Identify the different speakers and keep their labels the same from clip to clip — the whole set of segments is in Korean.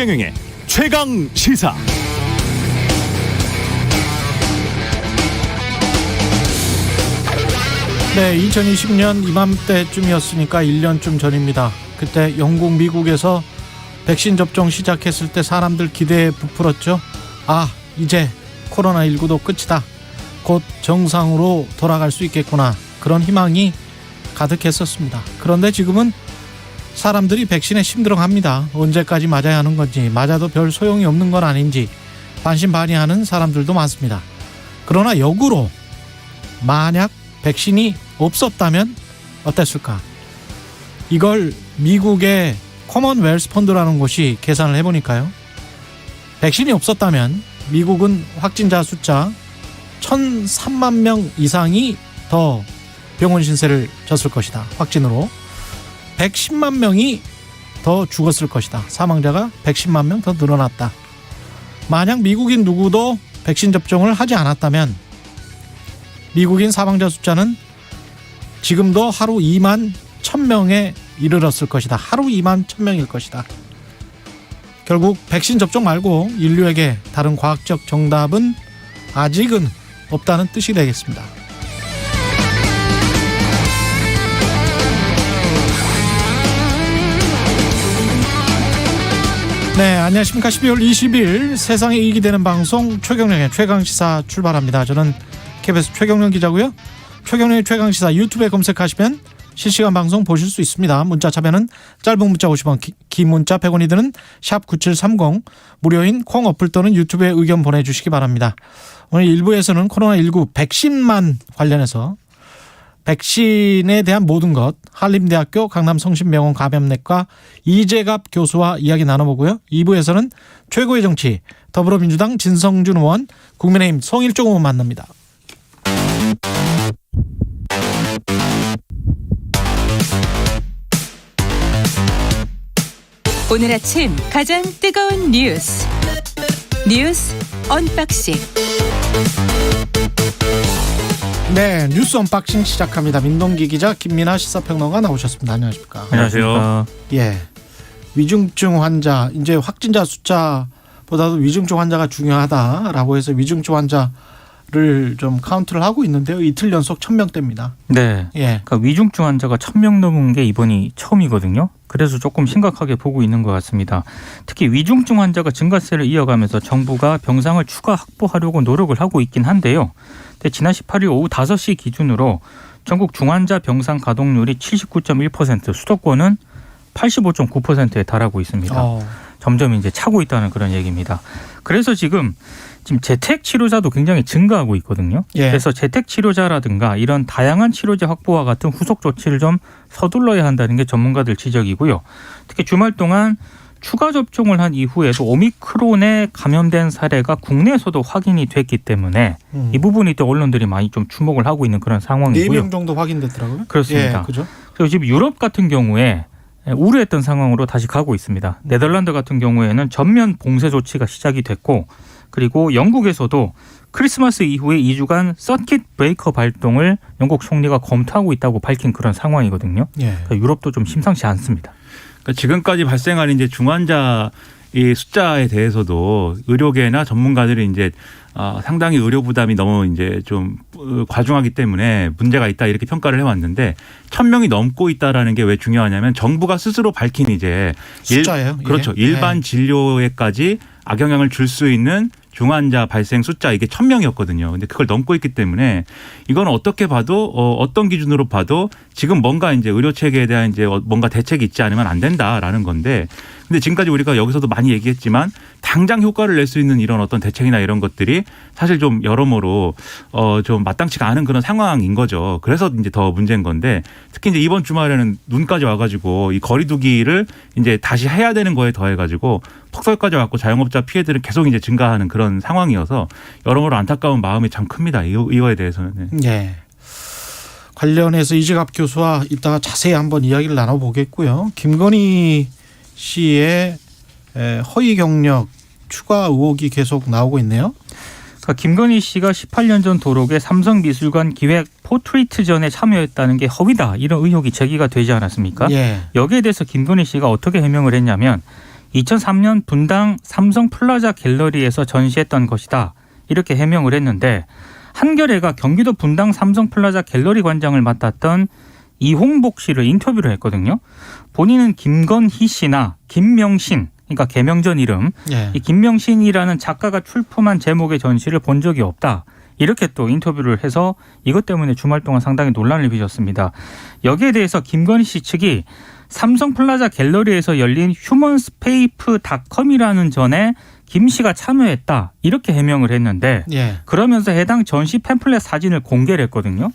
Speaker 1: 최경영의 최강 시사.
Speaker 2: 네, 2020년 이맘때쯤이었으니까 1년쯤 전입니다. 그때 영국, 미국에서 백신 접종 시작했을 때 사람들 기대에 부풀었죠. 아, 이제 코로나19도 끝이다. 곧 정상으로 돌아갈 수 있겠구나. 그런 희망이 가득했었습니다. 그런데 지금은 사람들이 백신에 심들어갑니다. 언제까지 맞아야 하는 건지, 맞아도 별 소용이 없는 건 아닌지 반신반의하는 사람들도 많습니다. 그러나 역으로 만약 백신이 없었다면 어땠을까? 이걸 미국의 커먼웰스 펀드라는 곳이 계산을 해보니까요. 백신이 없었다면 미국은 확진자 숫자 1,003만 명 이상이 더 병원 신세를 졌을 것이다. 확진으로 110만 명이 더 죽었을 것이다. 사망자가 110만 명 더 늘어났다. 만약 미국인 누구도 백신 접종을 하지 않았다면 미국인 사망자 숫자는 지금도 하루 2만 1,000명에 이르렀을 것이다. 하루 2만 1,000명일 것이다. 결국 백신 접종 말고 인류에게 다른 과학적 정답은 아직은 없다는 뜻이 되겠습니다. 네, 안녕하십니까. 12월 20일 세상에 이익이 되는 방송 최경영의 최강시사 출발합니다. 저는 KBS 최경영 기자고요. 최경영의 최강시사 유튜브에 검색하시면 실시간 방송 보실 수 있습니다. 문자 참여는 짧은 문자 50원, 긴 문자 100원이 드는 샵 9730, 무료인 콩 어플 또는 유튜브에 의견 보내주시기 바랍니다. 오늘 1부에서는 코로나19 백신만 관련해서 백신에 대한 모든 것, 한림대학교 강남성심병원 감염내과 이재갑 교수와 이야기 나눠보고요. 2부에서는 최고의 정치, 더불어민주당 진성준 의원, 국민의힘 송일종 의원 만납니다.
Speaker 3: 오늘 아침 가장 뜨거운 뉴스 언박싱.
Speaker 2: 네, 뉴스 언박싱 시작합니다. 민동기 기자, 김민아 시사평론가 나오셨습니다. 안녕하십니까?
Speaker 4: 안녕하세요.
Speaker 2: 예, 위중증 환자, 이제 확진자 숫자보다도 위중증 환자가 중요하다라고 해서 위중증 환자를 좀 카운트를 하고 있는데요. 이틀 연속 1,000명대입니다.
Speaker 4: 네.
Speaker 2: 예.
Speaker 4: 그러니까 위중증 환자가 1,000명 넘은 게 이번이 처음이거든요. 그래서 조금 심각하게 보고 있는 것 같습니다. 특히 위중증 환자가 증가세를 이어가면서 정부가 병상을 추가 확보하려고 노력을 하고 있긴 한데요. 근데 지난 18일 오후 5시 기준으로 전국 중환자 병상 가동률이 79.1%, 수도권은 85.9%에 달하고 있습니다. 점점 이제 차고 있다는 그런 얘기입니다. 그래서 지금 재택 치료자도 굉장히 증가하고 있거든요.
Speaker 2: 예.
Speaker 4: 그래서 재택 치료자라든가 이런 다양한 치료제 확보와 같은 후속 조치를 좀 서둘러야 한다는 게 전문가들 지적이고요. 특히 주말 동안 추가 접종을 한 이후에도 오미크론에 감염된 사례가 국내에서도 확인이 됐기 때문에 이 부분이 또 언론들이 많이 좀 주목을 하고 있는 그런 상황이고요.
Speaker 2: 4명 정도 확인됐더라고요.
Speaker 4: 그렇습니다.
Speaker 2: 예, 그죠?
Speaker 4: 그리고 지금 유럽 같은 경우에 우려했던 상황으로 다시 가고 있습니다. 네덜란드 같은 경우에는 전면 봉쇄 조치가 시작이 됐고, 그리고 영국에서도 크리스마스 이후에 2주간 서킷 브레이커 발동을 영국 총리가 검토하고 있다고 밝힌 그런 상황이거든요.
Speaker 2: 예.
Speaker 4: 그러니까 유럽도 좀 심상치 않습니다.
Speaker 5: 그러니까 지금까지 발생한 이제 중환자 이 숫자에 대해서도 의료계나 전문가들이 이제 상당히 의료 부담이 너무 이제 좀 과중하기 때문에 문제가 있다 이렇게 평가를 해왔는데 1,000명이 넘고 있다라는 게 왜 중요하냐면 정부가 스스로 밝힌 이제
Speaker 2: 숫자예요.
Speaker 5: 그렇죠.
Speaker 2: 예.
Speaker 5: 일반 진료에까지 악영향을 줄 수 있는 중환자 발생 숫자 이게 1,000명이었거든요. 근데 그걸 넘고 있기 때문에 이건 어떻게 봐도 어떤 기준으로 봐도 지금 뭔가 이제 의료 체계에 대한 이제 뭔가 대책이 있지 않으면 안 된다라는 건데, 근데 지금까지 우리가 여기서도 많이 얘기했지만 당장 효과를 낼 수 있는 이런 어떤 대책이나 이런 것들이 사실 좀 여러모로 좀 마땅치가 않은 그런 상황인 거죠. 그래서 이제 더 문제인 건데, 특히 이제 이번 주말에는 눈까지 와가지고 이 거리두기를 이제 다시 해야 되는 거에 더해가지고 폭설까지 왔고 자영업자 피해들은 계속 이제 증가하는 그런 상황이어서 여러모로 안타까운 마음이 참 큽니다. 이거에 대해서는.
Speaker 2: 네. 관련해서 이재갑 교수와 이따가 자세히 한번 이야기를 나눠보겠고요. 김건희 씨의 허위 경력 추가 의혹이 계속 나오고 있네요.
Speaker 4: 그러니까 김건희 씨가 18년 전 도록에 삼성미술관 기획 포트리트전에 참여했다는 게 허위다, 이런 의혹이 제기가 되지 않았습니까?
Speaker 2: 예.
Speaker 4: 여기에 대해서 김건희 씨가 어떻게 해명을 했냐면 2003년 분당 삼성 플라자 갤러리에서 전시했던 것이다. 이렇게 해명을 했는데 한겨레가 경기도 분당 삼성 플라자 갤러리 관장을 맡았던 이홍복 씨를 인터뷰를 했거든요. 본인은 김건희 씨나 김명신, 그러니까 개명전 이름,
Speaker 2: 예.
Speaker 4: 이 김명신이라는 작가가 출품한 제목의 전시를 본 적이 없다. 이렇게 또 인터뷰를 해서 이것 때문에 주말 동안 상당히 논란을 빚었습니다. 여기에 대해서 김건희 씨 측이 삼성 플라자 갤러리에서 열린 휴먼스페이프.com이라는 전에 김 씨가 참여했다. 이렇게 해명을 했는데
Speaker 2: 예.
Speaker 4: 그러면서 해당 전시 팸플렛 사진을 공개를 했거든요.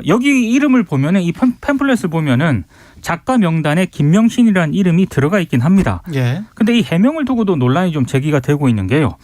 Speaker 4: 여기 이름을 보면은 이 팸플렛을 보면은 작가 명단에 김명신이라는 이름이 들어가 있긴 합니다.
Speaker 2: 예.
Speaker 4: 근데 이 해명을 두고도 논란이 좀 제기가 되고 있는 게요.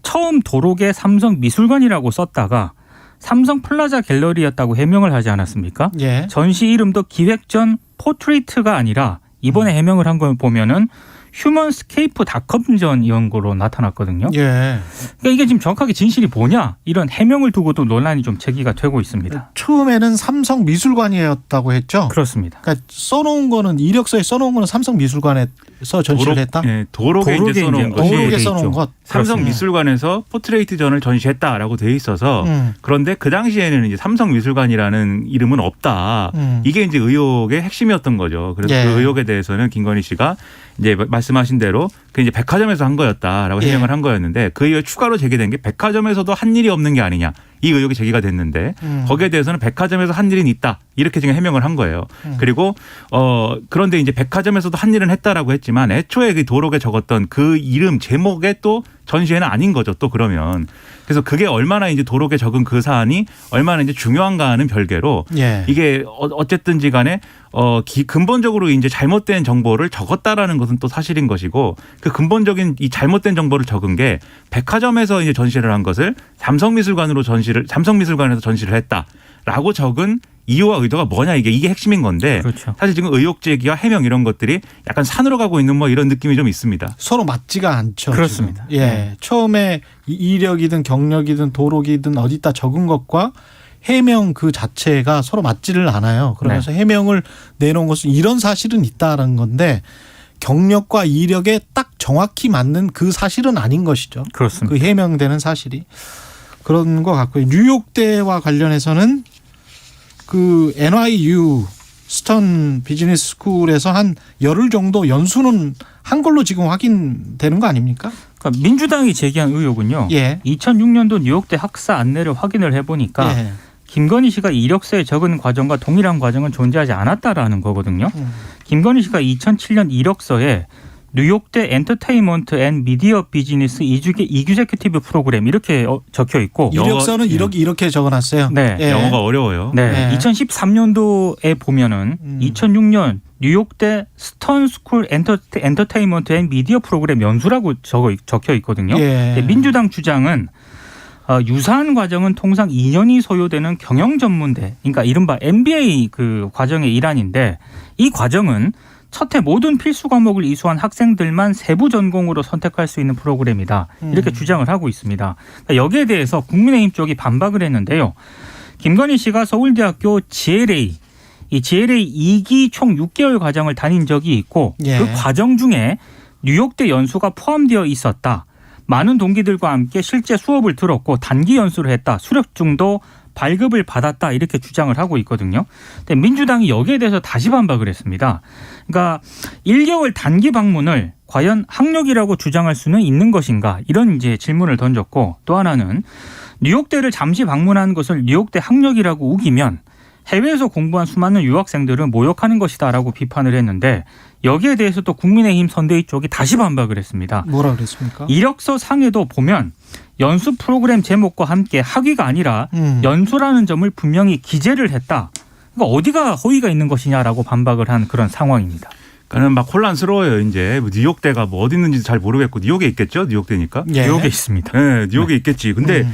Speaker 4: 처음 도록에 삼성 미술관이라고 썼다가 삼성 플라자 갤러리였다고 해명을 하지 않았습니까?
Speaker 2: 예.
Speaker 4: 전시 이름도 기획전 포트레이트가 아니라 이번에 해명을 한 걸 보면은 휴먼스케이프.com 이런 거로 나타났거든요.
Speaker 2: 예.
Speaker 4: 그러니까 이게 지금 정확하게 진실이 뭐냐 이런 해명을 두고도 논란이 좀 제기가 되고 있습니다.
Speaker 2: 처음에는 삼성 미술관이었다고 했죠.
Speaker 4: 그렇습니다.
Speaker 2: 그러니까 써놓은 거는 이력서에 써놓은 거는 삼성 미술관에서 전시를 했다.
Speaker 5: 예, 도록에 이제 써놓은 것이
Speaker 2: 도록에
Speaker 4: 돼
Speaker 2: 써놓은
Speaker 4: 있죠.
Speaker 2: 것.
Speaker 5: 삼성
Speaker 2: 그렇습니다.
Speaker 5: 미술관에서 포트레이트전을 전시했다라고 돼 있어서 그런데 그 당시에는 이제 삼성 미술관이라는 이름은 없다. 이게 이제 의혹의 핵심이었던 거죠. 그래서
Speaker 2: 예.
Speaker 5: 그 의혹에 대해서는 김건희 씨가 이제 말씀하신 대로 그 이제 백화점에서 한 거였다라고
Speaker 2: 예.
Speaker 5: 해명을 한 거였는데 그 이후에 추가로 제기된 게 백화점에서도 한 일이 없는 게 아니냐 이 의혹이 제기가 됐는데 거기에 대해서는 백화점에서 한 일은 있다 이렇게 지금 해명을 한 거예요. 그리고 그런데 이제 백화점에서도 한 일은 했다라고 했지만 애초에 그 도록에 적었던 그 이름 제목에 또 전시회는 아닌 거죠. 또 그러면 그래서 그게 얼마나 이제 도록에 적은 그 사안이 얼마나 이제 중요한가는 별개로
Speaker 2: 예.
Speaker 5: 이게 어쨌든지 간에 근본적으로 이제 잘못된 정보를 적었다라는 것은 또 사실인 것이고 그 근본적인 이 잘못된 정보를 적은 게 백화점에서 이제 전시를 한 것을 삼성미술관에서 전시를 했다라고 적은 이유와 의도가 뭐냐 이게 핵심인 건데
Speaker 4: 그렇죠.
Speaker 5: 사실 지금 의혹 제기와 해명 이런 것들이 약간 산으로 가고 있는 뭐 이런 느낌이 좀 있습니다.
Speaker 2: 서로 맞지가 않죠.
Speaker 4: 그렇습니다.
Speaker 2: 지금. 예. 처음에 이력이든 경력이든 도록이든 어디다 적은 것과 해명 그 자체가 서로 맞지를 않아요. 그러면서 해명을 내놓은 것은 이런 사실은 있다라는 건데 경력과 이력에 딱 정확히 맞는 그 사실은 아닌 것이죠.
Speaker 4: 그렇습니다.
Speaker 2: 그 해명되는 사실이. 그런 것 같고요. 뉴욕대와 관련해서는 그 NYU 스턴 비즈니스 스쿨에서 한 열흘 정도 연수는 한 걸로 지금 확인되는 거 아닙니까?
Speaker 4: 그러니까 민주당이 제기한 의혹은요.
Speaker 2: 예.
Speaker 4: 2006년도 뉴욕대 학사 안내를 확인을 해보니까
Speaker 2: 예.
Speaker 4: 김건희 씨가 이력서에 적은 과정과 동일한 과정은 존재하지 않았다라는 거거든요. 김건희 씨가 2007년 이력서에 뉴욕대 엔터테인먼트 앤 미디어 비즈니스 이규제큐티브 프로그램 이렇게 적혀 있고
Speaker 2: 이력서는 이렇게 적어놨어요.
Speaker 4: 네.
Speaker 2: 예.
Speaker 5: 영어가 어려워요.
Speaker 4: 네.
Speaker 2: 네.
Speaker 4: 2013년도에 보면은 2006년 뉴욕대 스턴 스쿨 엔터테인먼트 앤 미디어 프로그램 연수라고 적혀 있거든요.
Speaker 2: 예.
Speaker 4: 민주당 주장은 유사한 과정은 통상 2년이 소요되는 경영 전문대, 그러니까 이른바 MBA 그 과정의 일환인데 이 과정은 첫해 모든 필수 과목을 이수한 학생들만 세부 전공으로 선택할 수 있는 프로그램이다. 이렇게 주장을 하고 있습니다. 그러니까 여기에 대해서 국민의힘 쪽이 반박을 했는데요. 김건희 씨가 서울대학교 GLA, 이 GLA 2기 총 6개월 과정을 다닌 적이 있고
Speaker 2: 예.
Speaker 4: 그 과정 중에 뉴욕대 연수가 포함되어 있었다. 많은 동기들과 함께 실제 수업을 들었고 단기 연수를 했다. 수료증도 발급을 받았다. 이렇게 주장을 하고 있거든요. 근데 민주당이 여기에 대해서 다시 반박을 했습니다. 그러니까 1개월 단기 방문을 과연 학력이라고 주장할 수는 있는 것인가? 이런 이제 질문을 던졌고 또 하나는 뉴욕대를 잠시 방문한 것을 뉴욕대 학력이라고 우기면 해외에서 공부한 수많은 유학생들을 모욕하는 것이다라고 비판을 했는데 여기에 대해서 또 국민의힘 선대위 쪽이 다시 반박을 했습니다.
Speaker 2: 뭐라 그랬습니까?
Speaker 4: 이력서 상에도 보면 연수 프로그램 제목과 함께 학위가 아니라 연수라는 점을 분명히 기재를 했다. 그러니까 어디가 허위가 있는 것이냐라고 반박을 한 그런 상황입니다.
Speaker 5: 그러니까 막 혼란스러워요. 이제 뉴욕대가 뭐 어디 있는지 잘 모르겠고 뉴욕에 있겠죠. 뉴욕대니까.
Speaker 2: 예.
Speaker 4: 뉴욕에 있습니다.
Speaker 5: 네, 뉴욕에 있겠지. 근데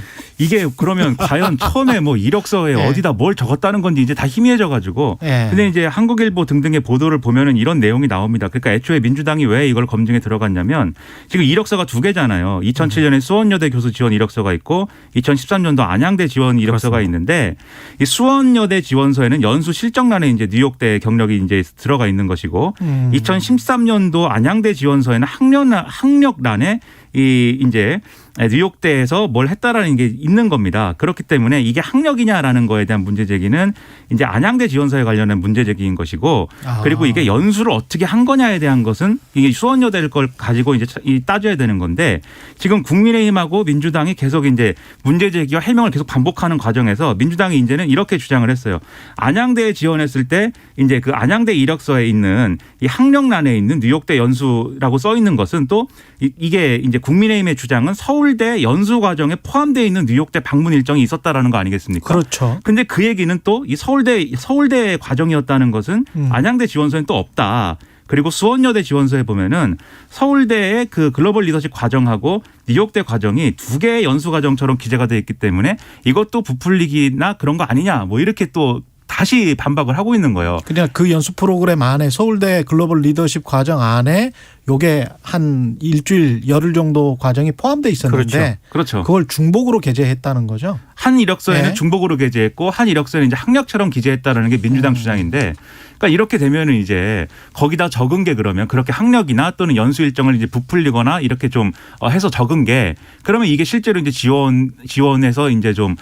Speaker 5: 이게 그러면 과연 처음에 뭐 이력서에
Speaker 2: 예.
Speaker 5: 어디다 뭘 적었다는 건지 이제 다 희미해져 가지고
Speaker 2: 예.
Speaker 5: 근데 이제 한국일보 등등의 보도를 보면은 이런 내용이 나옵니다. 그러니까 애초에 민주당이 왜 이걸 검증에 들어갔냐면 지금 이력서가 두 개잖아요. 2007년에 수원여대 교수 지원 이력서가 있고 2013년도 안양대 지원 이력서가
Speaker 4: 그렇습니다.
Speaker 5: 있는데 이 수원여대 지원서에는 연수 실적란에 이제 뉴욕대 경력이 이제 들어가 있는 것이고 2013년도 안양대 지원서에는 학력란에 이 이제 뉴욕대에서 뭘 했다라는 게 있는 겁니다. 그렇기 때문에 이게 학력이냐라는 거에 대한 문제 제기는 이제 안양대 지원서에 관련된 문제 제기인 것이고 그리고 이게 연수를 어떻게 한 거냐에 대한 것은 이게 수원여대를 걸 가지고 이제 따져야 되는 건데 지금 국민의힘하고 민주당이 계속 이제 문제 제기와 해명을 계속 반복하는 과정에서 민주당이 이제는 이렇게 주장을 했어요. 안양대에 지원했을 때 이제 그 안양대 이력서에 있는 이 학력란에 있는 뉴욕대 연수라고 써 있는 것은 또 이게 이제 국민의힘의 주장은 서울대 연수 과정에 포함되어 있는 뉴욕대 방문 일정이 있었다라는 거 아니겠습니까?
Speaker 2: 그렇죠.
Speaker 5: 근데 그 얘기는 또 이 서울대 과정이었다는 것은 안양대 지원서에는 또 없다. 그리고 수원여대 지원서에 보면은 서울대의 그 글로벌 리더십 과정하고 뉴욕대 과정이 두 개의 연수 과정처럼 기재가 되어 있기 때문에 이것도 부풀리기나 그런 거 아니냐 뭐 이렇게 또 다시 반박을 하고 있는 거예요.
Speaker 2: 그냥 그 연수 프로그램 안에 서울대 글로벌 리더십 과정 안에 요게 한 일주일 열흘 정도 과정이 포함되어 있었는데
Speaker 5: 그렇죠.
Speaker 2: 그걸 중복으로 게재했다는 거죠.
Speaker 5: 한 이력서에는
Speaker 2: 네.
Speaker 5: 중복으로 게재했고 한 이력서에는 이제 학력처럼 기재했다라는 게 민주당 주장인데 그러니까 이렇게 되면은 이제 거기다 적은 게 그러면 그렇게 학력이나 또는 연수 일정을 이제 부풀리거나 이렇게 좀 해서 적은 게 그러면 이게 실제로 이제 지원해서 이제 좀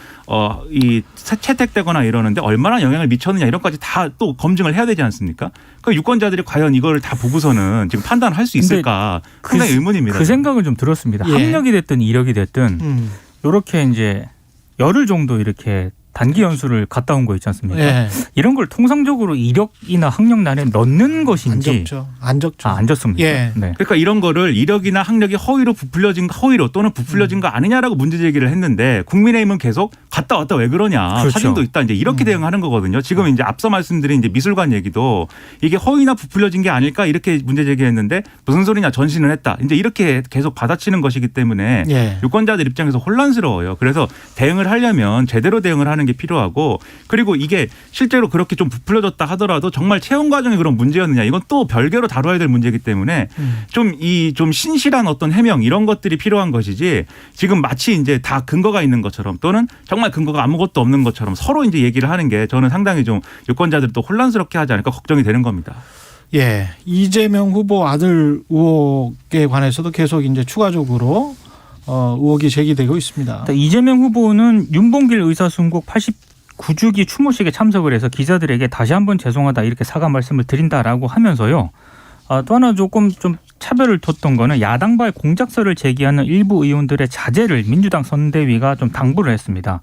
Speaker 5: 이 채택되거나 이러는데 얼마나 영향을 미쳤느냐 이런 것까지 다 또 검증을 해야 되지 않습니까? 그 유권자들이 과연 이걸 다 보고서는 지금 판단할 수 있을까 상당히 의문입니다.
Speaker 4: 그 생각은 좀 들었습니다.
Speaker 2: 예.
Speaker 4: 학력이 됐든 이력이 됐든 이렇게 이제 열흘 정도 이렇게 단기 연수를 갔다 온 거 있지 않습니까?
Speaker 2: 예.
Speaker 4: 이런 걸 통상적으로 이력이나 학력란에 넣는
Speaker 2: 안
Speaker 4: 것인지
Speaker 2: 적죠. 안 적죠.
Speaker 4: 안 적습니다.
Speaker 2: 예.
Speaker 4: 네.
Speaker 5: 그러니까 이런 거를 이력이나 학력이 허위로 또는 부풀려진 거 아니냐라고 문제 제기를 했는데 국민의힘은 계속 갔다 왔다 왜 그러냐
Speaker 4: 그렇죠.
Speaker 5: 사진도 있다 이제 이렇게 대응하는 거거든요. 지금 이제 앞서 말씀드린 이제 미술관 얘기도 이게 허위나 부풀려진 게 아닐까 이렇게 문제 제기했는데 무슨 소리냐 전신을 했다 이제 이렇게 계속 받아치는 것이기 때문에
Speaker 2: 예.
Speaker 5: 유권자들 입장에서 혼란스러워요. 그래서 대응을 하려면 제대로 대응을 하는 게 필요하고 그리고 이게 실제로 그렇게 좀 부풀려졌다 하더라도 정말 채용 과정이 그런 문제였느냐 이건 또 별개로 다뤄야 될 문제이기 때문에 좀 신실한 어떤 해명 이런 것들이 필요한 것이지 지금 마치 이제 다 근거가 있는 것처럼 또는 정말 근거가 아무것도 없는 것처럼 서로 이제 얘기를 하는 게 저는 상당히 좀 유권자들이 또 혼란스럽게 하지 않을까 걱정이 되는 겁니다.
Speaker 2: 예. 이재명 후보 아들 의혹에 관해서도 계속 이제 추가적으로 의혹이 제기되고 있습니다.
Speaker 4: 이재명 후보는 윤봉길 의사순국 89주기 추모식에 참석을 해서 기자들에게 다시 한번 죄송하다 이렇게 사과 말씀을 드린다라고 하면서요. 또 하나 조금 좀 차별을 뒀던 거는 야당발 공작설을 제기하는 일부 의원들의 자제를 민주당 선대위가 좀 당부를 했습니다.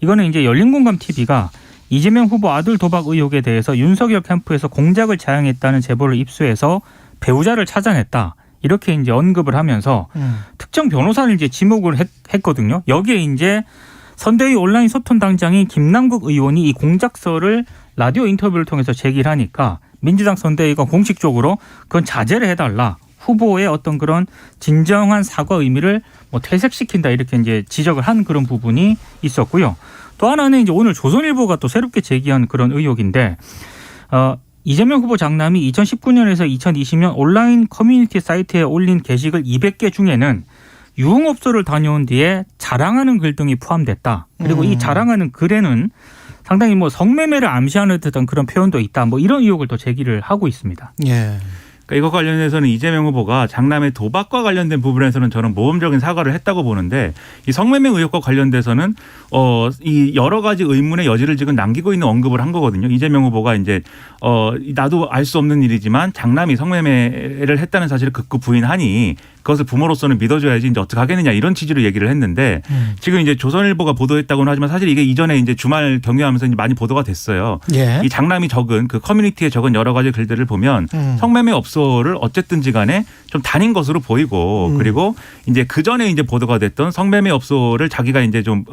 Speaker 4: 이거는 이제 열린공감TV가 이재명 후보 아들 도박 의혹에 대해서 윤석열 캠프에서 공작을 자행했다는 제보를 입수해서 배우자를 찾아냈다. 이렇게 이제 언급을 하면서 특정 변호사를 이제 지목을 했거든요. 여기에 이제 선대위 온라인 소통당장인 김남국 의원이 이 공작설을 라디오 인터뷰를 통해서 제기를 하니까 민주당 선대위가 공식적으로 그건 자제를 해달라. 후보의 어떤 그런 진정한 사과 의미를 뭐 퇴색시킨다 이렇게 이제 지적을 한 그런 부분이 있었고요. 또 하나는 이제 오늘 조선일보가 또 새롭게 제기한 그런 의혹인데 이재명 후보 장남이 2019년에서 2020년 온라인 커뮤니티 사이트에 올린 게시글 200개 중에는 유흥업소를 다녀온 뒤에 자랑하는 글 등이 포함됐다. 그리고 이 자랑하는 글에는 상당히 뭐 성매매를 암시하는 듯한 그런 표현도 있다. 뭐 이런 의혹을 또 제기를 하고 있습니다.
Speaker 2: 예.
Speaker 5: 그러니까 이거 관련해서는 이재명 후보가 장남의 도박과 관련된 부분에서는 저는 모범적인 사과를 했다고 보는데 이 성매매 의혹과 관련돼서는 이 여러 가지 의문의 여지를 지금 남기고 있는 언급을 한 거거든요. 이재명 후보가 이제 나도 알 수 없는 일이지만 장남이 성매매를 했다는 사실을 극구 부인하니 그것을 부모로서는 믿어줘야지 이제 어떻게 하겠느냐 이런 취지로 얘기를 했는데 지금 이제 조선일보가 보도했다고는 하지만 사실 이게 이전에 이제 주말 경유하면서 이제 많이 보도가 됐어요.
Speaker 2: 예.
Speaker 5: 이 장남이 적은 그 커뮤니티에 적은 여러 가지 글들을 보면 성매매 업소를 어쨌든지 간에 좀 다닌 것으로 보이고 그리고 이제 그 전에 이제 보도가 됐던 성매매 업소를 자기가 이제 좀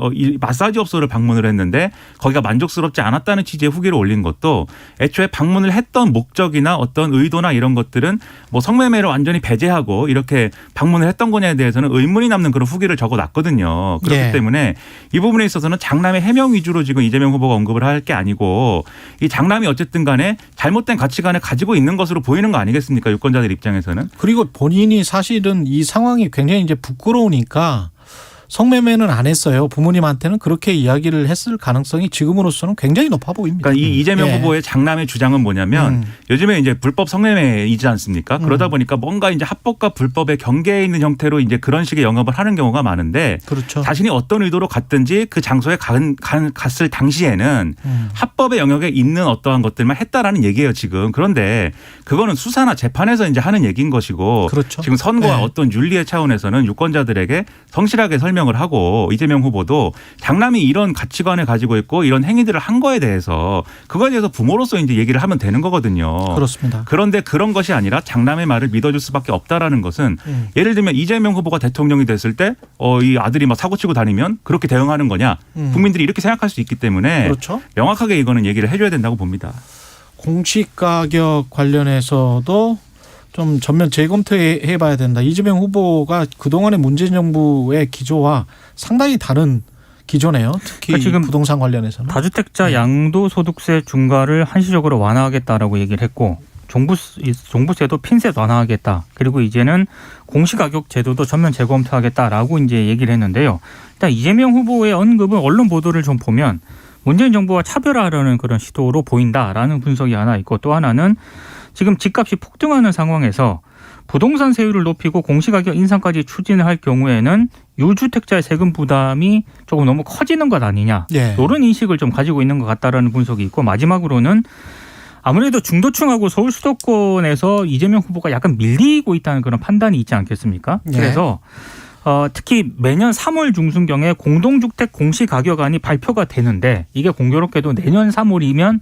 Speaker 5: 마사지 업소를 방문을 했는데 거기가 만족스럽지 않았다는 취지의 후기를 올린 것도 애초에 방문을 했던 목적이나 어떤 의도나 이런 것들은 뭐 성매매를 완전히 배제하고 이렇게 방문을 했던 거냐에 대해서는 의문이 남는 그런 후기를 적어놨거든요. 그렇기
Speaker 2: 예.
Speaker 5: 때문에 이 부분에 있어서는 장남의 해명 위주로 지금 이재명 후보가 언급을 할 게 아니고 이 장남이 어쨌든 간에 잘못된 가치관을 가지고 있는 것으로 보이는 거 아니겠습니까? 유권자들 입장에서는.
Speaker 2: 그리고 본인이 사실은 이 상황이 굉장히 이제 부끄러우니까 성매매는 안 했어요. 부모님한테는 그렇게 이야기를 했을 가능성이 지금으로서는 굉장히 높아 보입니다.
Speaker 5: 그러니까 이 이재명
Speaker 2: 예.
Speaker 5: 후보의 장남의 주장은 뭐냐면 요즘에 이제 불법 성매매이지 않습니까? 그러다 보니까 뭔가 이제 합법과 불법의 경계에 있는 형태로 이제 그런 식의 영업을 하는 경우가 많은데
Speaker 2: 그렇죠.
Speaker 5: 자신이 어떤 의도로 갔든지 그 장소에 갔을 당시에는 합법의 영역에 있는 어떠한 것들만 했다라는 얘기예요, 지금. 그런데 그거는 수사나 재판에서 이제 하는 얘기인 것이고
Speaker 2: 그렇죠.
Speaker 5: 지금 선거와
Speaker 2: 네.
Speaker 5: 어떤 윤리의 차원에서는 유권자들에게 성실하게 설명을 하고 이재명 후보도 장남이 이런 가치관을 가지고 있고 이런 행위들을 한 거에 대해서 그거에 대해서 부모로서 이제 얘기를 하면 되는 거거든요.
Speaker 2: 그렇습니다.
Speaker 5: 그런데 그런 것이 아니라 장남의 말을 믿어줄 수밖에 없다라는 것은 예를 들면 이재명 후보가 대통령이 됐을 때 이 아들이 막 사고치고 다니면 그렇게 대응하는 거냐 국민들이 이렇게 생각할 수 있기 때문에
Speaker 2: 그렇죠.
Speaker 5: 명확하게 이거는 얘기를 해줘야 된다고 봅니다.
Speaker 2: 공시가격 관련해서도 좀 전면 재검토해 봐야 된다. 이재명 후보가 그동안의 문재인 정부의 기조와 상당히 다른 기조네요. 특히
Speaker 4: 그러니까 지금
Speaker 2: 부동산 관련해서는.
Speaker 4: 다주택자
Speaker 2: 네.
Speaker 4: 양도소득세 중과를 한시적으로 완화하겠다라고 얘기를 했고 종부세도 핀셋 완화하겠다. 그리고 이제는 공시가격 제도도 전면 재검토하겠다라고 이제 얘기를 했는데요. 일단 이재명 후보의 언급은 언론 보도를 좀 보면 문재인 정부와 차별화하려는 그런 시도로 보인다라는 분석이 하나 있고 또 하나는 지금 집값이 폭등하는 상황에서 부동산 세율을 높이고 공시가격 인상까지 추진을 할 경우에는 유주택자의 세금 부담이 조금 너무 커지는 것 아니냐.
Speaker 2: 예.
Speaker 4: 이런 인식을 좀 가지고 있는 것 같다라는 분석이 있고 마지막으로는 아무래도 중도층하고 서울 수도권에서 이재명 후보가 약간 밀리고 있다는 그런 판단이 있지 않겠습니까?
Speaker 2: 예.
Speaker 4: 그래서 특히 매년 3월 중순경에 공동주택 공시가격안이 발표가 되는데 이게 공교롭게도 내년 3월이면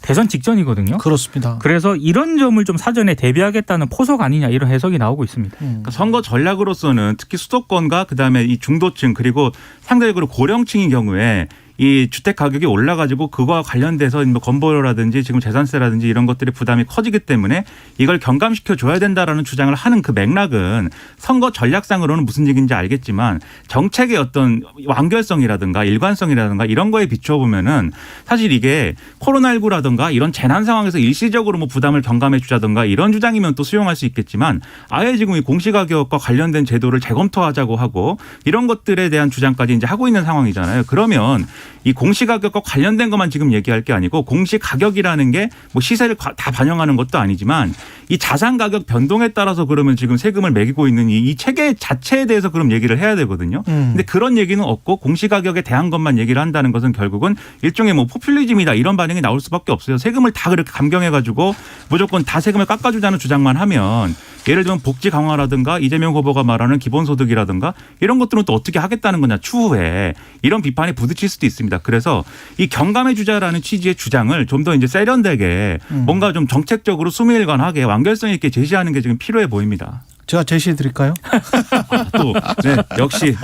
Speaker 4: 대선 직전이거든요.
Speaker 2: 그렇습니다.
Speaker 4: 그래서 이런 점을 좀 사전에 대비하겠다는 포석 아니냐 이런 해석이 나오고 있습니다.
Speaker 5: 그러니까 선거 전략으로서는 특히 수도권과 그다음에 이 중도층 그리고 상대적으로 고령층인 경우에 이 주택 가격이 올라가지고 그거와 관련돼서 뭐 건보료라든지 지금 재산세라든지 이런 것들의 부담이 커지기 때문에 이걸 경감시켜 줘야 된다라는 주장을 하는 그 맥락은 선거 전략상으로는 무슨 얘기인지 알겠지만 정책의 어떤 완결성이라든가 일관성이라든가 이런 거에 비추어 보면은 사실 이게 코로나19라든가 이런 재난 상황에서 일시적으로 뭐 부담을 경감해 주자든가 이런 주장이면 또 수용할 수 있겠지만 아예 지금 이 공시가격과 관련된 제도를 재검토하자고 하고 이런 것들에 대한 주장까지 이제 하고 있는 상황이잖아요. 그러면 이 공시가격과 관련된 것만 지금 얘기할 게 아니고 공시가격이라는 게 뭐 시세를 다 반영하는 것도 아니지만 이 자산 가격 변동에 따라서 그러면 지금 세금을 매기고 있는 이 체계 자체에 대해서 그럼 얘기를 해야 되거든요. 근데 그런 얘기는 없고 공시가격에 대한 것만 얘기를 한다는 것은 결국은 일종의 뭐 포퓰리즘이다 이런 반응이 나올 수밖에 없어요. 세금을 다 그렇게 감경해 가지고 무조건 다 세금을 깎아주자는 주장만 하면 예를 들면 복지 강화라든가 이재명 후보가 말하는 기본소득이라든가 이런 것들은 또 어떻게 하겠다는 거냐 추후에 이런 비판에 부딪힐 수도 있습니다. 그래서 이 경감해 주자라는 취지의 주장을 좀 더 이제 세련되게 뭔가 좀 정책적으로 수미일관하게 완결성 있게 제시하는 게 지금 필요해 보입니다.
Speaker 2: 제가 제시해 드릴까요?
Speaker 5: 또 역시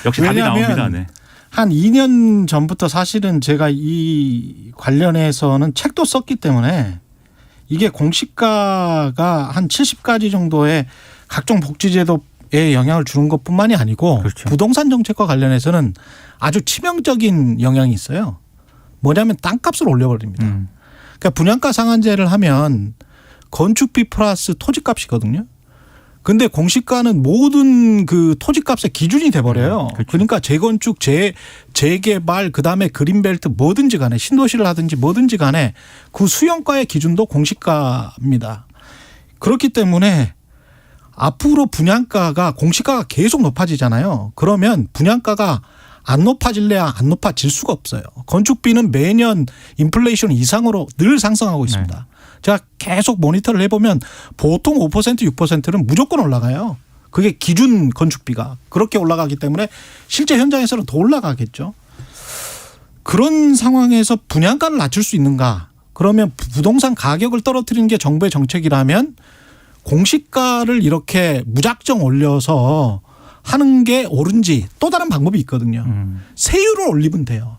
Speaker 5: 답이 나옵니다. 네.
Speaker 2: 한 2년 전부터 사실은 제가 이 관련해서는 책도 썼기 때문에 이게 공시가가 한 70가지 정도의 각종 복지제도에 영향을 주는 것뿐만이 아니고
Speaker 4: 그렇죠.
Speaker 2: 부동산 정책과 관련해서는 아주 치명적인 영향이 있어요. 뭐냐면 땅값을 올려버립니다. 그러니까 분양가 상한제를 하면 건축비 플러스 토지값이거든요. 근데 공시가는 모든 그 토지값의 기준이 돼버려요.
Speaker 4: 그렇죠.
Speaker 2: 그러니까 재건축, 재개발, 그다음에 그린벨트 뭐든지 간에 신도시를 하든지 뭐든지 간에 그 수용가의 기준도 공시가입니다. 그렇기 때문에 앞으로 분양가가 공시가가 계속 높아지잖아요. 그러면 분양가가 안 높아질래야 안 높아질 수가 없어요. 건축비는 매년 인플레이션 이상으로 늘 상승하고 있습니다.
Speaker 4: 네.
Speaker 2: 제가 계속 모니터를 해보면 보통 5% 6%는 무조건 올라가요. 그게 기준 건축비가 그렇게 올라가기 때문에 실제 현장에서는 더 올라가겠죠. 그런 상황에서 분양가를 낮출 수 있는가? 그러면 부동산 가격을 떨어뜨리는 게 정부의 정책이라면 공시가를 이렇게 무작정 올려서 하는 게 옳은지 또 다른 방법이 있거든요. 세율을 올리면 돼요.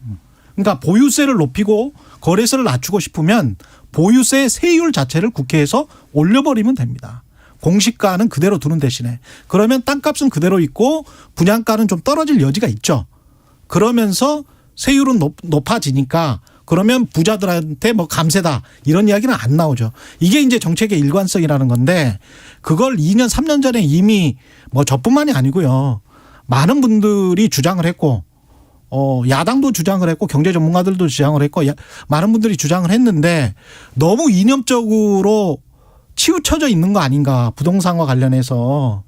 Speaker 2: 그러니까 보유세를 높이고 거래세를 낮추고 싶으면 보유세 세율 자체를 국회에서 올려버리면 됩니다. 공시가는 그대로 두는 대신에. 그러면 땅값은 그대로 있고 분양가는 좀 떨어질 여지가 있죠. 그러면서 세율은 높아지니까 그러면 부자들한테 뭐 감세다 이런 이야기는 안 나오죠. 이게 이제 정책의 일관성이라는 건데 그걸 2년 3년 전에 이미 뭐 저뿐만이 아니고요. 많은 분들이 주장을 했고 야당도 주장을 했고 경제 전문가들도 주장을 했고 많은 분들이 주장을 했는데 너무 이념적으로 치우쳐져 있는 거 아닌가 부동산과 관련해서.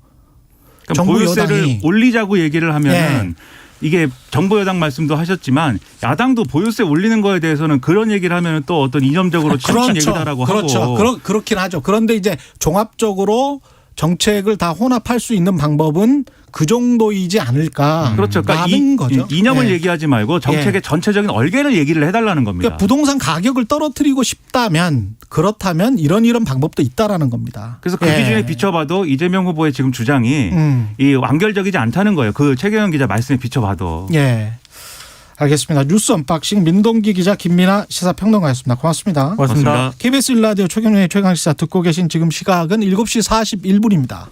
Speaker 5: 그러니까
Speaker 2: 정부
Speaker 5: 보유세를
Speaker 2: 여당이
Speaker 5: 올리자고 얘기를 하면은 이게 정부 여당 말씀도 하셨지만 야당도 보유세 올리는 거에 대해서는 그런 얘기를 하면은 또 어떤 이념적으로 치우친 얘기다라고
Speaker 2: 그렇죠.
Speaker 5: 하고.
Speaker 2: 그렇긴 하죠. 그런데 이제 종합적으로 정책을 다 혼합할 수 있는 방법은 그 정도이지 않을까.
Speaker 5: 그렇죠. 그러니까
Speaker 2: 거죠.
Speaker 5: 이념을
Speaker 2: 네.
Speaker 5: 얘기하지 말고 정책의 전체적인 얼개를 얘기를 해달라는 겁니다.
Speaker 2: 그러니까 부동산 가격을 떨어뜨리고 싶다면 그렇다면 이런 방법도 있다라는 겁니다.
Speaker 5: 그래서 그 기준에 비춰봐도 이재명 후보의 지금 주장이 이 완결적이지 않다는 거예요. 그 최경영 기자 말씀에 비춰봐도.
Speaker 2: 예. 알겠습니다. 뉴스 언박싱 민동기 기자 김민아 시사평론가였습니다. 고맙습니다.
Speaker 4: 고맙습니다.
Speaker 2: KBS 1라디오 최경영의 최강시사 듣고 계신 지금 시각은 7시 41분입니다.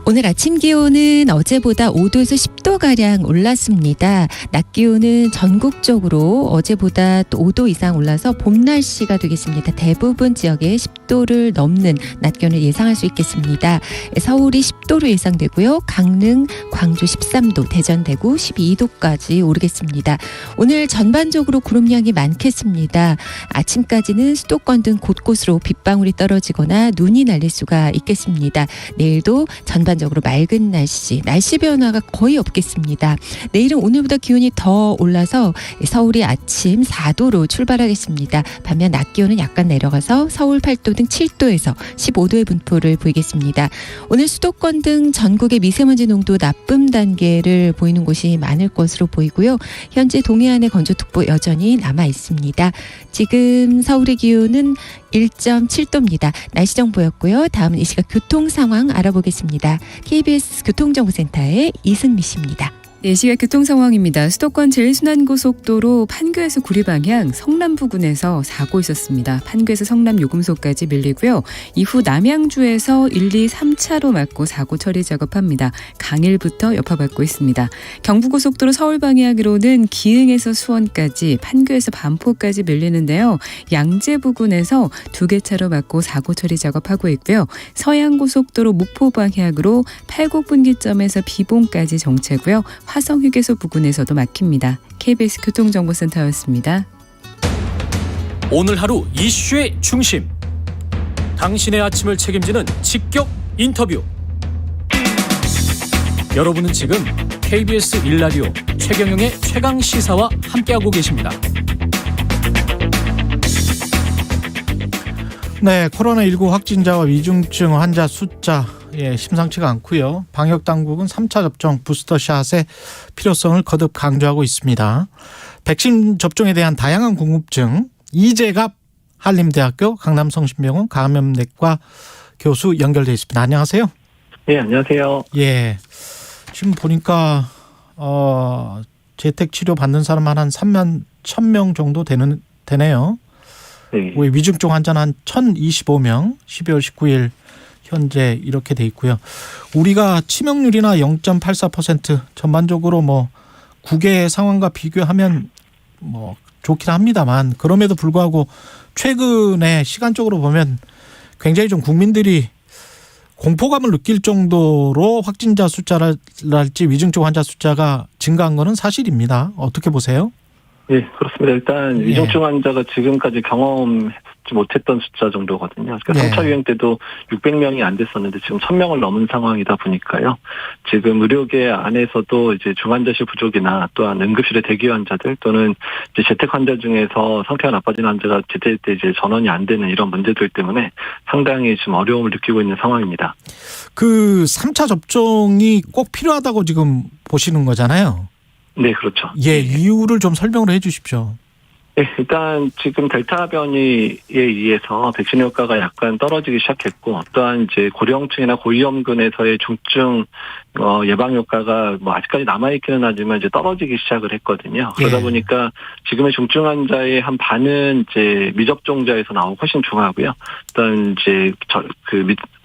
Speaker 6: 오늘 아침 기온은 어제보다 5도에서 10도가량 올랐습니다. 낮 기온은 전국적으로 어제보다 또 5도 이상 올라서 봄 날씨가 되겠습니다. 대부분 지역에 10도를 넘는 낮 기온을 예상할 수 있겠습니다. 서울이 10도로 예상되고요. 강릉, 광주 13도, 대전, 대구 12도까지 오르겠습니다. 오늘 전반적으로 구름량이 많겠습니다. 아침까지는 수도권 등 곳곳으로 빗방울이 떨어지거나 눈이 날릴 수가 있겠습니다. 내일도 전반적으로 맑은 날씨 변화가 거의 없겠습니다. 내일은 오늘보다 기온이 더 올라서 서울이 아침 4도로 출발하겠습니다. 반면 낮 기온은 약간 내려가서 서울 8도 등 7도에서 15도의 분포를 보이겠습니다. 오늘 수도권 등 전국의 미세먼지 농도 나쁨 단계를 보이는 곳이 많을 것으로 보이고요. 현재 동해안의 건조특보 여전히 남아 있습니다. 지금 서울의 기온은 1.7도입니다. 날씨 정보였고요. 다음은 이 시각 교통 상황 알아보겠습니다. KBS 교통정보센터의 이승미 씨입니다.
Speaker 3: 네, 시각 교통 상황입니다. 수도권 제1순환고속도로 판교에서 구리 방향 성남 부근에서 사고 있었습니다. 판교에서 성남 요금소까지 밀리고요. 이후 남양주에서 1, 2, 3차로 막고 사고 처리 작업합니다. 강일부터 여파받고 있습니다. 경부고속도로 서울 방향으로는 기흥에서 수원까지 판교에서 반포까지 밀리는데요. 양재 부근에서 2개 차로 막고 사고 처리 작업하고 있고요. 서양고속도로 목포 방향으로 팔곡분기점에서 비봉까지 정체고요. 화성휴게소 부근에서도 막힙니다. KBS 교통정보센터였습니다.
Speaker 1: 오늘 하루 이슈의 중심. 당신의 아침을 책임지는 직격 인터뷰. 여러분은 지금 KBS 1라디오 최경영의 최강시사와 함께하고 계십니다.
Speaker 2: 네, 코로나19 확진자와 위중증 환자 숫자 심상치가 않고요. 방역당국은 3차 접종 부스터샷의 필요성을 거듭 강조하고 있습니다. 백신 접종에 대한 다양한 궁금증 이재갑 한림대학교 강남성심병원 감염내과 교수 연결돼 있습니다. 안녕하세요.
Speaker 7: 네, 안녕하세요.
Speaker 2: 예, 지금 보니까 재택치료 받는 사람 한 3만 1,000명 정도 되네요.
Speaker 7: 네.
Speaker 2: 위중증 환자는 한 1,025명 12월 19일 현재 이렇게 돼 있고요. 우리가 치명률이나 0.84% 전반적으로 뭐 국외 상황과 비교하면 뭐 좋긴 합니다만 그럼에도 불구하고 최근에 시간적으로 보면 굉장히 좀 국민들이 공포감을 느낄 정도로 확진자 숫자랄지 위중증 환자 숫자가 증가한 거는 사실입니다. 어떻게 보세요?
Speaker 7: 네, 그렇습니다. 일단 위중증 환자가 지금까지 경험하지 못했던 숫자 정도거든요. 그러니까 3차 유행 때도 600명이 안 됐었는데 지금 1,000명을 넘은 상황이다 보니까요. 지금 의료계 안에서도 이제 중환자실 부족이나 또한 응급실의 대기 환자들 또는 이제 재택 환자 중에서 상태가 나빠진 환자가 제때 이제 전원이 안 되는 이런 문제들 때문에 상당히 지금 어려움을 느끼고 있는 상황입니다.
Speaker 2: 그 3차 접종이 꼭 필요하다고 지금 보시는 거잖아요.
Speaker 7: 네, 그렇죠.
Speaker 2: 예, 이유를 좀 설명을 해 주십시오.
Speaker 7: 네, 일단 지금 델타 변이에 의해서 백신 효과가 약간 떨어지기 시작했고, 또한 이제 고령층이나 고위험군에서의 중증 예방 효과가 뭐 아직까지 남아있기는 하지만 이제 떨어지기 시작을 했거든요. 그러다
Speaker 2: 예.
Speaker 7: 보니까 지금의 중증 환자의 한 반은 이제 미접종자에서 나오고 훨씬 중하고요. 또한 이제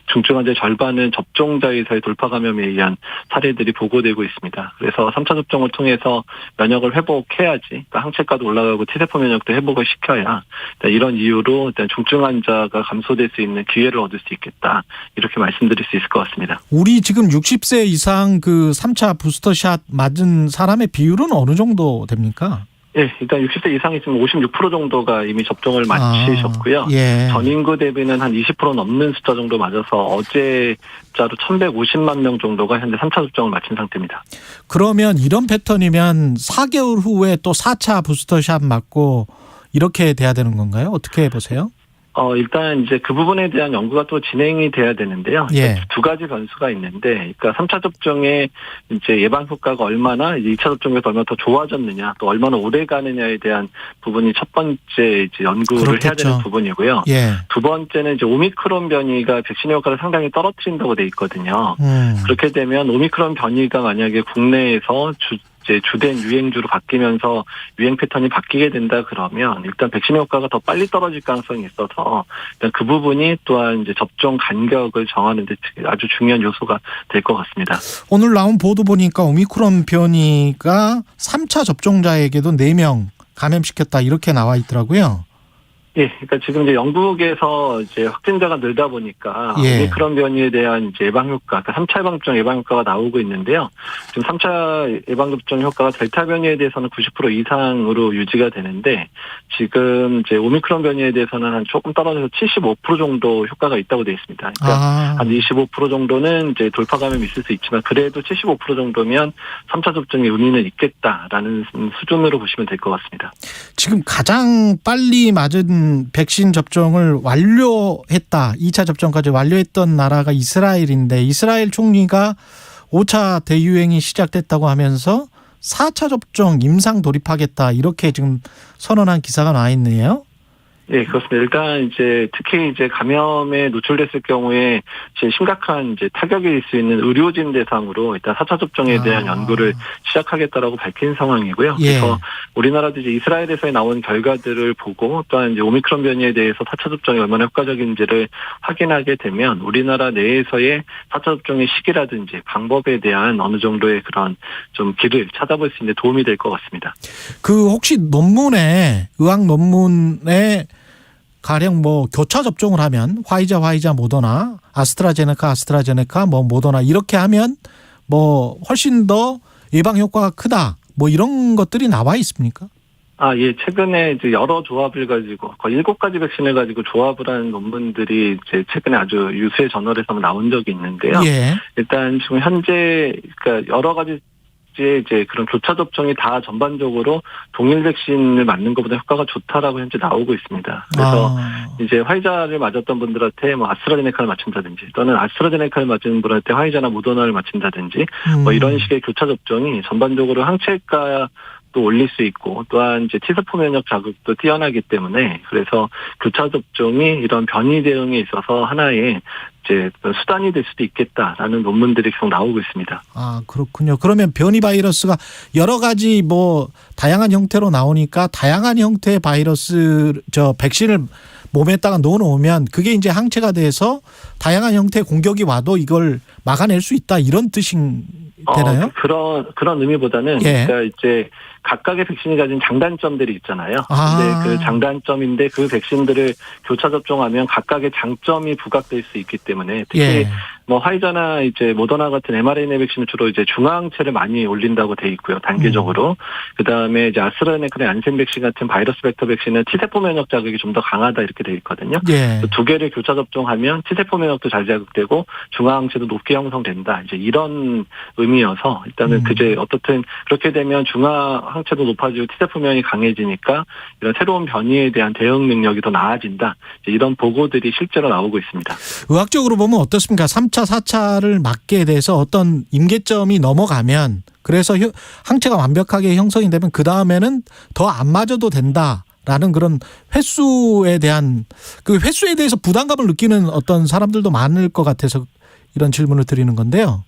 Speaker 7: 중증 환자의 절반은 접종자에서의 돌파 감염에 의한 사례들이 보고되고 있습니다. 그래서 3차 접종을 통해서 면역을 회복해야지, 그러니까 항체가도 올라가고 T세포 면역도 회복을 시켜야 이런 이유로 일단 중증 환자가 감소될 수 있는 기회를 얻을 수 있겠다, 이렇게 말씀드릴 수 있을 것 같습니다.
Speaker 2: 우리 지금 60세 이상 그 3차 부스터샷 맞은 사람의 비율은 어느 정도 됩니까?
Speaker 7: 예, 일단 60세 이상이 지금 56% 정도가 이미 접종을 마치셨고요.
Speaker 2: 예.
Speaker 7: 전 인구 대비는 한 20% 넘는 숫자 정도 맞아서 어제자로 1,150만 명 정도가 현재 3차 접종을 마친 상태입니다.
Speaker 2: 그러면 이런 패턴이면 4개월 후에 또 4차 부스터샷 맞고 이렇게 돼야 되는 건가요? 어떻게 보세요?
Speaker 7: 일단 이제 그 부분에 대한 연구가 또 진행이 돼야 되는데요.
Speaker 2: 예.
Speaker 7: 두 가지 변수가 있는데, 그러니까 3차 접종의 이제 예방 효과가 얼마나, 이제 2차 접종에서 얼마나 더 좋아졌느냐, 또 얼마나 오래 가느냐에 대한 부분이 첫 번째 이제 연구를
Speaker 2: 그렇겠죠.
Speaker 7: 해야 되는 부분이고요.
Speaker 2: 예.
Speaker 7: 두 번째는 이제 오미크론 변이가 백신 효과를 상당히 떨어뜨린다고 돼 있거든요. 그렇게 되면 오미크론 변이가 만약에 국내에서 이제 주된 유행주로 바뀌면서 유행 패턴이 바뀌게 된다 그러면 일단 백신 효과가 더 빨리 떨어질 가능성이 있어서 일단 그 부분이 또한 이제 접종 간격을 정하는 데 아주 중요한 요소가 될 것 같습니다.
Speaker 2: 오늘 나온 보도 보니까 오미크론 변이가 3차 접종자에게도 4명 감염시켰다 이렇게 나와 있더라고요.
Speaker 7: 예, 그러니까 지금 이제 영국에서 이제 확진자가 늘다 보니까
Speaker 2: 예.
Speaker 7: 오미크론 변이에 대한 이제 예방 효과, 그러니까 3차 예방접종 예방 효과가 나오고 있는데요. 지금 3차 예방접종 효과가 델타 변이에 대해서는 90% 이상으로 유지가 되는데, 지금 이제 오미크론 변이에 대해서는 한 조금 떨어져서 75% 정도 효과가 있다고 되어 있습니다. 그러니까 한 25% 정도는 이제 돌파 감염이 있을 수 있지만 그래도 75% 정도면 3차 접종의 의미는 있겠다라는 수준으로 보시면 될 것 같습니다.
Speaker 2: 지금 가장 빨리 맞은 백신 접종을 완료했다. 2차 접종까지 완료했던 나라가 이스라엘인데, 이스라엘 총리가 5차 대유행이 시작됐다고 하면서 4차 접종 임상 돌입하겠다 이렇게 지금 선언한 기사가 나와 있네요.
Speaker 7: 네, 그렇습니다. 일단 이제 특히 이제 감염에 노출됐을 경우에 이제 심각한 이제 타격이 있을 수 있는 의료진 대상으로 일단 4차 접종에 대한 연구를 시작하겠다라고 밝힌 상황이고요.
Speaker 2: 예.
Speaker 7: 그래서 우리나라도 이제 이스라엘에서 나온 결과들을 보고 또한 이제 오미크론 변이에 대해서 4차 접종이 얼마나 효과적인지를 확인하게 되면 우리나라 내에서의 4차 접종의 시기라든지 방법에 대한 어느 정도의 그런 좀 길을 찾아볼 수 있는 도움이 될 것 같습니다.
Speaker 2: 그 혹시 논문에 의학 논문에 가령 뭐 교차 접종을 하면 화이자 모더나 아스트라제네카 뭐 모더나 이렇게 하면 뭐 훨씬 더 예방 효과가 크다 뭐 이런 것들이 나와 있습니까?
Speaker 7: 예, 최근에 이제 여러 조합을 가지고 거의 7가지 백신을 가지고 조합을 한 논문들이 이제 최근에 아주 유수의 저널에서 나온 적이 있는데요.
Speaker 2: 예.
Speaker 7: 일단 지금 현재 그러니까 여러 가지 이제 그런 교차 접종이 다 전반적으로 동일 백신을 맞는 것보다 효과가 좋다라고 현재 나오고 있습니다. 그래서 이제 화이자를 맞았던 분들한테 뭐 아스트라제네카를 맞춘다든지 또는 아스트라제네카를 맞은 분한테 화이자나 모더나를 맞춘다든지 뭐 이런 식의 교차 접종이 전반적으로 항체가 또 올릴 수 있고 또한 이제 T세포 면역 자극도 뛰어나기 때문에 그래서 교차 접종이 이런 변이 대응에 있어서 하나의 이제 수단이 될 수도 있겠다라는 논문들이 계속 나오고 있습니다.
Speaker 2: 그렇군요. 그러면 변이 바이러스가 여러 가지 뭐 다양한 형태로 나오니까 다양한 형태의 바이러스 백신을 몸에다가 넣어놓으면 그게 이제 항체가 돼서 다양한 형태의 공격이 와도 이걸 막아낼 수 있다 이런 뜻이 되나요?
Speaker 7: 그런 의미보다는
Speaker 2: 예.
Speaker 7: 그러니까 이제 각각의 백신이 가진 장단점들이 있잖아요. 근데 그 장단점인데 그 백신들을 교차 접종하면 각각의 장점이 부각될 수 있기 때문에 특히
Speaker 2: 예.
Speaker 7: 뭐 화이자나 이제 모더나 같은 mRNA 백신은 주로 이제 중화항체를 많이 올린다고 돼 있고요. 단계적으로. 그다음에 이제 아스트라제네카나 얀센 백신 같은 바이러스 벡터 백신은 T세포 면역 자극이 좀 더 강하다 이렇게 돼 있거든요.
Speaker 2: 예.
Speaker 7: 두 개를 교차 접종하면 T세포 면역도 잘 자극되고 중화항체도 높게 형성된다. 이제 이런 의미여서 일단은 그제 어떻든 그렇게 되면 중화항체도 높아지고 T세포 면역이 강해지니까 이런 새로운 변이에 대한 대응 능력이 더 나아진다. 이제 이런 보고들이 실제로 나오고 있습니다.
Speaker 2: 의학적으로 보면 어떻습니까? 3차, 4차를 맞게 돼서 어떤 임계점이 넘어가면 그래서 항체가 완벽하게 형성이 되면 그 다음에는 더 안 맞아도 된다. 라는 그런 횟수에 대한 그 횟수에 대해서 부담감을 느끼는 어떤 사람들도 많을 것 같아서 이런 질문을 드리는 건데요.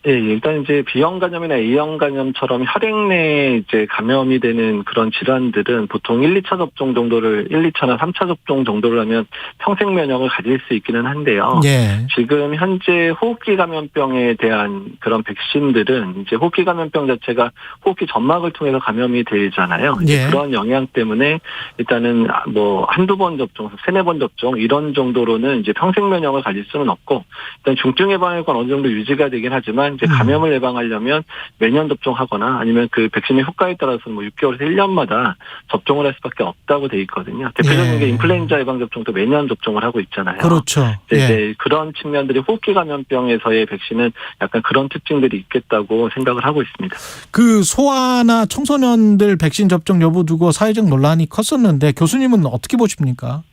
Speaker 7: 예, 일단 이제 B형 감염이나 A형 감염처럼 혈액 내에 이제 감염이 되는 그런 질환들은 보통 1, 2차 접종 정도를 1, 2차나 3차 접종 정도를 하면 평생 면역을 가질 수 있기는 한데요.
Speaker 2: 예.
Speaker 7: 지금 현재 호흡기 감염병에 대한 그런 백신들은 이제 호흡기 감염병 자체가 호흡기 점막을 통해서 감염이 되잖아요.
Speaker 2: 예.
Speaker 7: 그런 영향 때문에 일단은 뭐 한두 번 접종, 세네 번 접종 이런 정도로는 이제 평생 면역을 가질 수는 없고 일단 중증 예방효과는 어느 정도 유지가 되긴 하지만 이제 감염을 예방하려면 매년 접종하거나 아니면 그 백신의 효과에 따라서 뭐 6개월에서 1년마다 접종을 할 수밖에 없다고 돼 있거든요. 대표적인 게 인플루엔자 예방 접종도 매년 접종을 하고 있잖아요.
Speaker 2: 그렇죠.
Speaker 7: 이제 그런 측면들이 호흡기 감염병에서의 백신은 약간 그런 특징들이 있겠다고 생각을 하고 있습니다.
Speaker 2: 그 소아나 청소년들 백신 접종 여부 두고 사회적 논란이 컸었는데 교수님은 어떻게 보십니까?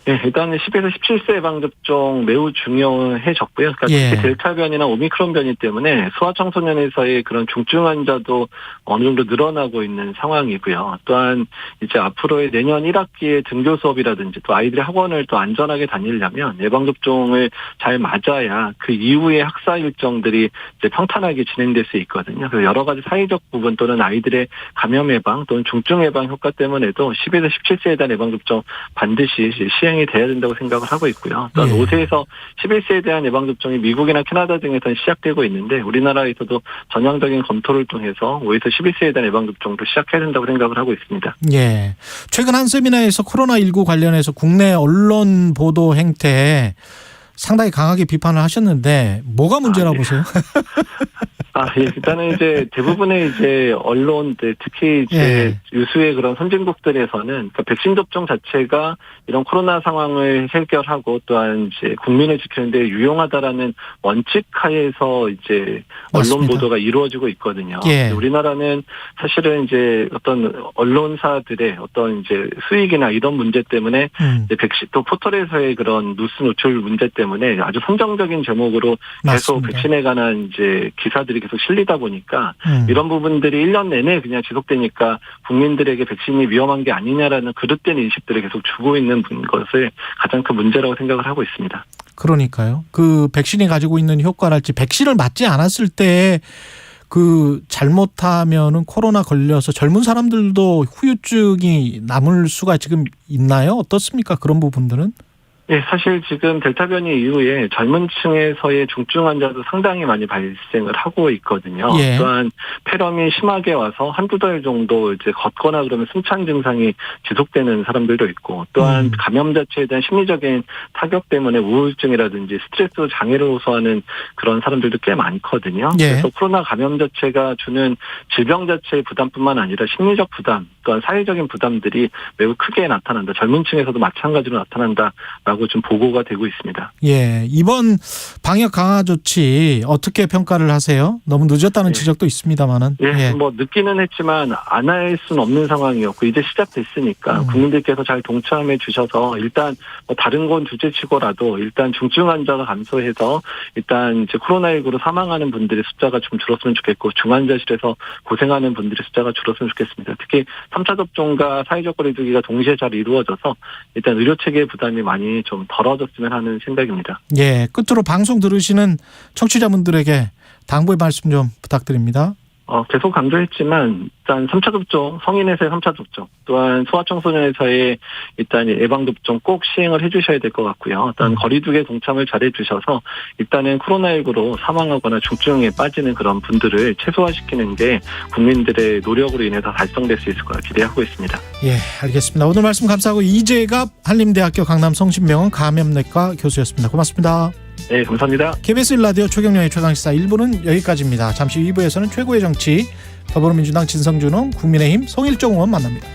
Speaker 7: 네, 일단은 10에서 17세 예방접종 매우 중요해졌고요. 그러니까
Speaker 2: 예.
Speaker 7: 특히 델타 변이나 오미크론 변이 때문에 소아청소년에서의 그런 중증 환자도 어느 정도 늘어나고 있는 상황이고요. 또한 이제 앞으로의 내년 1학기의 등교 수업이라든지 또 아이들의 학원을 또 안전하게 다니려면 예방접종을 잘 맞아야 그 이후의 학사 일정들이 이제 평탄하게 진행될 수 있거든요. 그래서 여러 가지 사회적 부분 또는 아이들의 감염 예방 또는 중증 예방 효과 때문에도 10에서 17세에 대한 예방접종 반드시 시행이 돼야 된다고 생각을 하고 있고요. 또한 5세에서 11세에 대한 예방접종이 미국이나 캐나다 등에서는 시작되고 있는데 우리나라에서도 전향적인 검토를 통해서 5에서 11세에 대한 예방접종도 시작해야 된다고 생각을 하고 있습니다.
Speaker 2: 예. 최근 한 세미나에서 코로나19 관련해서 국내 언론 보도 행태에 상당히 강하게 비판을 하셨는데 뭐가 문제라고 보세요?
Speaker 7: 예. 일단은 이제 대부분의 이제 언론들 특히 이제 유수의 그런 선진국들에서는 그러니까 백신 접종 자체가 이런 코로나 상황을 해결하고 또한 이제 국민을 지키는 데 유용하다라는 원칙 하에서 이제 언론
Speaker 2: 맞습니다.
Speaker 7: 보도가 이루어지고 있거든요.
Speaker 2: 예.
Speaker 7: 우리나라는 사실은 이제 어떤 언론사들의 어떤 이제 수익이나 이런 문제 때문에 이제 백신 또 포털에서의 그런 뉴스 노출 문제 때문에 아주 선정적인 제목으로 계속
Speaker 2: 맞습니다.
Speaker 7: 백신에 관한 이제 기사들이 계속 실리다 보니까 이런 부분들이 1년 내내 그냥 지속되니까 국민들에게 백신이 위험한 게 아니냐라는 그릇된 인식들을 계속 주고 있는 것을 가장 큰 문제라고 생각을 하고 있습니다.
Speaker 2: 그러니까요. 그 백신이 가지고 있는 효과랄지 백신을 맞지 않았을 때 그 잘못하면은 코로나 걸려서 젊은 사람들도 후유증이 남을 수가 지금 있나요? 어떻습니까? 그런 부분들은?
Speaker 7: 예, 사실 지금 델타 변이 이후에 젊은 층에서의 중증 환자도 상당히 많이 발생을 하고 있거든요.
Speaker 2: 예.
Speaker 7: 또한 폐렴이 심하게 와서 한두 달 정도 이제 걷거나 그러면 숨찬 증상이 지속되는 사람들도 있고 또한 감염 자체에 대한 심리적인 타격 때문에 우울증이라든지 스트레스 장애를 호소하는 그런 사람들도 꽤 많거든요.
Speaker 2: 예.
Speaker 7: 그래서 코로나 감염 자체가 주는 질병 자체의 부담뿐만 아니라 심리적 부담 또한 사회적인 부담들이 매우 크게 나타난다. 젊은 층에서도 마찬가지로 나타난다라고 좀 보고가 되고 있습니다.
Speaker 2: 예, 이번 방역 강화 조치 어떻게 평가를 하세요? 너무 늦었다는 지적도 있습니다만은.
Speaker 7: 예, 뭐 늦기는 했지만 안 할 수는 없는 상황이었고 이제 시작됐으니까 국민들께서 잘 동참해 주셔서 일단 뭐 다른 건 둘째치고라도 일단 중증 환자가 감소해서 일단 이제 코로나19로 사망하는 분들의 숫자가 좀 줄었으면 좋겠고 중환자실에서 고생하는 분들의 숫자가 줄었으면 좋겠습니다. 특히 3차 접종과 사회적 거리두기가 동시에 잘 이루어져서 일단 의료 체계의 부담이 많이 좀 덜어졌으면 하는 생각입니다.
Speaker 2: 예, 끝으로 방송 들으시는 청취자분들에게 당부의 말씀 좀 부탁드립니다.
Speaker 7: 계속 강조했지만 일단 3차 접종, 성인에서의 3차 접종, 또한 소아청소년에서의 일단 예방 접종 꼭 시행을 해주셔야 될 것 같고요. 일단 거리두기에 동참을 잘 해주셔서 일단은 코로나19로 사망하거나 중증에 빠지는 그런 분들을 최소화시키는 게 국민들의 노력으로 인해서 달성될 수 있을 거라 기대하고 있습니다.
Speaker 2: 예, 알겠습니다. 오늘 말씀 감사하고 이재갑 한림대학교 강남성심병원 감염내과 교수였습니다. 고맙습니다.
Speaker 7: 네, 감사합니다.
Speaker 2: KBS 1라디오 최경영의 최강시사 1부는 여기까지입니다. 잠시 2부에서는 최고의 정치 더불어민주당 진성준호, 국민의힘 송일정 의원 만납니다.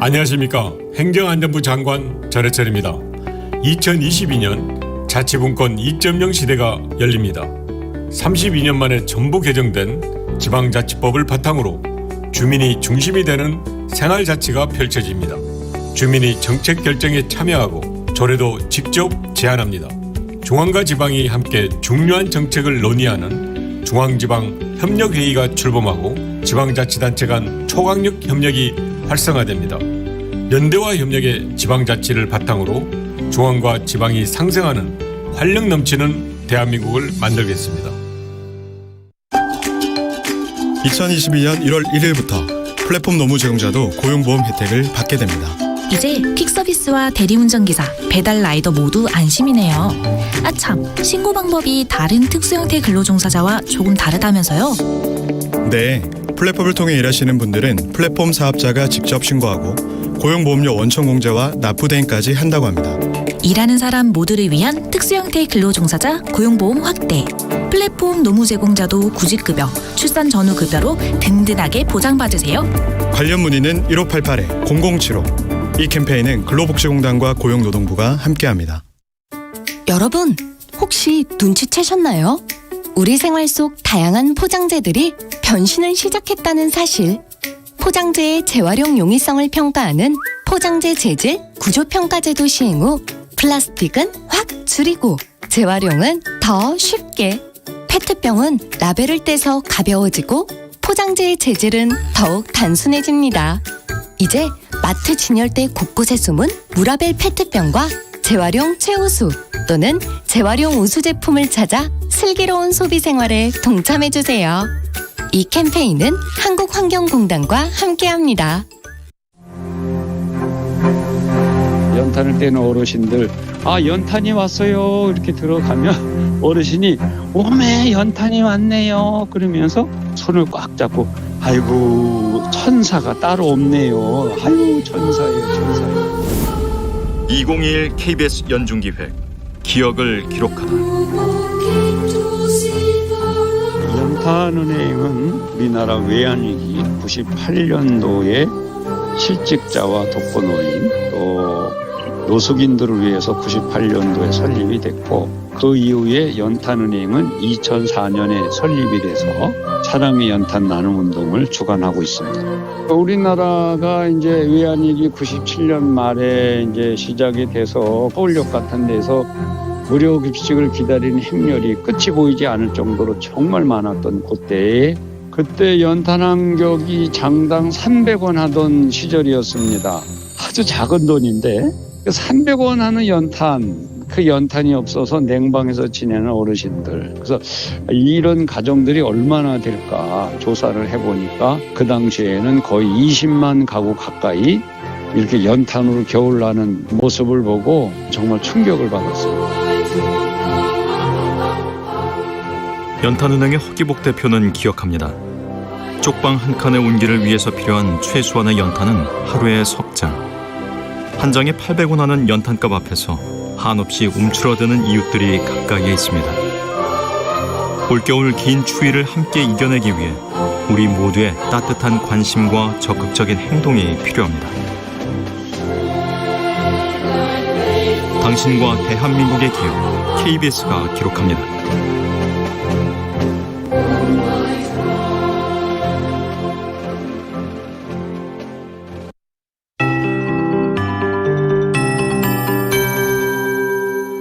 Speaker 8: 안녕하십니까. 행정안전부 장관 전해철입니다. 2022년 자치분권 2.0 시대가 열립니다. 32년 만에 전부 개정된 지방자치법을 바탕으로 주민이 중심이 되는 생활자치가 펼쳐집니다. 주민이 정책 결정에 참여하고 조례도 직접 제안합니다. 중앙과 지방이 함께 중요한 정책을 논의하는 중앙지방협력회의가 출범하고 지방자치단체 간 초강력 협력이 활성화됩니다. 연대와 협력의 지방자치를 바탕으로 중앙과 지방이 상생하는 활력 넘치는 대한민국을 만들겠습니다.
Speaker 9: 2022년 1월 1일부터 플랫폼 노무 제공자도 고용보험 혜택을 받게 됩니다.
Speaker 10: 이제 퀵서비스와 대리운전기사, 배달라이더 모두 안심이네요. 아참, 신고 방법이 다른 특수형태 근로종사자와 조금 다르다면서요?
Speaker 9: 네, 플랫폼을 통해 일하시는 분들은 플랫폼 사업자가 직접 신고하고 고용보험료 원천공제와 납부대행까지 한다고 합니다.
Speaker 10: 일하는 사람 모두를 위한 특수형태 근로종사자 고용보험 확대. 플랫폼 노무 제공자도 구직급여, 출산 전후 급여로 든든하게 보장받으세요.
Speaker 9: 관련 문의는 1588-0075. 이 캠페인은 근로복지공단과 고용노동부가 함께합니다.
Speaker 11: 여러분, 혹시 눈치채셨나요? 우리 생활 속 다양한 포장재들이 변신을 시작했다는 사실. 포장재의 재활용 용이성을 평가하는 포장재 재질 구조평가제도 시행 후 플라스틱은 확 줄이고 재활용은 더 쉽게, 페트병은 라벨을 떼서 가벼워지고 포장재의 재질은 더욱 단순해집니다. 이제 마트 진열대 곳곳에 숨은 무라벨 페트병과 재활용 최우수 또는 재활용 우수 제품을 찾아 슬기로운 소비 생활에 동참해주세요. 이 캠페인은 한국환경공단과 함께합니다.
Speaker 12: 연탄을 떼는 어르신들, 연탄이 왔어요 이렇게 들어가면 어르신이 오메 연탄이 왔네요 그러면서 손을 꽉 잡고 아이고 천사가 따로 없네요. 아이고 천사예요 천사예요.
Speaker 13: 2021 KBS 연중기획 기억을 기록하다.
Speaker 12: 연탄은행은 우리나라 외환위기 98년도에 실직자와 독거노인 또 노숙인들을 위해서 98년도에 설립이 됐고 그 이후에 연탄은행은 2004년에 설립이 돼서 사랑의 연탄 나눔 운동을 주관하고 있습니다. 우리나라가 이제 외환위기 97년 말에 이제 시작이 돼서 서울역 같은 데서 무료 급식을 기다리는 행렬이 끝이 보이지 않을 정도로 정말 많았던 그때에 그때 연탄 한 격이 장당 300원 하던 시절이었습니다. 아주 작은 돈인데 300원 하는 연탄, 그 연탄이 없어서 냉방에서 지내는 어르신들. 그래서 이런 가정들이 얼마나 될까 조사를 해보니까 그 당시에는 거의 20만 가구 가까이 이렇게 연탄으로 겨울 나는 모습을 보고 정말 충격을 받았어요.
Speaker 13: 연탄은행의 허기복 대표는 기억합니다. 쪽방 한 칸의 운기를 위해서 필요한 최소한의 연탄은 하루에 석 장. 한 장에 800원 하는 연탄값 앞에서 한없이 움츠러드는 이웃들이 가까이에 있습니다. 올겨울 긴 추위를 함께 이겨내기 위해 우리 모두의 따뜻한 관심과 적극적인 행동이 필요합니다. 당신과 대한민국의 기억, KBS가 기록합니다.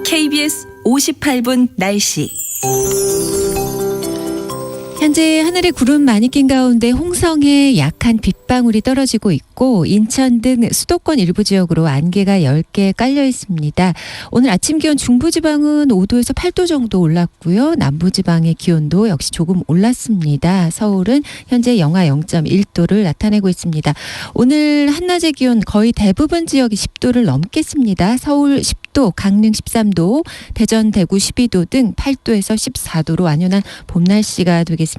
Speaker 10: KBS 58분 날씨.
Speaker 6: 현재 하늘에 구름 많이 낀 가운데 홍성에 약한 빗방울이 떨어지고 있고 인천 등 수도권 일부 지역으로 안개가 10개 깔려 있습니다. 오늘 아침 기온 중부지방은 5도에서 8도 정도 올랐고요. 남부지방의 기온도 역시 조금 올랐습니다. 서울은 현재 영하 0.1도를 나타내고 있습니다. 오늘 한낮의 기온 거의 대부분 지역이 10도를 넘겠습니다. 서울 10도, 강릉 13도, 대전, 대구 12도 등 8도에서 14도로 완연한 봄 날씨가 되겠습니다.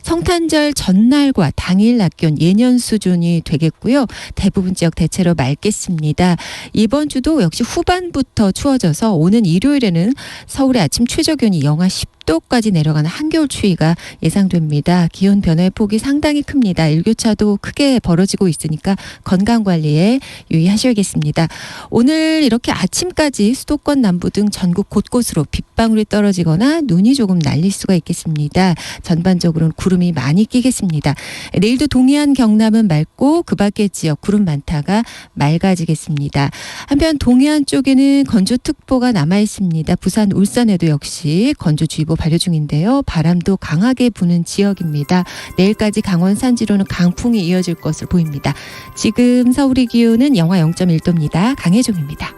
Speaker 6: 성탄절 전날과 당일 낮 기온 예년 수준이 되겠고요. 대부분 지역 대체로 맑겠습니다. 이번 주도 역시 후반부터 추워져서 오는 일요일에는 서울의 아침 최저 기온이 영하 10도 10도까지 내려가는 한겨울 추위가 예상됩니다. 기온 변화의 폭이 상당히 큽니다. 일교차도 크게 벌어지고 있으니까 건강관리에 유의하셔야겠습니다. 오늘 이렇게 아침까지 수도권 남부 등 전국 곳곳으로 빗방울이 떨어지거나 눈이 조금 날릴 수가 있겠습니다. 전반적으로는 구름이 많이 끼겠습니다. 내일도 동해안 경남은 맑고 그 밖의 지역 구름 많다가 맑아지겠습니다. 한편 동해안 쪽에는 건조특보가 남아 있습니다. 부산, 울산에도 역시 건조주의보 발효 중인데요. 바람도 강하게 부는 지역입니다. 내일까지 강원 산지로는 강풍이 이어질 것으로 보입니다. 지금 서울의 기온은 영하 0.1도입니다. 강혜종입니다.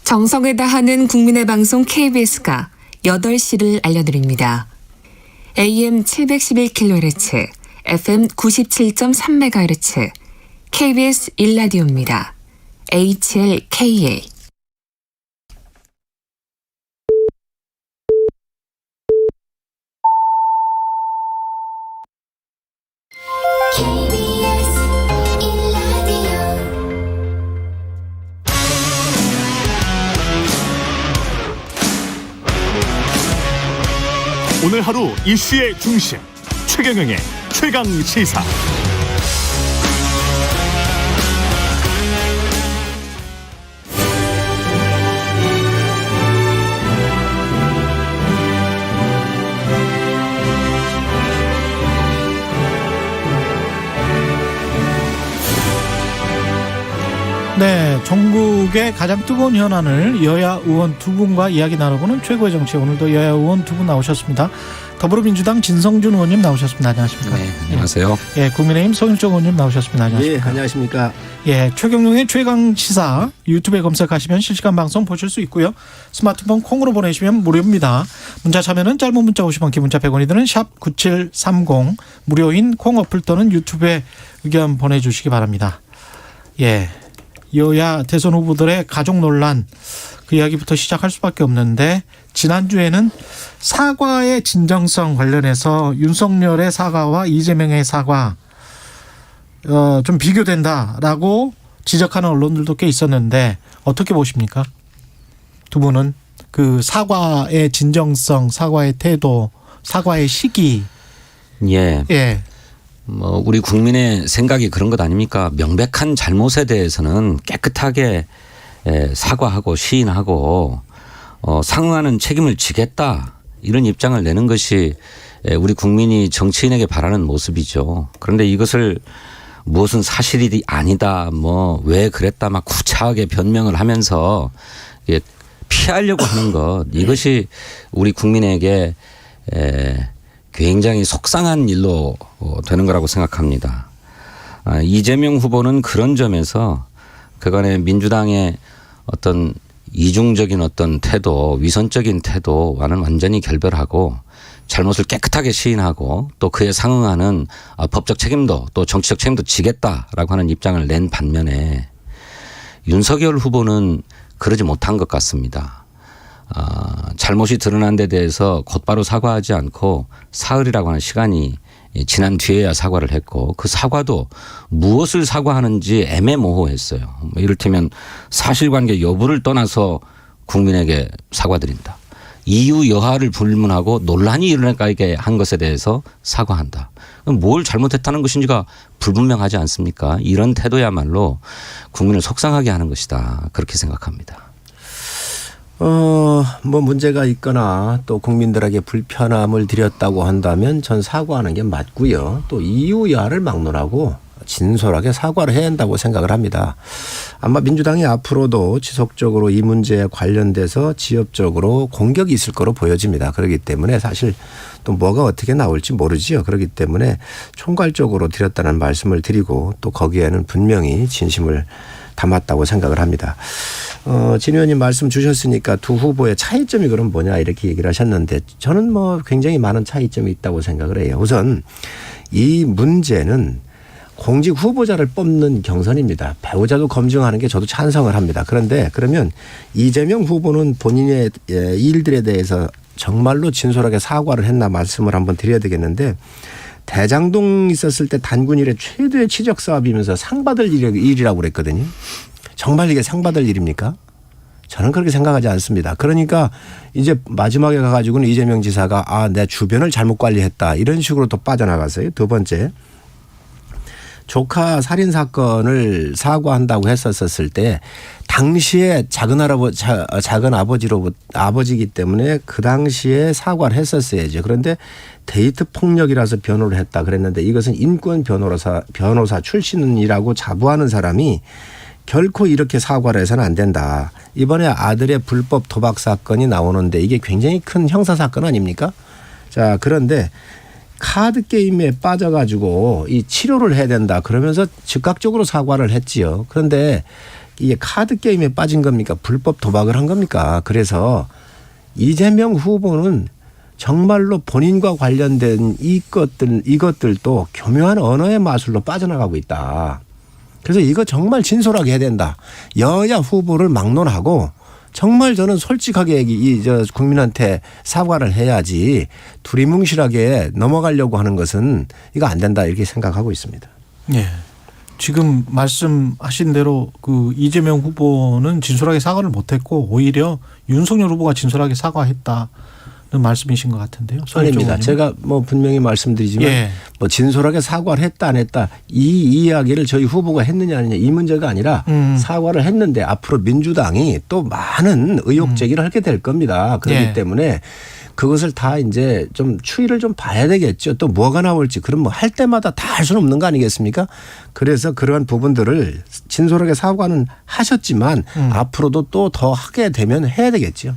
Speaker 14: 정성을 다하는 국민의 방송 KBS가 8시를 알려드립니다. AM 711kHz, FM 97.3MHz, KBS 1라디오입니다. HLKA.
Speaker 15: 오늘 하루 이슈의 중심 최경영의 최강 시사.
Speaker 2: 네, 전국의 가장 뜨거운 현안을 여야 의원 두 분과 이야기 나눠보는 최고의 정치. 오늘도 여야 의원 두 분 나오셨습니다. 더불어민주당 진성준 의원님 나오셨습니다. 안녕하십니까?
Speaker 16: 네, 안녕하세요.
Speaker 2: 예, 국민의힘 송일정 의원님 나오셨습니다. 안녕하십니까?
Speaker 16: 예, 안녕하십니까?
Speaker 2: 예, 최경영의 최강 시사 유튜브에 검색하시면 실시간 방송 보실 수 있고요. 스마트폰 콩으로 보내시면 무료입니다. 문자 참여는 짧은 문자 50원, 긴 문자 100원이 드는 샵 9730 무료인 콩 어플 또는 유튜브에 의견 보내주시기 바랍니다. 예. 여야 대선 후보들의 가족 논란 그 이야기부터 시작할 수밖에 없는데 지난주에는 사과의 진정성 관련해서 윤석열의 사과와 이재명의 사과 좀 비교된다라고 지적하는 언론들도 꽤 있었는데 어떻게 보십니까? 두 분은 그 사과의 진정성, 사과의 태도, 사과의 시기.
Speaker 16: 예.
Speaker 2: 예.
Speaker 16: 뭐 우리 국민의 생각이 그런 것 아닙니까? 명백한 잘못에 대해서는 깨끗하게 사과하고 시인하고 상응하는 책임을 지겠다 이런 입장을 내는 것이 우리 국민이 정치인에게 바라는 모습이죠. 그런데 이것을 무엇은 사실이 아니다 뭐 왜 그랬다 막 구차하게 변명을 하면서 피하려고 하는 것 이것이 우리 국민에게 굉장히 속상한 일로 되는 거라고 생각합니다. 이재명 후보는 그런 점에서 그간의 민주당의 어떤 이중적인 어떤 태도, 위선적인 태도와는 완전히 결별하고 잘못을 깨끗하게 시인하고 또 그에 상응하는 법적 책임도 또 정치적 책임도 지겠다라고 하는 입장을 낸 반면에 윤석열 후보는 그러지 못한 것 같습니다. 잘못이 드러난 데 대해서 곧바로 사과하지 않고 사흘이라고 하는 시간이 지난 뒤에야 사과를 했고 그 사과도 무엇을 사과하는지 애매모호했어요. 이를테면 사실관계 여부를 떠나서 국민에게 사과드린다. 이유 여하를 불문하고 논란이 일어나게 한 것에 대해서 사과한다. 뭘 잘못했다는 것인지가 불분명하지 않습니까? 이런 태도야말로 국민을 속상하게 하는 것이다. 그렇게 생각합니다.
Speaker 17: 뭐 문제가 있거나 또 국민들에게 불편함을 드렸다고 한다면 전 사과하는 게 맞고요. 또 이유 여하를 막론하고 진솔하게 사과를 해야 한다고 생각을 합니다. 아마 민주당이 앞으로도 지속적으로 이 문제에 관련돼서 지역적으로 공격이 있을 거로 보여집니다. 그렇기 때문에 사실 또 뭐가 어떻게 나올지 모르지요. 그렇기 때문에 총괄적으로 드렸다는 말씀을 드리고 또 거기에는 분명히 진심을 담았다고 생각을 합니다. 진 의원님 말씀 주셨으니까 두 후보의 차이점이 그럼 뭐냐 이렇게 얘기를 하셨는데 저는 뭐 굉장히 많은 차이점이 있다고 생각을 해요. 우선 이 문제는 공직 후보자를 뽑는 경선입니다. 배우자도 검증하는 게 저도 찬성을 합니다. 그런데 그러면 이재명 후보는 본인의 일들에 대해서 정말로 진솔하게 사과를 했나 말씀을 한번 드려야 되겠는데 대장동 있었을 때 단군 일의 최대의 치적 사업이면서 상 받을 일이라고 그랬거든요. 정말 이게 상받을 일입니까? 저는 그렇게 생각하지 않습니다. 그러니까 이제 마지막에 가가지고는 이재명 지사가 내 주변을 잘못 관리했다 이런 식으로 또 빠져나갔어요. 두 번째, 조카 살인 사건을 사과한다고 했었을 때 당시에 작은 아버지이기 때문에 그 당시에 사과를 했었어야죠. 그런데 데이트 폭력이라서 변호를 했다 그랬는데 이것은 인권 변호사 출신이라고 자부하는 사람이 결코 이렇게 사과를 해서는 안 된다. 이번에 아들의 불법 도박 사건이 나오는데 이게 굉장히 큰 형사 사건 아닙니까? 자, 그런데 카드 게임에 빠져가지고 이 치료를 해야 된다 그러면서 즉각적으로 사과를 했지요. 그런데 이게 카드 게임에 빠진 겁니까? 불법 도박을 한 겁니까? 그래서 이재명 후보는 정말로 본인과 관련된 이것들도 교묘한 언어의 마술로 빠져나가고 있다. 그래서 이거 정말 진솔하게 해야 된다. 여야 후보를 막론하고 정말 저는 솔직하게 국민한테 사과를 해야지 두리뭉실하게 넘어가려고 하는 것은 이거 안 된다 이렇게 생각하고 있습니다.
Speaker 2: 예. 지금 말씀하신 대로 그 이재명 후보는 진솔하게 사과를 못했고 오히려 윤석열 후보가 진솔하게 사과했다는 말씀이신 것 같은데요.
Speaker 17: 아닙니다. 제가 뭐 분명히 말씀드리지만
Speaker 2: 예.
Speaker 17: 뭐 진솔하게 사과를 했다 안 했다 이 이야기를 저희 후보가 했느냐 아니냐 이 문제가 아니라 사과를 했는데 앞으로 민주당이 또 많은 의혹 제기를 하게 될 겁니다. 그렇기
Speaker 2: 예.
Speaker 17: 때문에 그것을 다 이제 좀 추이를 좀 봐야 되겠죠. 또 뭐가 나올지 그럼 뭐 할 때마다 다 할 수는 없는 거 아니겠습니까? 그래서 그러한 부분들을 진솔하게 사과는 하셨지만 앞으로도 또 더 하게 되면 해야 되겠죠.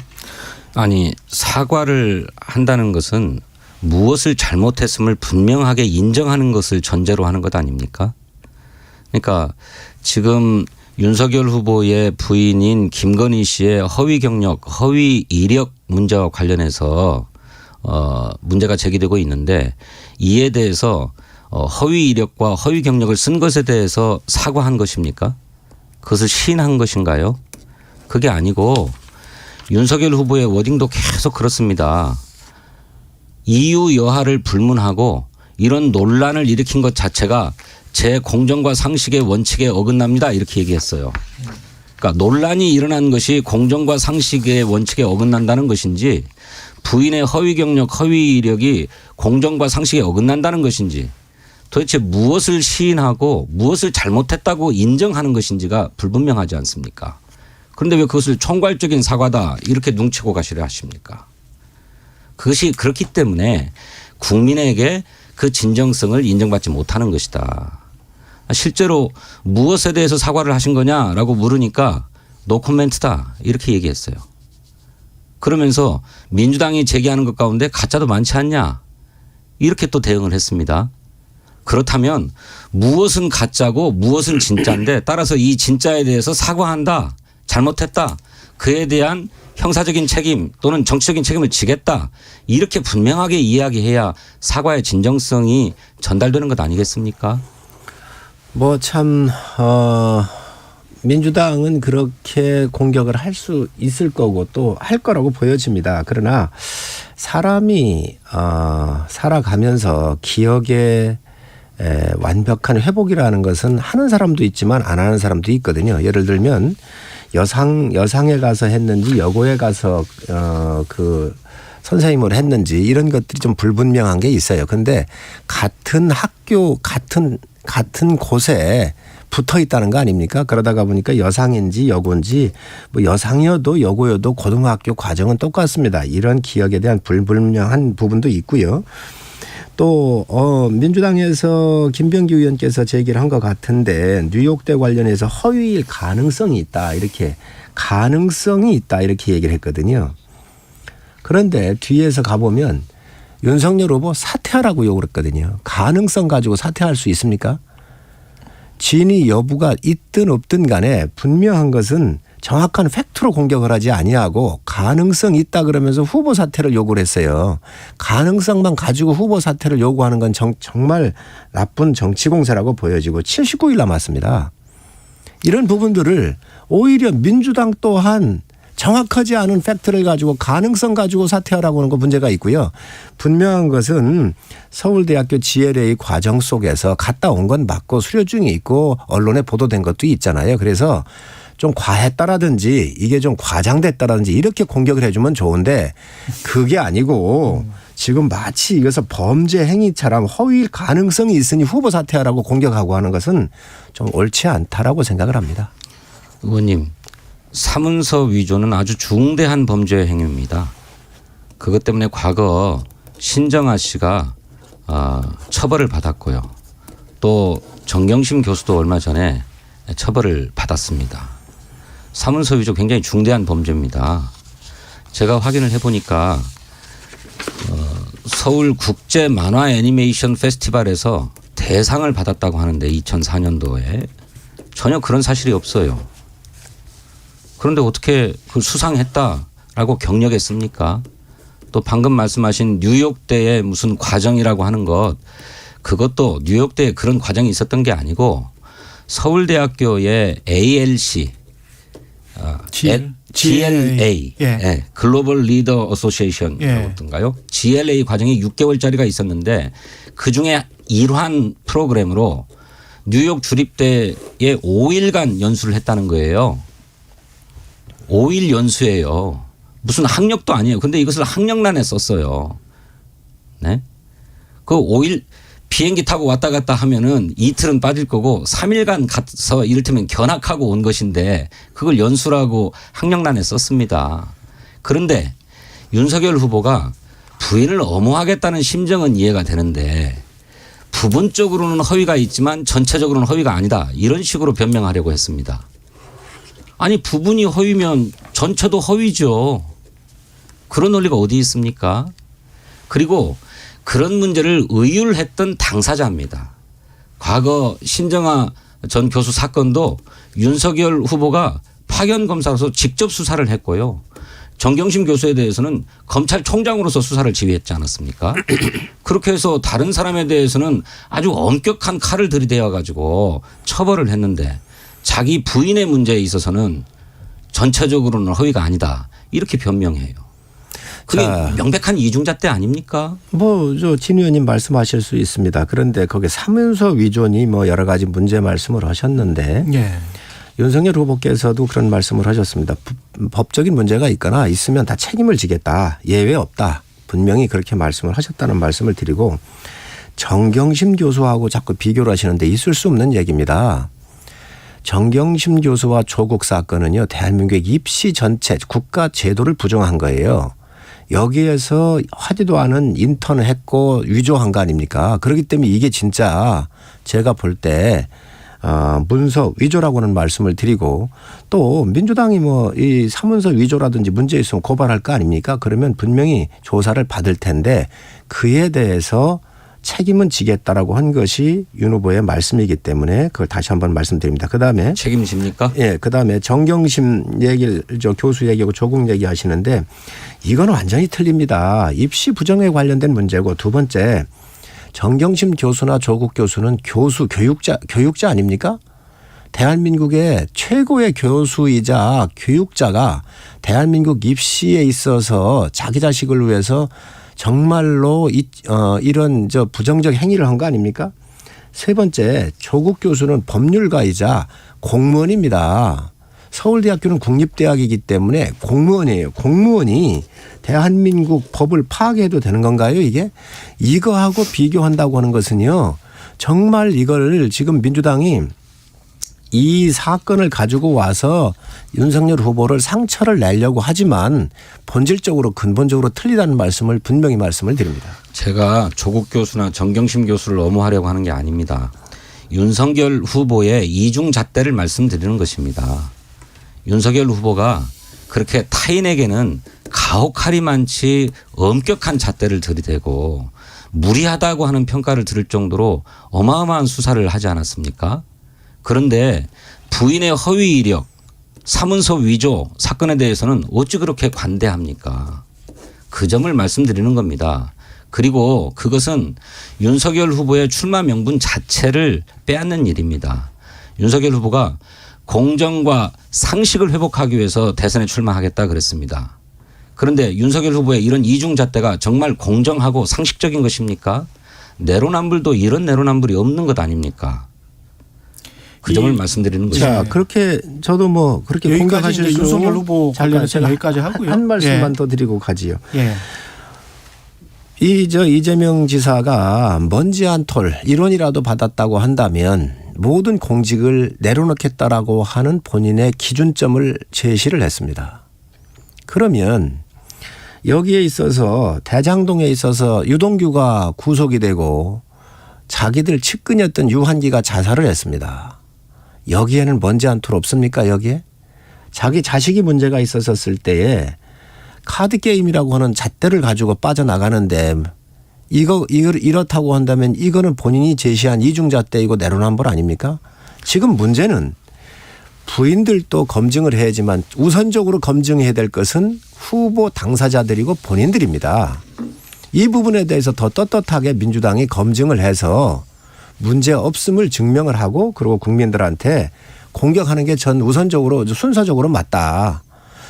Speaker 16: 아니 사과를 한다는 것은 무엇을 잘못했음을 분명하게 인정하는 것을 전제로 하는 것 아닙니까? 그러니까 지금 윤석열 후보의 부인인 김건희 씨의 허위 경력, 허위 이력 문제와 관련해서 문제가 제기되고 있는데 이에 대해서 허위 이력과 허위 경력을 쓴 것에 대해서 사과한 것입니까? 그것을 시인한 것인가요? 그게 아니고 윤석열 후보의 워딩도 계속 그렇습니다. 이유 여하를 불문하고 이런 논란을 일으킨 것 자체가 제 공정과 상식의 원칙에 어긋납니다. 이렇게 얘기했어요. 그러니까 논란이 일어난 것이 공정과 상식의 원칙에 어긋난다는 것인지 부인의 허위 경력, 허위 이력이 공정과 상식에 어긋난다는 것인지 도대체 무엇을 시인하고 무엇을 잘못했다고 인정하는 것인지가 불분명하지 않습니까? 그런데 왜 그것을 총괄적인 사과다 이렇게 눈치고 가시려 하십니까? 그것이 그렇기 때문에 국민에게 그 진정성을 인정받지 못하는 것이다. 실제로 무엇에 대해서 사과를 하신 거냐라고 물으니까 노코멘트다 이렇게 얘기했어요. 그러면서 민주당이 제기하는 것 가운데 가짜도 많지 않냐 이렇게 또 대응을 했습니다. 그렇다면 무엇은 가짜고 무엇은 진짜인데 따라서 이 진짜에 대해서 사과한다. 잘못했다. 그에 대한 형사적인 책임 또는 정치적인 책임을 지겠다. 이렇게 분명하게 이야기해야 사과의 진정성이 전달되는 것 아니겠습니까?
Speaker 17: 뭐 참 민주당은 그렇게 공격을 할 수 있을 거고 또 할 거라고 보여집니다. 그러나 사람이 살아가면서 기억의 완벽한 회복이라는 것은 하는 사람도 있지만 안 하는 사람도 있거든요. 예를 들면 여상에 가서 했는지 여고에 가서 그 선생님을 했는지 이런 것들이 좀 불분명한 게 있어요. 그런데 같은 학교 같은 곳에 붙어 있다는 거 아닙니까? 그러다가 보니까 여상인지 여고인지 뭐 여상이어도 여고여도 고등학교 과정은 똑같습니다. 이런 기억에 대한 불분명한 부분도 있고요. 또 민주당에서 김병기 의원께서 제기를 한 것 같은데 뉴욕대 관련해서 허위일 가능성이 있다 이렇게 얘기를 했거든요. 그런데 뒤에서 가보면 윤석열 후보 사퇴하라고 요구를 했거든요. 가능성 가지고 사퇴할 수 있습니까? 진위 여부가 있든 없든 간에 분명한 것은 정확한 팩트로 공격을 하지 아니하고 가능성 있다 그러면서 후보 사퇴를 요구를 했어요. 가능성만 가지고 후보 사퇴를 요구하는 건 정말 나쁜 정치 공세라고 보여지고 79일 남았습니다. 이런 부분들을 오히려 민주당 또한 정확하지 않은 팩트를 가지고 가능성 가지고 사퇴하라고 하는 거 문제가 있고요. 분명한 것은 서울대학교 GLA 과정 속에서 갔다 온 건 맞고 수료 중에 있고 언론에 보도된 것도 있잖아요. 그래서 좀 과했다라든지 이게 좀 과장됐다라든지 이렇게 공격을 해주면 좋은데 그게 아니고 지금 마치 이것을 범죄 행위처럼 허위일 가능성이 있으니 후보 사퇴하라고 공격하고 하는 것은 좀 옳지 않다라고 생각을 합니다.
Speaker 16: 의원님, 사문서 위조는 아주 중대한 범죄 행위입니다. 그것 때문에 과거 신정아 씨가 처벌을 받았고요. 또 정경심 교수도 얼마 전에 처벌을 받았습니다. 사문서 위조 굉장히 중대한 범죄입니다. 제가 확인을 해보니까 서울 국제 만화 애니메이션 페스티벌에서 대상을 받았다고 하는데 2004년도에 전혀 그런 사실이 없어요. 그런데 어떻게 그 수상했다라고 경력했습니까? 또 방금 말씀하신 뉴욕대의 무슨 과정이라고 하는 것, 그것도 뉴욕대에 그런 과정이 있었던 게 아니고 서울대학교의 ALC, GLA, 예. 글로벌 리더 어소시에이션이었던가요? GLA 과정이 6개월짜리가 있었는데 그중에 일환 프로그램으로 뉴욕 주립대에 5일간 연수를 했다는 거예요. 5일 연수예요. 무슨 학력도 아니에요. 근데 이것을 학력란에 썼어요. 네? 그 5일 비행기 타고 왔다 갔다 하면은 이틀은 빠질 거고 3일간 가서 이를테면 견학하고 온 것인데 그걸 연수라고 학력란에 썼습니다. 그런데 윤석열 후보가 부인을 엄호하겠다는 심정은 이해가 되는데 부분적으로는 허위가 있지만 전체적으로는 허위가 아니다. 이런 식으로 변명하려고 했습니다. 아니 부분이 허위면 전체도 허위죠. 그런 논리가 어디 있습니까? 그리고 그런 문제를 의율했던 당사자입니다. 과거 신정아 전 교수 사건도 윤석열 후보가 파견검사로서 직접 수사를 했고요. 정경심 교수에 대해서는 검찰총장으로서 수사를 지휘했지 않았습니까? 그렇게 해서 다른 사람에 대해서는 아주 엄격한 칼을 들이대어 가지고 처벌을 했는데 자기 부인의 문제에 있어서는 전체적으로는 허위가 아니다. 이렇게 변명해요. 그게 명백한 이중잣대 아닙니까?
Speaker 17: 진 의원님 말씀하실 수 있습니다. 그런데 거기에 사문서 위조니 여러 가지 문제 말씀을 하셨는데
Speaker 2: 예.
Speaker 17: 윤석열 후보께서도 그런 말씀을 하셨습니다. 법적인 문제가 있거나 있으면 다 책임을 지겠다. 예외 없다. 분명히 그렇게 말씀을 하셨다는 말씀을 드리고 정경심 교수하고 자꾸 비교를 하시는데 있을 수 없는 얘기입니다. 정경심 교수와 조국 사건은요. 대한민국 입시 전체 국가 제도를 부정한 거예요. 여기에서 하지도 않은 인턴을 했고 위조한 거 아닙니까? 그렇기 때문에 이게 진짜 제가 볼 때 문서 위조라고는 말씀을 드리고 또 민주당이 이 사문서 위조라든지 문제 있으면 고발할 거 아닙니까? 그러면 분명히 조사를 받을 텐데 그에 대해서 책임은 지겠다라고 한 것이 윤 후보의 말씀이기 때문에 그걸 다시 한번 말씀드립니다. 그다음에
Speaker 16: 책임집니까?
Speaker 17: 예, 그다음에 정경심 얘기를 교수 얘기하고 조국 얘기하시는데 이거는 완전히 틀립니다. 입시 부정에 관련된 문제고 두 번째 정경심 교수나 조국 교수는 교육자 아닙니까? 대한민국의 최고의 교수이자 교육자가 대한민국 입시에 있어서 자기 자식을 위해서 정말로 이런 부정적 행위를 한 거 아닙니까? 세 번째, 조국 교수는 법률가이자 공무원입니다. 서울대학교는 국립대학이기 때문에 공무원이에요. 공무원이 대한민국 법을 파괴해도 되는 건가요, 이게? 이거하고 비교한다고 하는 것은요. 정말 이걸 지금 민주당이 이 사건을 가지고 와서 윤석열 후보를 상처를 내려고 하지만 본질적으로 근본적으로 틀리다는 말씀을 분명히 말씀을 드립니다.
Speaker 16: 제가 조국 교수나 정경심 교수를 엄호하려고 하는 게 아닙니다. 윤석열 후보의 이중잣대를 말씀드리는 것입니다. 윤석열 후보가 그렇게 타인에게는 가혹하리만치 엄격한 잣대를 들이대고 무리하다고 하는 평가를 들을 정도로 어마어마한 수사를 하지 않았습니까? 그런데 부인의 허위 이력, 사문서 위조 사건에 대해서는 어찌 그렇게 관대합니까? 그 점을 말씀드리는 겁니다. 그리고 그것은 윤석열 후보의 출마 명분 자체를 빼앗는 일입니다. 윤석열 후보가 공정과 상식을 회복하기 위해서 대선에 출마하겠다 그랬습니다. 그런데 윤석열 후보의 이런 이중잣대가 정말 공정하고 상식적인 것입니까? 내로남불도 이런 내로남불이 없는 것 아닙니까? 그 점을 말씀드리는 거죠.
Speaker 17: 자, 그렇게 저도 뭐 그렇게 공격하실 수
Speaker 2: 윤석열 후보 관련해서
Speaker 17: 제가
Speaker 2: 여기까지 하고요.
Speaker 17: 한 말씀만
Speaker 2: 예.
Speaker 17: 더 드리고 가지요.
Speaker 2: 예.
Speaker 17: 이재명 지사가 먼지 한 톨 1원이라도 받았다고 한다면 모든 공직을 내려놓겠다라고 하는 본인의 기준점을 제시를 했습니다. 그러면 여기에 있어서 대장동에 있어서 유동규가 구속이 되고 자기들 측근이었던 유한기가 자살을 했습니다. 여기에는 먼지 한 톨 없습니까? 여기에? 자기 자식이 문제가 있었을 때에 카드게임이라고 하는 잣대를 가지고 빠져나가는데 이걸 이렇다고 한다면 이거는 본인이 제시한 이중잣대이고 내로남불 아닙니까? 지금 문제는 부인들도 검증을 해야지만 우선적으로 검증해야 될 것은 후보 당사자들이고 본인들입니다. 이 부분에 대해서 더 떳떳하게 민주당이 검증을 해서 문제 없음을 증명을 하고 그리고 국민들한테 공격하는 게 전 우선적으로 순서적으로 맞다.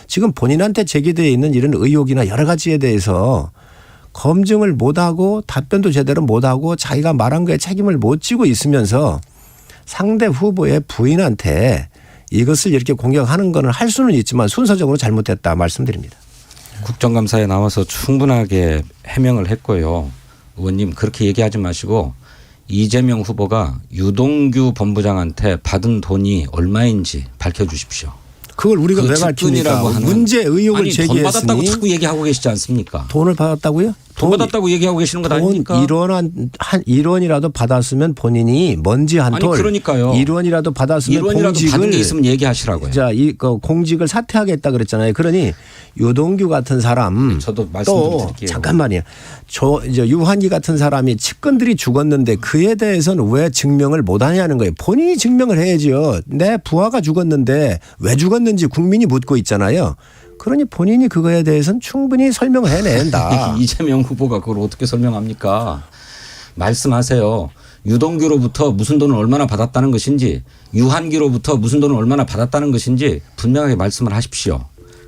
Speaker 17: 지금 본인한테 제기되어 있는 이런 의혹이나 여러 가지에 대해서 검증을 못하고 답변도 제대로 못하고 자기가 말한 거에 책임을 못 지고 있으면서 상대 후보의 부인한테 이것을 이렇게 공격하는 거는 할 수는 있지만 순서적으로 잘못했다 말씀드립니다.
Speaker 16: 국정감사에 나와서 충분하게 해명을 했고요. 의원님 그렇게 얘기하지 마시고 이재명 후보가 유동규 본부장한테 받은 돈이 얼마인지 밝혀주십시오.
Speaker 17: 그걸 우리가 왜 밝힙니까? 문제 의혹을 제기했으니.
Speaker 16: 돈 받았다고 자꾸 얘기하고 계시지 않습니까?
Speaker 17: 돈을 받았다고요?
Speaker 16: 돈 받았다고 얘기하고 계시는 것 아닙니까?
Speaker 17: 1원이라도 받았으면 본인이 먼지 한 톨.
Speaker 16: 그러니까요.
Speaker 17: 1원이라도 받았으면
Speaker 16: 1원이라도
Speaker 17: 공직을.
Speaker 16: 받은 게 있으면 얘기하시라고요.
Speaker 17: 자, 공직을 사퇴하겠다 그랬잖아요. 그러니 유동규 같은 사람.
Speaker 16: 저도 말씀 좀 드릴게요.
Speaker 17: 잠깐만요. 이제 유한기 같은 사람이 측근들이 죽었는데 그에 대해서는 왜 증명을 못하냐는 거예요. 본인이 증명을 해야죠. 내 부하가 죽었는데 왜 죽었는지 국민이 묻고 있잖아요. 그러니 본인이 그거에 대해서는 충분히 설명을 해낸다.
Speaker 16: 이재명 후보가 그걸 어떻게 설명합니까? 말씀하세요. 유동규로부터 무슨 돈을 얼마나 받았다는 것인지 유한기로부터 무슨 돈을 얼마나 받았다는 것인지 분명하게 말씀을 하십시오.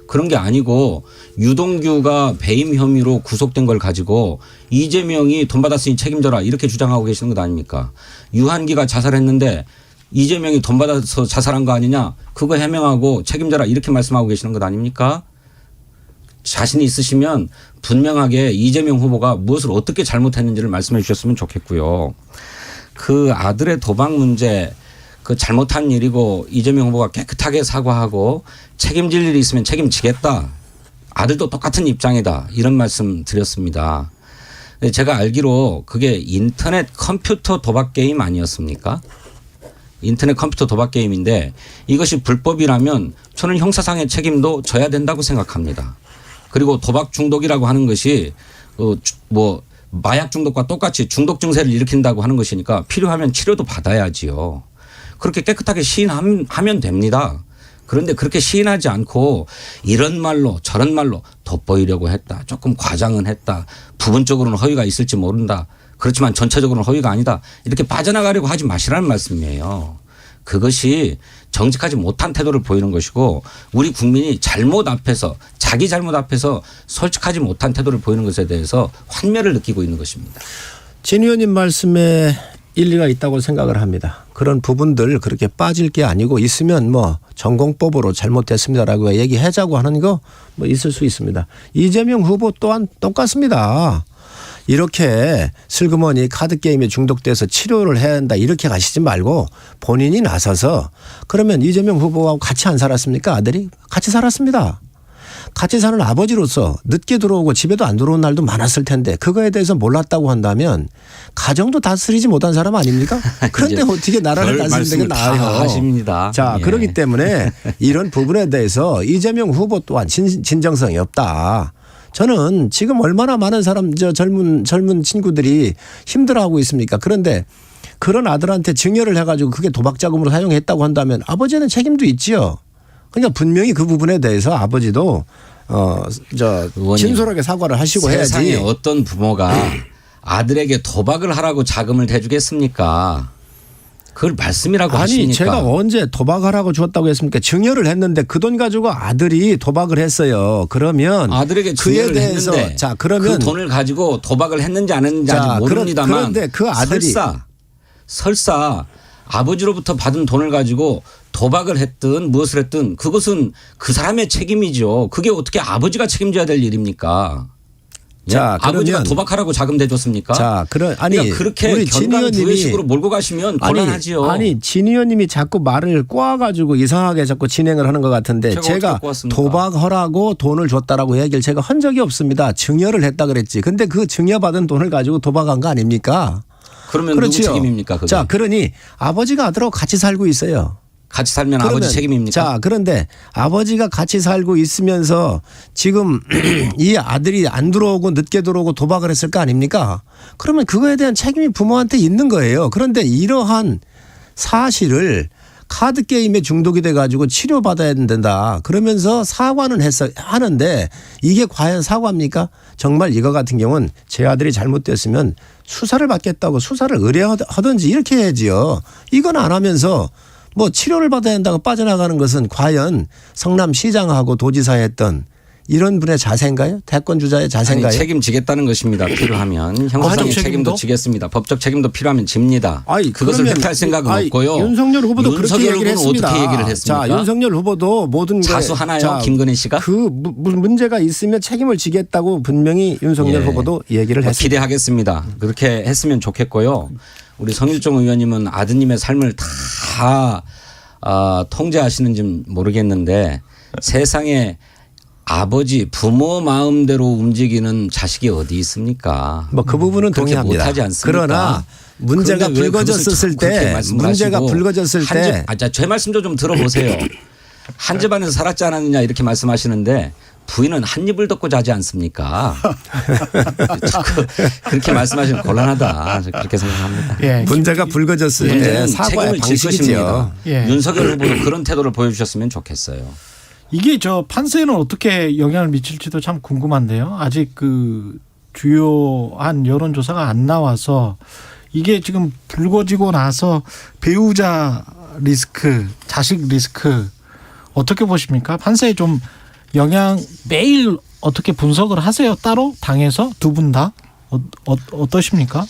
Speaker 16: 그런 게 아니고 유동규가 배임 혐의로 구속된 걸 가지고 이재명이 돈 받았으니 책임져라 이렇게 주장하고 계시는 것 아닙니까? 유한기가 자살했는데 이재명이 돈 받아서 자살한 거 아니냐? 그거 해명하고 책임져라 이렇게 말씀하고 계시는 것 아닙니까? 자신이 있으시면 분명하게 이재명 후보가 무엇을 어떻게 잘못했는지를 말씀해 주셨으면 좋겠고요. 그 아들의 도박 문제 그 잘못한 일이고 이재명 후보가 깨끗하게 사과하고 책임질 일이 있으면 책임지겠다. 아들도 똑같은 입장이다. 이런 말씀 드렸습니다. 제가 알기로 그게 인터넷 컴퓨터 도박 게임 아니었습니까? 인터넷 컴퓨터 도박 게임인데 이것이 불법이라면 저는 형사상의 책임도 져야 된다고 생각합니다. 그리고 도박 중독이라고 하는 것이 뭐 마약 중독과 똑같이 중독 증세를 일으킨다고 하는 것이니까 필요하면 치료도 받아야지요. 그렇게 깨끗하게 시인하면 됩니다. 그런데 그렇게 시인하지 않고 이런 말로 저런 말로 돋보이려고 했다. 조금 과장은 했다. 부분적으로는 허위가 있을지 모른다. 그렇지만 전체적으로는 허위가 아니다. 이렇게 빠져나가려고 하지 마시라는 말씀이에요. 그것이 정직하지 못한 태도를 보이는 것이고 우리 국민이 잘못 앞에서 자기 잘못 앞에서 솔직하지 못한 태도를 보이는 것에 대해서 환멸을 느끼고 있는 것입니다.
Speaker 17: 진 의원님 말씀에 일리가 있다고 생각을 합니다. 그런 부분들 그렇게 빠질 게 아니고 있으면 뭐 전공법으로 잘못됐습니다라고 얘기하자고 하는 거 뭐 있을 수 있습니다. 이재명 후보 또한 똑같습니다. 이렇게 슬그머니 카드게임에 중독돼서 치료를 해야 한다 이렇게 가시지 말고 본인이 나서서 그러면 이재명 후보하고 같이 안 살았습니까? 아들이? 같이 살았습니다. 같이 사는 아버지로서 늦게 들어오고 집에도 안 들어온 날도 많았을 텐데 그거에 대해서 몰랐다고 한다면 가정도 다스리지 못한 사람 아닙니까? 그런데 어떻게 나라를 다스리는 게 나아요.
Speaker 16: 하십니다.
Speaker 17: 자,
Speaker 16: 예.
Speaker 17: 그렇기 때문에 이런 부분에 대해서 이재명 후보 또한 진정성이 없다. 저는 지금 얼마나 많은 젊은 친구들이 힘들어하고 있습니까? 그런데 그런 아들한테 증여를 해가지고 그게 도박 자금으로 사용했다고 한다면 아버지는 책임도 있지요. 그러니까 분명히 그 부분에 대해서 아버지도 진솔하게 사과를 하시고 해야지.
Speaker 16: 세상에 어떤 부모가 아들에게 도박을 하라고 자금을 대주겠습니까? 그걸 말씀이라고 하십니까?
Speaker 17: 아니 제가 언제 도박하라고 줬다고 했습니까? 증여를 했는데 그 돈 가지고 아들이 도박을 했어요. 그러면
Speaker 16: 아들에게
Speaker 17: 그에
Speaker 16: 증여를
Speaker 17: 대해서
Speaker 16: 했는데
Speaker 17: 자 그러면
Speaker 16: 그 돈을 가지고 도박을 했는지 안 했는지 아직 모릅니다만
Speaker 17: 그런데 그 아들이
Speaker 16: 설사 아버지로부터 받은 돈을 가지고 도박을 했든 무엇을 했든 그것은 그 사람의 책임이죠. 그게 어떻게 아버지가 책임져야 될 일입니까?
Speaker 17: 자,
Speaker 16: 아버지가 도박하라고 자금 대줬습니까?
Speaker 17: 자, 아니
Speaker 16: 그러니까 그렇게
Speaker 17: 우리 진
Speaker 16: 견강부회식으로 몰고 가시면 곤란하지요.
Speaker 17: 아니 진 의원님이 자꾸 말을 꼬아가지고 이상하게 자꾸 진행을 하는 것 같은데 제가 도박하라고 돈을 줬다라고 얘기를 제가 한 적이 없습니다. 증여를 했다 그랬지. 근데 그 증여받은 돈을 가지고 도박한 거 아닙니까?
Speaker 16: 그러면 누구 책임입니까? 그게?
Speaker 17: 자, 그러니 아버지가 아들하고 같이 살고 있어요.
Speaker 16: 같이 살면 아버지 책임입니까?
Speaker 17: 자, 그런데 아버지가 같이 살고 있으면서 지금 이 아들이 안 들어오고 늦게 들어오고 도박을 했을 거 아닙니까? 그러면 그거에 대한 책임이 부모한테 있는 거예요. 그런데 이러한 사실을 카드 게임에 중독이 돼 가지고 치료받아야 된다. 그러면서 사과는 하는데 이게 과연 사과입니까? 정말 이거 같은 경우는 제 아들이 잘못됐으면 수사를 받겠다고 수사를 의뢰하든지 이렇게 해야지요. 이건 안 하면서 뭐 치료를 받아야 한다고 빠져나가는 것은 과연 성남시장하고 도지사 했던 이런 분의 자세인가요? 대권 주자의 자세인가요?
Speaker 16: 아니, 책임지겠다는 것입니다. 필요하면 형사적인 책임도 지겠습니다. 법적 책임도 필요하면 집니다. 그것을 회피할 생각은 없고요.
Speaker 17: 윤석열 후보도 그렇게 얘기를 했습니다.
Speaker 16: 어떻게 얘기를 했습니까?
Speaker 17: 자, 윤석열 후보도 모든
Speaker 16: 자수하나요? 김건희 씨가?
Speaker 17: 그 문제가 있으면 책임을 지겠다고 분명히 윤석열 후보도 얘기를 했습니다.
Speaker 16: 기대하겠습니다. 그렇게 했으면 좋겠고요. 우리 성일종 의원님은 아드님의 삶을 다 통제하시는지 모르겠는데 세상에 아버지 부모 마음대로 움직이는 자식이 어디 있습니까?
Speaker 17: 뭐 그 부분은 동의합니다.
Speaker 16: 못하지 않습니까?
Speaker 17: 그러나 문제가 불거졌을 때
Speaker 16: 제 말씀 좀 들어보세요. 한 집안에서 살았지 않았느냐 이렇게 말씀하시는데 부인은 한 입을 덮고 자지 않습니까? 그렇게 말씀하시면 곤란하다. 그렇게 생각합니다.
Speaker 17: 예, 문제가 불거졌을 때 사과의 방식이죠.
Speaker 16: 예. 윤석열 후보도 그런 태도를 보여주셨으면 좋겠어요.
Speaker 2: 이게 판세는 어떻게 영향을 미칠지도 참 궁금한데요. 아직 그 주요한 여론조사가 안 나와서 이게 지금 불거지고 나서 배우자 리스크, 자식 리스크 어떻게 보십니까? 판세에 좀 영향 매일 어떻게 분석을 하세요? 따로 당에서 두 분 다 어떠십니까?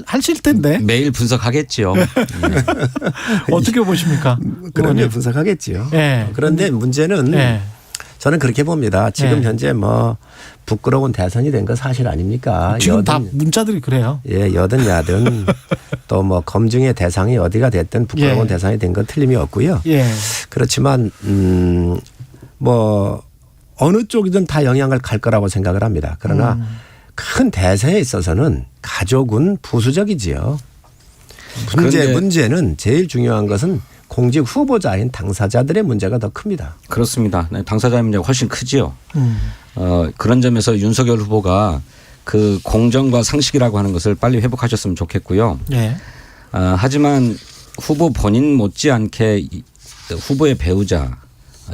Speaker 2: 하실 텐데
Speaker 16: 매일 분석하겠죠.
Speaker 2: 어떻게 보십니까?
Speaker 17: 그러면 분석하겠지요.
Speaker 2: 네.
Speaker 17: 그런데 문제는 저는 그렇게 봅니다. 지금 현재 뭐 부끄러운 대선이 된 건 사실 아닙니까?
Speaker 2: 지금 다 문자들이 그래요.
Speaker 17: 예, 여든 야든 또 뭐 검증의 대상이 어디가 됐든 부끄러운 대상이 된 건 틀림이 없고요. 그렇지만 뭐 어느 쪽이든 다 영향을 갈 거라고 생각을 합니다. 그러나 큰 대세에 있어서는 가족은 부수적이지요. 문제는 제일 중요한 것은 공직 후보자인 당사자들의 문제가 더 큽니다.
Speaker 16: 그렇습니다. 당사자의 문제가 훨씬 크지요. 그런 점에서 윤석열 후보가 그 공정과 상식이라고 하는 것을 빨리 회복하셨으면 좋겠고요. 하지만 후보 본인 못지않게 후보의 배우자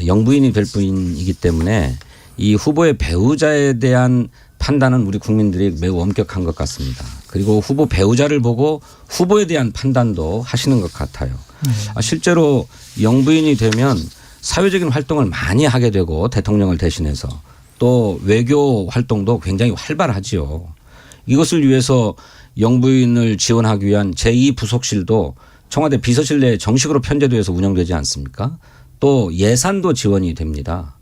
Speaker 16: 영부인이 될 분이기 때문에 이 후보의 배우자에 대한 판단은 우리 국민들이 매우 엄격한 것 같습니다. 그리고 후보 배우자를 보고 후보에 대한 판단도 하시는 것 같아요. 실제로 영부인이 되면 사회적인 활동을 많이 하게 되고 대통령을 대신해서 또 외교 활동도 굉장히 활발하지요. 이것을 위해서 영부인을 지원하기 위한 제2부속실도 청와대 비서실 내에 정식으로 편제돼서 운영되지 않습니까? 또 예산도 지원이 됩니다.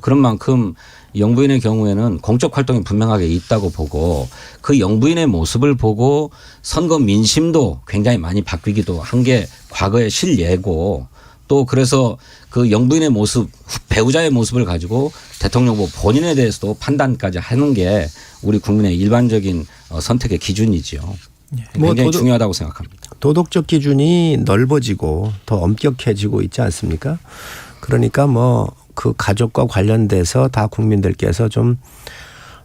Speaker 16: 그런 만큼 영부인의 경우에는 공적 활동이 분명하게 있다고 보고 그 영부인의 모습을 보고 선거 민심도 굉장히 많이 바뀌기도 한 게 과거의 실예고 또 그래서 그 영부인의 모습 배우자의 모습을 가지고 대통령 후보 본인에 대해서도 판단까지 하는 게 우리 국민의 일반적인 선택의 기준이지요. 굉장히 중요하다고 생각합니다.
Speaker 17: 도덕적 기준이 넓어지고 더 엄격해지고 있지 않습니까? 그러니까 뭐 그 가족과 관련돼서 다 국민들께서 좀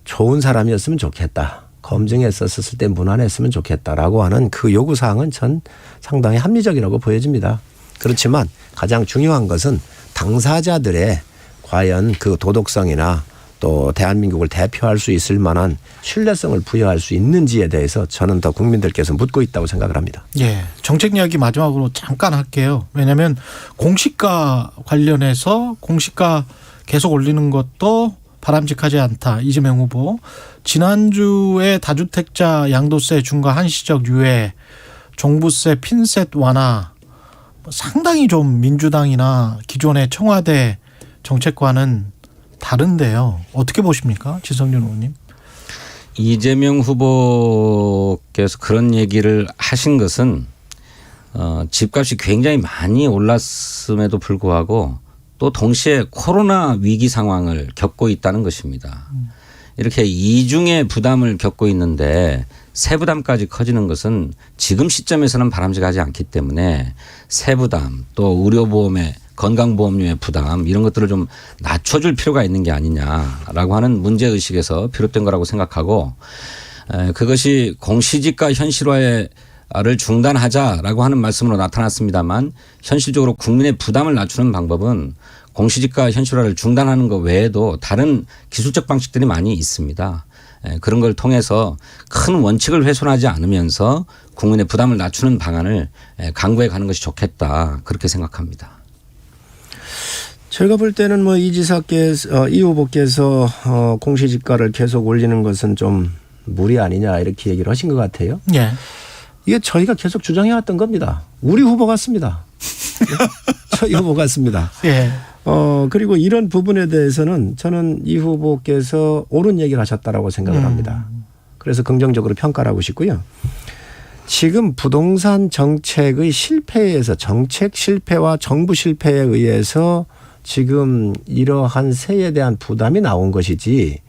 Speaker 17: 좋은 사람이었으면 좋겠다. 검증했었을 때 무난했으면 좋겠다라고 하는 그 요구사항은 전 상당히 합리적이라고 보여집니다. 그렇지만 가장 중요한 것은 당사자들의 과연 그 도덕성이나 또 대한민국을 대표할 수 있을 만한 신뢰성을 부여할 수 있는지에 대해서 저는 더 국민들께서 묻고 있다고 생각을 합니다.
Speaker 2: 예, 정책 이야기 마지막으로 잠깐 할게요. 왜냐하면 공시가 관련해서 공시가 계속 올리는 것도 바람직하지 않다. 이재명 후보. 지난주에 다주택자 양도세 중과 한시적 유예 종부세 핀셋 완화 상당히 좀 민주당이나 기존의 청와대 정책과는 다른데요. 어떻게 보십니까? 지성윤 의원님.
Speaker 16: 이재명 후보께서 그런 얘기를 하신 것은 집값이 굉장히 많이 올랐음에도 불구하고 또 동시에 코로나 위기 상황을 겪고 있다는 것입니다. 이렇게 이중의 부담을 겪고 있는데 세부담까지 커지는 것은 지금 시점에서는 바람직하지 않기 때문에 세부담 또 의료보험의 건강보험료의 부담 이런 것들을 좀 낮춰줄 필요가 있는 게 아니냐라고 하는 문제의식에서 비롯된 거라고 생각하고 그것이 공시지가 현실화를 중단하자라고 하는 말씀으로 나타났습니다만 현실적으로 국민의 부담을 낮추는 방법은 공시지가 현실화를 중단하는 것 외에도 다른 기술적 방식들이 많이 있습니다. 그런 걸 통해서 큰 원칙을 훼손하지 않으면서 국민의 부담을 낮추는 방안을 강구해 가는 것이 좋겠다 그렇게 생각합니다.
Speaker 17: 제가 볼 때는 뭐 이 지사께서 이 후보께서 공시지가를 계속 올리는 것은 좀 무리 아니냐 이렇게 얘기를 하신 것 같아요.
Speaker 2: 예.
Speaker 17: 이게 저희가 계속 주장해왔던 겁니다. 우리 후보 같습니다. 저희 후보 같습니다.
Speaker 2: 예.
Speaker 17: 그리고 이런 부분에 대해서는 저는 이 후보께서 옳은 얘기를 하셨다라고 생각을 합니다. 그래서 긍정적으로 평가를 하고 싶고요. 지금 부동산 정책의 실패에서 정책 실패와 정부 실패에 의해서 지금 이러한 세에 대한 부담이 나온 것이지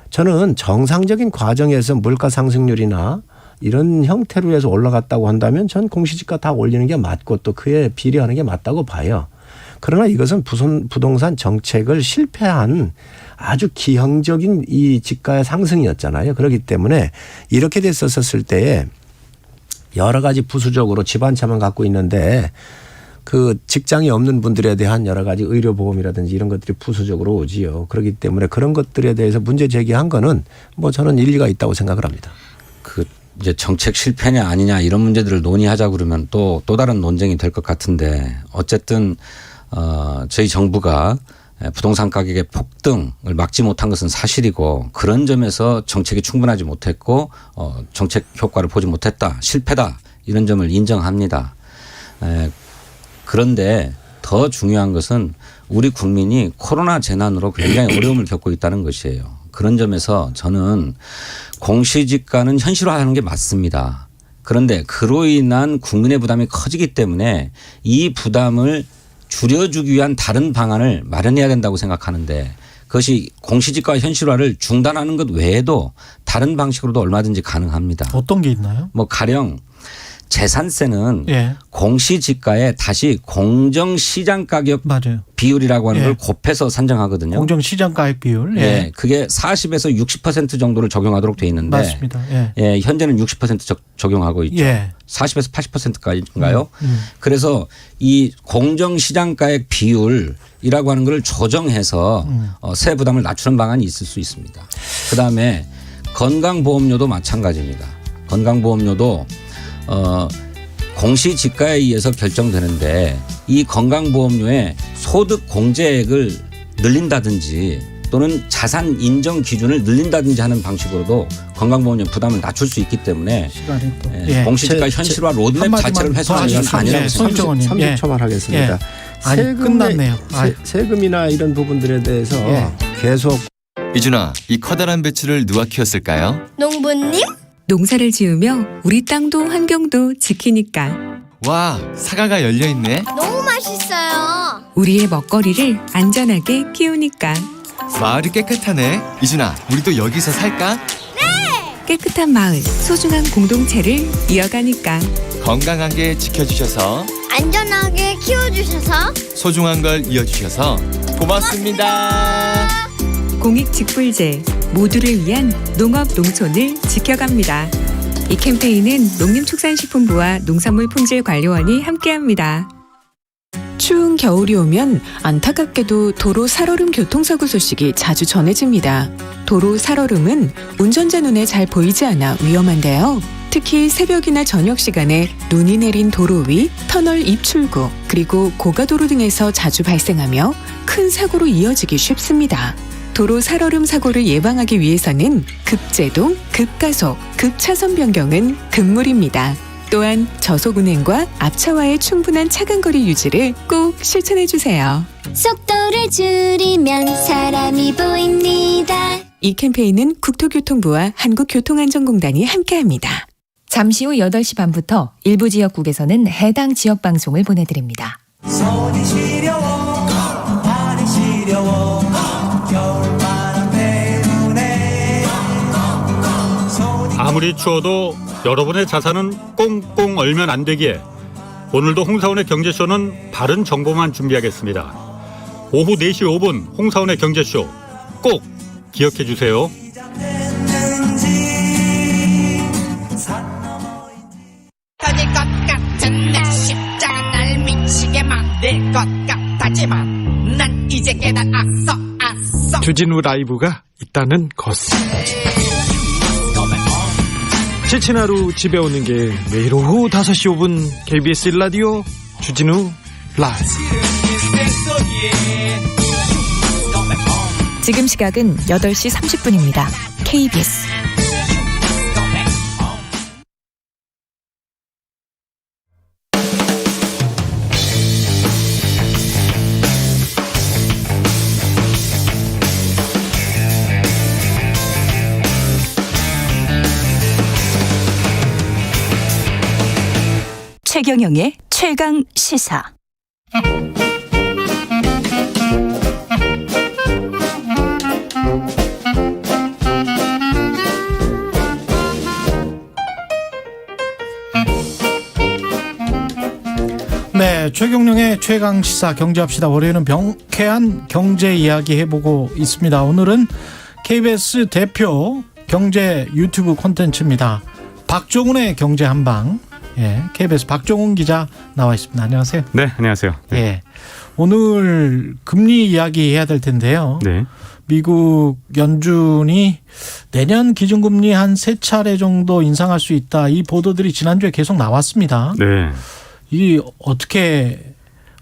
Speaker 17: 저는 정상적인 과정에서 물가 상승률이나 이런 형태로 해서 올라갔다고 한다면 전 공시지가 다 올리는 게 맞고 또 그에 비례하는 게 맞다고 봐요. 그러나 이것은 부동산 정책을 실패한 아주 기형적인 이 지가의 상승이었잖아요. 그렇기 때문에 이렇게 됐었을 때에 여러 가지 부수적으로 집 한 채만 갖고 있는데 그 직장이 없는 분들에 대한 여러 가지 의료보험이라든지 이런 것들이 부수적으로 오지요. 그렇기 때문에 그런 것들에 대해서 문제 제기한 거는 뭐 저는 일리가 있다고 생각을 합니다.
Speaker 16: 이제 정책 실패냐 아니냐 이런 문제들을 논의하자 그러면 또 다른 논쟁이 될 것 같은데 어쨌든 저희 정부가 부동산 가격의 폭등을 막지 못한 것은 사실이고 그런 점에서 정책이 충분하지 못했고 정책 효과를 보지 못했다. 실패다. 이런 점을 인정합니다. 그런데 더 중요한 것은 우리 국민이 코로나 재난으로 굉장히 어려움을 겪고 있다는 것이에요. 그런 점에서 저는 공시지가는 현실화하는 게 맞습니다. 그런데 그로 인한 국민의 부담이 커지기 때문에 이 부담을 줄여주기 위한 다른 방안을 마련해야 된다고 생각하는데 그것이 공시지가 현실화를 중단하는 것 외에도 다른 방식으로도 얼마든지 가능합니다.
Speaker 2: 어떤 게 있나요?
Speaker 16: 뭐 가령 재산세는
Speaker 2: 예.
Speaker 16: 공시지가에 다시 공정시장가격
Speaker 2: 맞아요.
Speaker 16: 비율이라고 하는
Speaker 2: 예.
Speaker 16: 걸 곱해서 산정하거든요.
Speaker 2: 공정시장가격 비율.
Speaker 16: 예. 그게 40에서 60% 정도를 적용하도록 돼 있는데
Speaker 2: 맞습니다. 예.
Speaker 16: 예, 현재는 60% 적용하고 있죠.
Speaker 2: 예.
Speaker 16: 40에서 80%까지인가요? 그래서 이 공정시장가액 비율이라고 하는 걸 조정해서 세 부담을 낮추는 방안이 있을 수 있습니다. 그다음에 건강보험료도 마찬가지입니다. 건강보험료도 공시지가에 의해서 결정되는데 이 건강보험료의 소득 공제액을 늘린다든지 또는 자산 인정 기준을 늘린다든지 하는 방식으로도 건강보험료 부담을 낮출 수 있기 때문에 공시지가 현실화 로드맵 자체를 훼손하는 것은 아니라고 생각합니다.
Speaker 17: 30초만 하겠습니다.
Speaker 2: 예. 아니 끝났네요.
Speaker 17: 세금이나 이런 부분들에 대해서 계속
Speaker 18: 이준아, 이 커다란 배추를 누가 키웠을까요?
Speaker 19: 농부님?
Speaker 14: 농사를 지으며 우리 땅도 환경도 지키니까.
Speaker 18: 와, 사과가 열려있네.
Speaker 19: 너무 맛있어요.
Speaker 14: 우리의 먹거리를 안전하게 키우니까.
Speaker 18: 마을이 깨끗하네. 이준아, 우리도 여기서 살까?
Speaker 19: 네!
Speaker 14: 깨끗한 마을, 소중한 공동체를 이어가니까.
Speaker 18: 건강하게 지켜주셔서
Speaker 19: 안전하게 키워주셔서
Speaker 18: 소중한 걸 이어주셔서 고맙습니다.
Speaker 14: 공익직불제, 모두를 위한 농업 농촌을 지켜갑니다. 이 캠페인은 농림축산식품부와 농산물품질관리원이 함께합니다.
Speaker 20: 추운 겨울이 오면 안타깝게도 도로 살얼음 교통사고 소식이 자주 전해집니다. 도로 살얼음은 운전자 눈에 잘 보이지 않아 위험한데요. 특히 새벽이나 저녁 시간에 눈이 내린 도로 위, 터널 입출구, 그리고 고가도로 등에서 자주 발생하며 큰 사고로 이어지기 쉽습니다. 도로 살얼음 사고를 예방하기 위해서는 급제동, 급가속, 급차선 변경은 금물입니다. 또한 저속운행과 앞차와의 충분한 차간거리 유지를 꼭 실천해 주세요.
Speaker 19: 속도를 줄이면 사람이 보입니다.
Speaker 20: 이 캠페인은 국토교통부와 한국교통안전공단이 함께합니다.
Speaker 21: 잠시 후 8시 반부터 일부 지역국에서는 해당 지역 방송을 보내드립니다.
Speaker 22: 손이 시려워 발이 시려워 겨울바람 때문에
Speaker 23: 아무리 추워도 여러분의 자산은 꽁꽁 얼면 안 되기에 오늘도 홍사원의 경제쇼는 바른 정보만 준비하겠습니다. 오후 4시 5분 홍사원의 경제쇼 꼭 기억해 주세요.
Speaker 22: 터질 것 같은 내 십자가 날 미치게 만들 것 같았지만 난 이제 깨달았어.
Speaker 24: 주진우 라이브가 있다는 것을. 지친 하루 집에 오는 게 매일 오후 5시 5분 KBS 1라디오 주진우 라이브.
Speaker 21: 지금 시각은 8시 30분입니다. KBS
Speaker 25: 최경영의 최강 시사.
Speaker 2: 네, 최경영의 최강 시사 경제합시다. 월요일은 명쾌한 경제 이야기 해보고 있습니다. 오늘은 KBS 대표 경제 유튜브 콘텐츠입니다. 박종훈의 경제 한방. 예, KBS 박종훈 기자 나와 있습니다. 안녕하세요.
Speaker 26: 네, 안녕하세요. 네.
Speaker 2: 예, 오늘 금리 이야기 해야 될 텐데요.
Speaker 26: 네.
Speaker 2: 미국 연준이 내년 기준금리 한 3차례 정도 인상할 수 있다. 이 보도들이 지난주에 계속 나왔습니다.
Speaker 26: 네.
Speaker 2: 이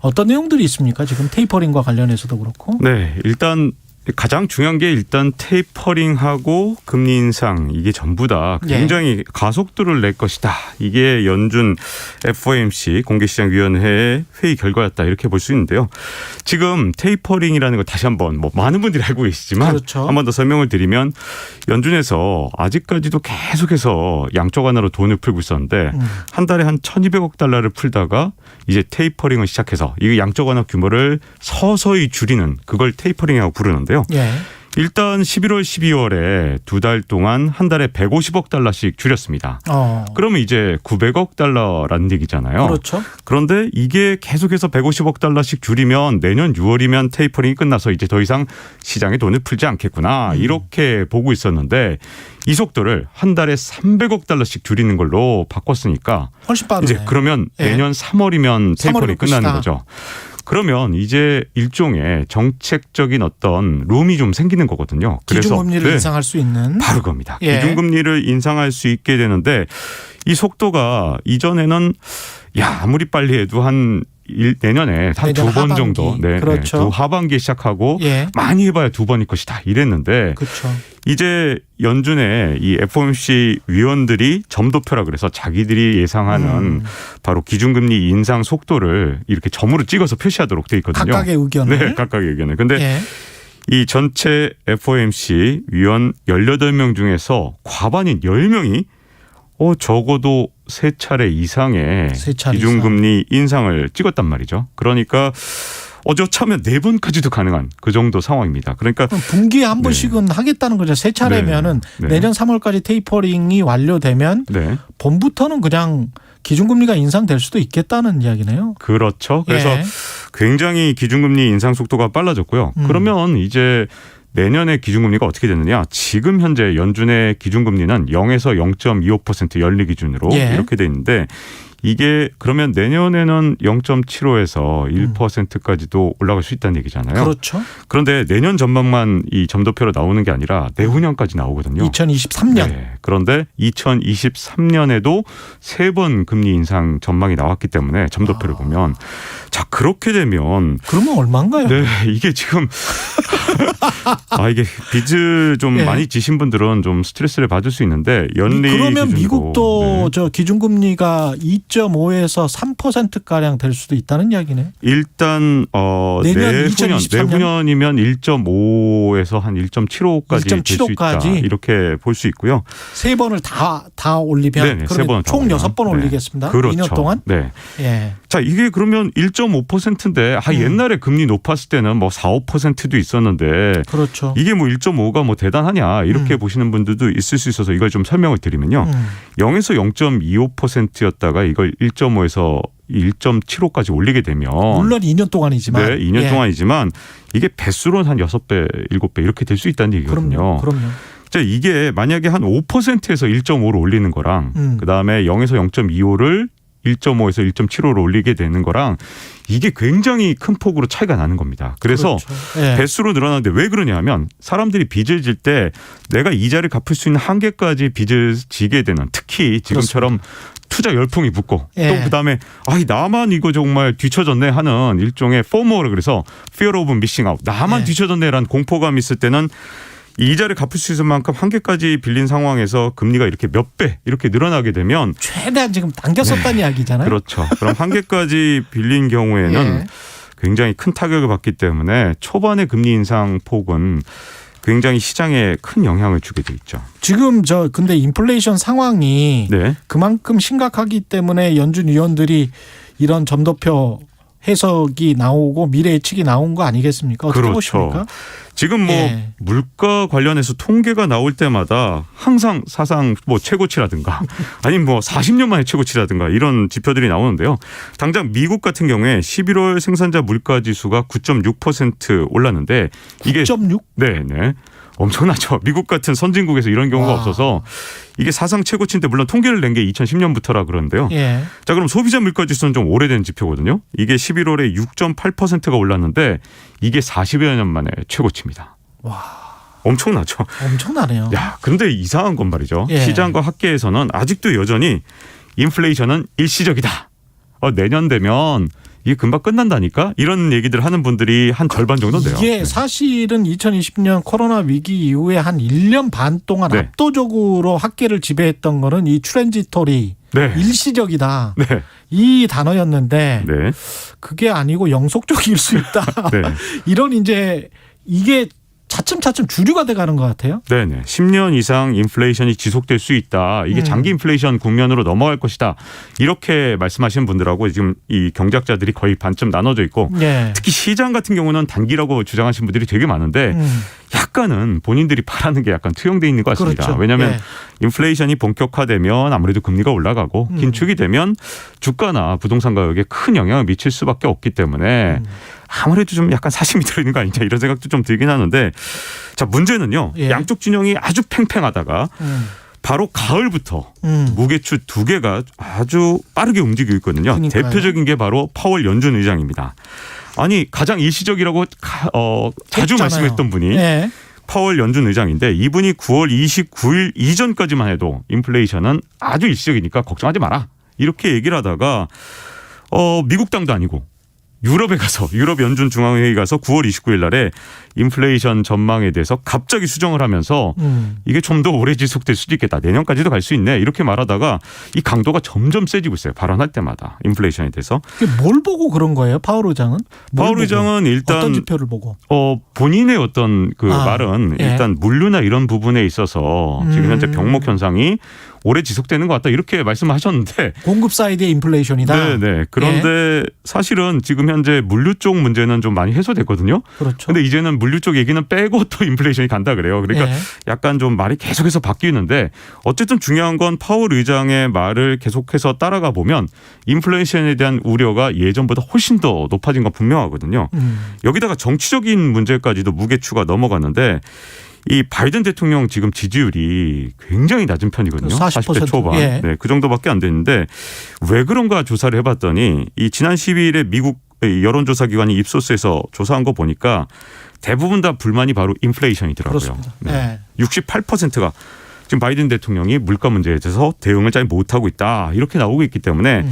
Speaker 2: 어떤 내용들이 있습니까? 지금 테이퍼링과 관련해서도 그렇고.
Speaker 26: 네, 일단 가장 중요한 게 일단 테이퍼링하고 금리 인상 이게 전부 다 굉장히 가속도를 낼 것이다. 이게 연준 FOMC 공개시장위원회의 회의 결과였다. 이렇게 볼 수 있는데요. 지금 테이퍼링이라는 걸 다시 한번 많은 분들이 알고 계시지만
Speaker 2: 그렇죠.
Speaker 26: 한 번 더 설명을 드리면 연준에서 아직까지도 계속해서 양적 완화로 돈을 풀고 있었는데 한 달에 한 1,200억 달러를 풀다가 이제 테이퍼링을 시작해서 이 양적 완화 규모를 서서히 줄이는 그걸 테이퍼링이라고 부르는데
Speaker 2: 예.
Speaker 26: 일단 11월, 12월에 2달 동안 한 달에 150억 달러씩 줄였습니다. 그러면 이제 900억 달러라는 얘기잖아요.
Speaker 2: 그렇죠.
Speaker 26: 그런데 이게 계속해서 150억 달러씩 줄이면 내년 6월이면 테이퍼링이 끝나서 이제 더 이상 시장에 돈을 풀지 않겠구나. 이렇게 보고 있었는데 이 속도를 한 달에 300억 달러씩 줄이는 걸로 바꿨으니까
Speaker 2: 훨씬 빠르네.
Speaker 26: 이제 그러면 내년 3월이면 테이퍼링이 끝나는 거죠. 그러면 이제 일종의 정책적인 어떤 룸이 좀 생기는 거거든요. 그래서
Speaker 2: 기준금리를 인상할 수 있는.
Speaker 26: 바로 겁니다.
Speaker 2: 예.
Speaker 26: 기준금리를 인상할 수 있게 되는데 이 속도가 이전에는 아무리 빨리 해도 내년에 한 2번 정도. 네,
Speaker 2: 그렇죠.
Speaker 26: 두 하반기에 시작하고 많이 해봐야 2번일 것이다. 이랬는데
Speaker 2: 그렇죠.
Speaker 26: 이제 연준의 이 FOMC 위원들이 점도표라 그래서 자기들이 예상하는 바로 기준금리 인상 속도를 이렇게 점으로 찍어서 표시하도록 돼 있거든요.
Speaker 2: 각각의 의견을.
Speaker 26: 네, 각각의 의견을. 근데 이 전체 FOMC 위원 18명 중에서 과반인 10명이 적어도 3차례 이상의 기준금리 인상을 찍었단 말이죠. 그러니까 어쩌면 4번까지도 가능한 그 정도 상황입니다. 그러니까
Speaker 2: 분기에 한 번씩은 하겠다는 거죠. 3차례면은 내년 3월까지 테이퍼링이 완료되면 봄부터는 그냥 기준금리가 인상될 수도 있겠다는 이야기네요.
Speaker 26: 그렇죠. 그래서 굉장히 기준금리 인상 속도가 빨라졌고요. 그러면 이제 내년에 기준금리가 어떻게 되느냐. 지금 현재 연준의 기준금리는 0에서 0.25% 연리 기준으로 이렇게 돼 있는데 이게 그러면 내년에는 0.75에서 1%까지도 올라갈 수 있다는 얘기잖아요.
Speaker 2: 그렇죠.
Speaker 26: 그런데 내년 전망만 이 점도표로 나오는 게 아니라 내후년까지 나오거든요.
Speaker 2: 2023년.
Speaker 26: 네. 그런데 2023년에도 3번 금리 인상 전망이 나왔기 때문에 점도표를 보면 자 그렇게 되면
Speaker 2: 그러면 얼마인가요?
Speaker 26: 네, 이게 지금 이게 빚을 좀
Speaker 2: 예.
Speaker 26: 많이 지신 분들은 좀 스트레스를 받을 수 있는데 연리
Speaker 2: 그러면
Speaker 26: 기준으로,
Speaker 2: 미국도 저 기준금리가 2.5에서 3% 가량 될 수도 있다는 이야기네.
Speaker 26: 일단
Speaker 2: 내년 2023년?
Speaker 26: 내후년이면 1.5에서 한 1.75까지 될 수 있다.
Speaker 2: 1.75까지?
Speaker 26: 이렇게 볼 수 있고요.
Speaker 2: 세 번을 다 올리면
Speaker 26: 네네, 세
Speaker 2: 그러면
Speaker 26: 번을 다
Speaker 2: 총
Speaker 26: 올리면.
Speaker 2: 6번 올리겠습니다.
Speaker 26: 그렇죠.
Speaker 2: 2년 동안.
Speaker 26: 네.
Speaker 2: 예.
Speaker 26: 자, 이게 그러면 1.5%인데 옛날에 금리 높았을 때는 뭐 4, 5%도 있었는데
Speaker 2: 그렇죠.
Speaker 26: 이게 뭐 1.5가 뭐 대단하냐 이렇게 보시는 분들도 있을 수 있어서 이걸 좀 설명을 드리면요. 0에서 0.25%였다가 이걸 1.5에서 1.75까지 올리게 되면
Speaker 2: 물론 2년 동안이지만.
Speaker 26: 네, 2년
Speaker 2: 예.
Speaker 26: 동안이지만 이게 배수로는 한 6배, 7배 이렇게 될 수 있다는 얘기거든요.
Speaker 2: 그럼요.
Speaker 26: 자, 이게 만약에 한 5%에서 1.5로 올리는 거랑 그다음에 0에서 0.25를 1.5에서 1.75로 올리게 되는 거랑 이게 굉장히 큰 폭으로 차이가 나는 겁니다. 그래서
Speaker 2: 그렇죠. 예.
Speaker 26: 배수로 늘어나는데 왜 그러냐 하면 사람들이 빚을 질 때 내가 이자를 갚을 수 있는 한계까지 빚을 지게 되는 특히 지금처럼 투자 열풍이 붙고
Speaker 2: 예.
Speaker 26: 또 그다음에 나만 이거 정말 뒤처졌네 하는 일종의 FOMO라 그래서 Fear of Missing Out. 나만
Speaker 2: 예.
Speaker 26: 뒤처졌네라는 공포감이 있을 때는 이자를 갚을 수 있을 만큼 한계까지 빌린 상황에서 금리가 이렇게 몇 배 이렇게 늘어나게 되면
Speaker 2: 최대한 지금 당겼었다는 이야기잖아요.
Speaker 26: 그렇죠. 그럼 한계까지 빌린 경우에는
Speaker 2: 예.
Speaker 26: 굉장히 큰 타격을 받기 때문에 초반의 금리 인상 폭은 굉장히 시장에 큰 영향을 주게 돼 있죠.
Speaker 2: 지금 근데 인플레이션 상황이
Speaker 26: 네.
Speaker 2: 그만큼 심각하기 때문에 연준 위원들이 이런 점도표 해석이 나오고 미래 예측이 나온 거 아니겠습니까? 어떻게
Speaker 26: 그렇죠.
Speaker 2: 보십니까?
Speaker 26: 지금 뭐
Speaker 2: 예.
Speaker 26: 물가 관련해서 통계가 나올 때마다 항상 사상 뭐 최고치라든가 아니면 뭐 40년 만에 최고치라든가 이런 지표들이 나오는데요. 당장 미국 같은 경우에 11월 생산자 물가 지수가 9.6% 올랐는데 이게
Speaker 2: 9.6?
Speaker 26: 네. 엄청나죠. 미국 같은 선진국에서 이런 경우가 없어서 이게 사상 최고치인데 물론 통계를 낸 게 2010년부터라 그러는데요.
Speaker 2: 예.
Speaker 26: 자, 그럼 소비자 물가 지수는 좀 오래된 지표거든요. 이게 11월에 6.8%가 올랐는데 이게 40여 년 만에 최고치입니다.
Speaker 2: 와.
Speaker 26: 엄청나죠.
Speaker 2: 엄청나네요.
Speaker 26: 야, 근데 이상한 건 말이죠.
Speaker 2: 예.
Speaker 26: 시장과 학계에서는 아직도 여전히 인플레이션은 일시적이다. 내년 되면 이게 금방 끝난다니까 이런 얘기들 하는 분들이 한 절반 정도 돼요.
Speaker 2: 이게 사실은 2020년 코로나 위기 이후에 한 1년 반 동안
Speaker 26: 네.
Speaker 2: 압도적으로 학계를 지배했던 거는 이 트랜지토리
Speaker 26: 네.
Speaker 2: 일시적이다.
Speaker 26: 네.
Speaker 2: 이 단어였는데
Speaker 26: 네.
Speaker 2: 그게 아니고 영속적일 수 있다.
Speaker 26: 네.
Speaker 2: 이런 이제 이게 차츰차츰 주류가 돼가는 것 같아요.
Speaker 26: 네네. 10년 이상 인플레이션이 지속될 수 있다. 이게 장기 인플레이션 국면으로 넘어갈 것이다. 이렇게 말씀하시는 분들하고 지금 이 경제학자들이 거의 반쯤 나눠져 있고
Speaker 2: 예.
Speaker 26: 특히 시장 같은 경우는 단기라고 주장하시는 분들이 되게 많은데 약간은 본인들이 바라는 게 약간 투영돼 있는 것 같습니다.
Speaker 2: 그렇죠.
Speaker 26: 왜냐하면
Speaker 2: 예.
Speaker 26: 인플레이션이 본격화되면 아무래도 금리가 올라가고 긴축이 되면 주가나 부동산 가격에 큰 영향을 미칠 수밖에 없기 때문에 아무래도 좀 약간 사심이 들어있는 거 아니냐 이런 생각도 좀 들긴 하는데 자, 문제는요.
Speaker 2: 예.
Speaker 26: 양쪽 진영이 아주 팽팽하다가 바로 가을부터 무게추 두 개가 아주 빠르게 움직이고 있거든요.
Speaker 2: 그러니까요.
Speaker 26: 대표적인 게 바로 파월 연준 의장입니다. 아니 가장 일시적이라고 자주
Speaker 2: 했잖아요.
Speaker 26: 말씀했던 분이
Speaker 2: 예.
Speaker 26: 파월 연준 의장인데 이분이 9월 29일 이전까지만 해도 인플레이션은 아주 일시적이니까 걱정하지 마라. 이렇게 얘기를 하다가 미국 당도 아니고 유럽에 가서 유럽 연준 중앙회의 가서 9월 29일 날에 인플레이션 전망에 대해서 갑자기 수정을 하면서 이게 좀 더 오래 지속될 수도 있겠다. 내년까지도 갈 수 있네. 이렇게 말하다가 이 강도가 점점 세지고 있어요. 발언할 때마다 인플레이션에 대해서.
Speaker 2: 뭘 보고 그런 거예요? 파월 의장은?
Speaker 26: 파월 의장은 일단
Speaker 2: 어떤 지표를 보고?
Speaker 26: 본인의 어떤 말은
Speaker 2: 예.
Speaker 26: 일단 물류나 이런 부분에 있어서 지금 현재 병목 현상이 오래 지속되는 것 같다 이렇게 말씀하셨는데
Speaker 2: 공급 사이드의 인플레이션이다.
Speaker 26: 네. 그런데 사실은 지금 현재 물류 쪽 문제는 좀 많이 해소됐거든요.
Speaker 2: 그렇죠.
Speaker 26: 근데 이제는 물류 쪽 얘기는 빼고 또 인플레이션이 간다 그래요. 그러니까
Speaker 2: 예.
Speaker 26: 약간 좀 말이 계속해서 바뀌는데 어쨌든 중요한 건 파월 의장의 말을 계속해서 따라가 보면 인플레이션에 대한 우려가 예전보다 훨씬 더 높아진 건 분명하거든요. 여기다가 정치적인 문제까지도 무게추가 넘어갔는데 이 바이든 대통령 지금 지지율이 굉장히 낮은 편이거든요. 40대 초반.
Speaker 2: 예.
Speaker 26: 네, 그 정도밖에 안 됐는데 왜 그런가 조사를 해봤더니 이 지난 12일에 미국 여론조사 기관이 입소스에서 조사한 거 보니까 대부분 다 불만이 바로 인플레이션이더라고요.
Speaker 2: 그렇습니다.
Speaker 26: 네. 68%가 지금 바이든 대통령이 물가 문제에 대해서 대응을 잘 못하고 있다 이렇게 나오고 있기 때문에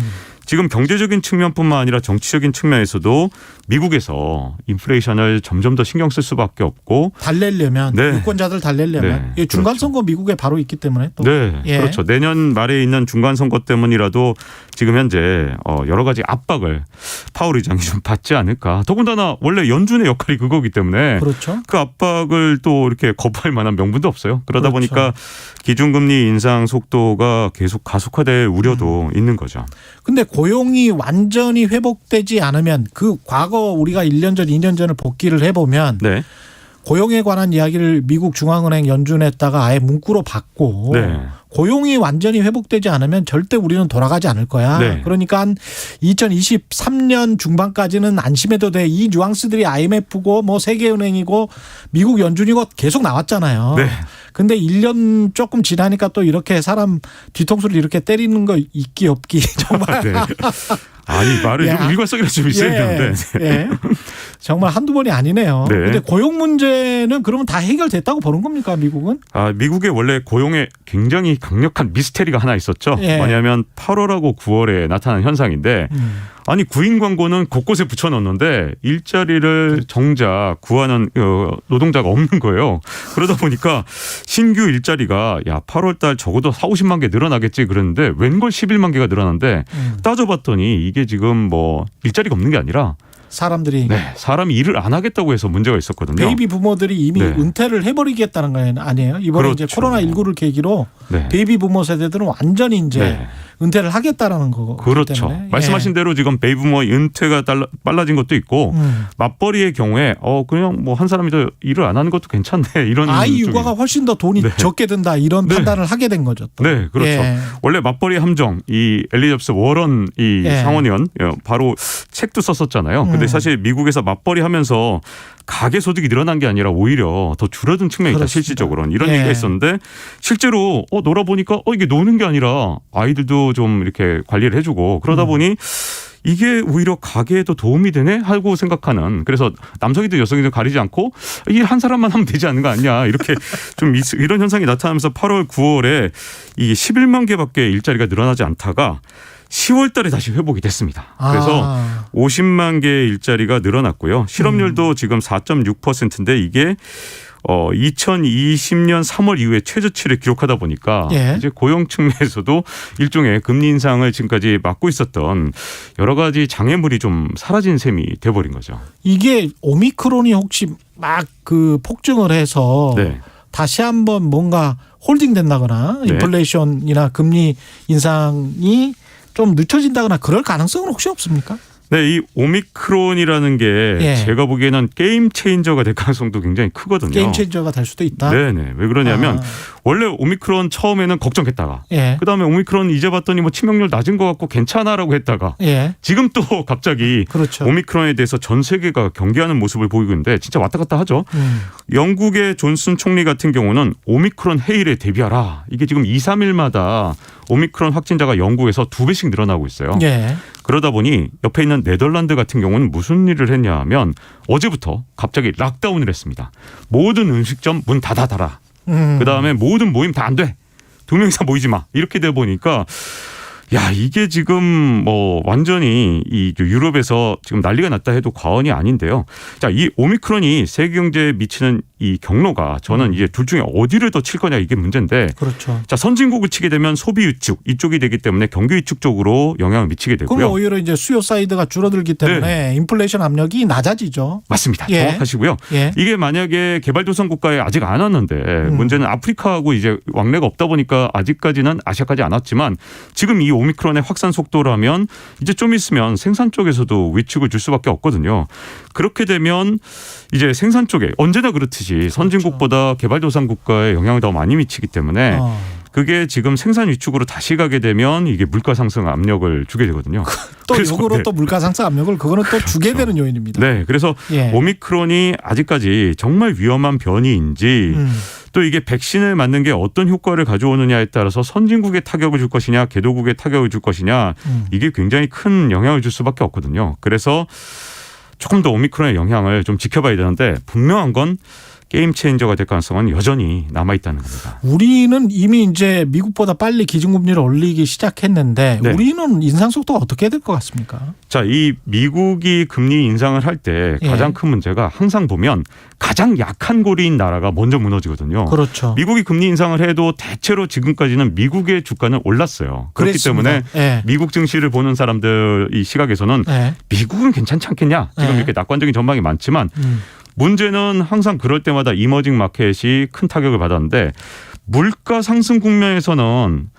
Speaker 26: 지금 경제적인 측면뿐만 아니라 정치적인 측면에서도 미국에서 인플레이션을 점점 더 신경 쓸 수밖에 없고
Speaker 2: 달래려면
Speaker 26: 네.
Speaker 2: 유권자들 달래려면
Speaker 26: 네.
Speaker 2: 중간 선거 미국에 바로 있기 때문에 또
Speaker 26: 네,
Speaker 2: 예.
Speaker 26: 그렇죠. 내년 말에 있는 중간 선거 때문이라도 지금 현재 여러 가지 압박을 파월 의장이 좀 받지 않을까. 더군다나 원래 연준의 역할이 그거기 때문에
Speaker 2: 그렇죠.
Speaker 26: 그 압박을 또 이렇게 거부할 만한 명분도 없어요. 그러다
Speaker 2: 그렇죠.
Speaker 26: 보니까 기준금리 인상 속도가 계속 가속화될 우려도 있는 거죠.
Speaker 2: 근데 고용이 완전히 회복되지 않으면 그 과거 우리가 1년 전, 2년 전을 복기를 해보면
Speaker 26: 네.
Speaker 2: 고용에 관한 이야기를 미국 중앙은행 연준에다가 아예 문구로 받고
Speaker 26: 네.
Speaker 2: 고용이 완전히 회복되지 않으면 절대 우리는 돌아가지 않을 거야.
Speaker 26: 네.
Speaker 2: 그러니까 한 2023년 중반까지는 안심해도 돼. 이 뉘앙스들이 IMF고 뭐 세계은행이고 미국 연준이고 계속 나왔잖아요.
Speaker 26: 네.
Speaker 2: 근데 1년 조금 지나니까 또 이렇게 사람 뒤통수를 이렇게 때리는 거 있기 없기 정말.
Speaker 26: 네. 아니 말을 좀 일관성이라 좀 있어야 되는데.
Speaker 2: 예. 정말 한두 번이 아니네요.
Speaker 26: 네.
Speaker 2: 근데 고용 문제는 그러면 다 해결됐다고 보는 겁니까, 미국은?
Speaker 26: 미국에 원래 고용에 굉장히 강력한 미스테리가 하나 있었죠.
Speaker 2: 예.
Speaker 26: 뭐냐면 8월하고 9월에 나타난 현상인데 아니 구인 광고는 곳곳에 붙여놓는데 일자리를 정작 구하는 노동자가 없는 거예요. 그러다 보니까 신규 일자리가 8월달 적어도 40-50만 개 늘어나겠지 그랬는데 웬걸 11만 개가 늘어났는데 따져봤더니 이게 지금 뭐 일자리가 없는 게 아니라
Speaker 2: 사람들이
Speaker 26: 사람이 일을 안 하겠다고 해서 문제가 있었거든요.
Speaker 2: 베이비 부모들이 이미 은퇴를 해버리겠다는 거 아니에요? 이번에
Speaker 26: 그렇죠.
Speaker 2: 이제 코로나19를 계기로 베이비 부모 세대들은 완전히 이제 은퇴를 하겠다라는 거고.
Speaker 26: 그렇죠.
Speaker 2: 때문에.
Speaker 26: 말씀하신 대로 지금 베이비 부모 은퇴가 빨라진 것도 있고 맞벌이의 경우에 그냥 뭐 한 사람이 더 일을 안 하는 것도 괜찮네 이런
Speaker 2: 아이 육아가 훨씬 더 돈이 적게 든다 이런 판단을 하게 된 거죠. 또.
Speaker 26: 네, 그렇죠.
Speaker 2: 예.
Speaker 26: 원래 맞벌이 함정 이 엘리자베스 워런 이 상원의원 바로 책도 썼었잖아요. 근데 사실 미국에서 맞벌이 하면서 가계 소득이 늘어난 게 아니라 오히려 더 줄어든 측면이 있다. 실질적으로는 이런 얘기가 있었는데 실제로 놀아보니까 이게 노는 게 아니라 아이들도 좀 이렇게 관리를 해주고 그러다 보니 이게 오히려 가게에 더 도움이 되네 하고 생각하는 그래서 남성이든 여성이든 가리지 않고 이 한 사람만 하면 되지 않는 거 아니냐 이렇게 좀 이런 현상이 나타나면서 8월 9월에 이게 11만 개밖에 일자리가 늘어나지 않다가 10월 달에 다시 회복이 됐습니다. 그래서 50만 개의 일자리가 늘어났고요. 실업률도 지금 4.6%인데 이게 2020년 3월 이후에 최저치를 기록하다 보니까 이제 고용 측면에서도 일종의 금리 인상을 지금까지 막고 있었던 여러 가지 장애물이 좀 사라진 셈이 돼버린 거죠.
Speaker 2: 이게 오미크론이 혹시 막 그 폭증을 해서 다시 한번 뭔가 홀딩된다거나 인플레이션이나 금리 인상이 좀 늦춰진다거나 그럴 가능성은 혹시 없습니까?
Speaker 26: 네, 이 오미크론이라는 게 제가 보기에는 게임 체인저가 될 가능성도 굉장히 크거든요.
Speaker 2: 게임 체인저가 될 수도 있다.
Speaker 26: 네네. 왜 그러냐면 원래 오미크론 처음에는 걱정했다가 그다음에 오미크론 이제 봤더니 뭐 치명률 낮은 것 같고 괜찮아라고 했다가 지금 또 갑자기 오미크론에 대해서 전 세계가 경계하는 모습을 보이고 있는데 진짜 왔다 갔다 하죠. 영국의 존슨 총리 같은 경우는 오미크론 해일에 대비하라. 이게 지금 2, 3일마다 오미크론 확진자가 영국에서 2배씩 늘어나고 있어요. 그러다 보니 옆에 있는 네덜란드 같은 경우는 무슨 일을 했냐 하면 어제부터 갑자기 락다운을 했습니다. 모든 음식점 문 닫아달라. 그다음에 모든 모임 다 안 돼. 2명 이상 모이지 마. 이렇게 돼 보니까 이게 지금 뭐 완전히 이 유럽에서 지금 난리가 났다 해도 과언이 아닌데요. 자, 이 오미크론이 세계 경제에 미치는 이 경로가 저는 이제 둘 중에 어디를 더 칠 거냐 이게 문제인데.
Speaker 2: 그렇죠.
Speaker 26: 자, 선진국을 치게 되면 소비 위축 이쪽이 되기 때문에 경기 위축 쪽으로 영향을 미치게 되고요.
Speaker 2: 그럼 오히려 이제 수요 사이드가 줄어들기 때문에 인플레이션 압력이 낮아지죠.
Speaker 26: 맞습니다. 정확하시고요. 이게 만약에 개발도상 국가에 아직 안 왔는데 문제는 아프리카하고 이제 왕래가 없다 보니까 아직까지는 아시아까지 안 왔지만 지금 이 오미크론의 확산 속도라면 이제 좀 있으면 생산 쪽에서도 위축을 줄 수밖에 없거든요. 그렇게 되면 이제 생산 쪽에 언제나 그렇듯이 선진국보다 개발도상 국가에 영향을 더 많이 미치기 때문에 그게 지금 생산 위축으로 다시 가게 되면 이게 물가 상승 압력을 주게 되거든요.
Speaker 2: 또 역으로 또 물가 상승 압력을 그거는 또 주게 되는 요인입니다.
Speaker 26: 네, 그래서 오미크론이 아직까지 정말 위험한 변이인지 또 이게 백신을 맞는 게 어떤 효과를 가져오느냐에 따라서 선진국에 타격을 줄 것이냐 개도국에 타격을 줄 것이냐 이게 굉장히 큰 영향을 줄 수밖에 없거든요. 그래서 조금 더 오미크론의 영향을 좀 지켜봐야 되는데 분명한 건 게임 체인저가 될 가능성은 여전히 남아 있다는 겁니다.
Speaker 2: 우리는 이미 이제 미국보다 빨리 기준금리를 올리기 시작했는데
Speaker 26: 네.
Speaker 2: 우리는 인상 속도가 어떻게 될 것 같습니까?
Speaker 26: 자, 이 미국이 금리 인상을 할 때 가장
Speaker 2: 예.
Speaker 26: 큰 문제가 항상 보면 가장 약한 고리인 나라가 먼저 무너지거든요.
Speaker 2: 그렇죠.
Speaker 26: 미국이 금리 인상을 해도 대체로 지금까지는 미국의 주가는 올랐어요. 그렇기
Speaker 2: 그랬습니다.
Speaker 26: 때문에
Speaker 2: 예.
Speaker 26: 미국 증시를 보는 사람들 이 시각에서는
Speaker 2: 예.
Speaker 26: 미국은 괜찮지 않겠냐. 지금
Speaker 2: 예.
Speaker 26: 이렇게 낙관적인 전망이 많지만 문제는 항상 그럴 때마다 이머징 마켓이 큰 타격을 받았는데 물가 상승 국면에서는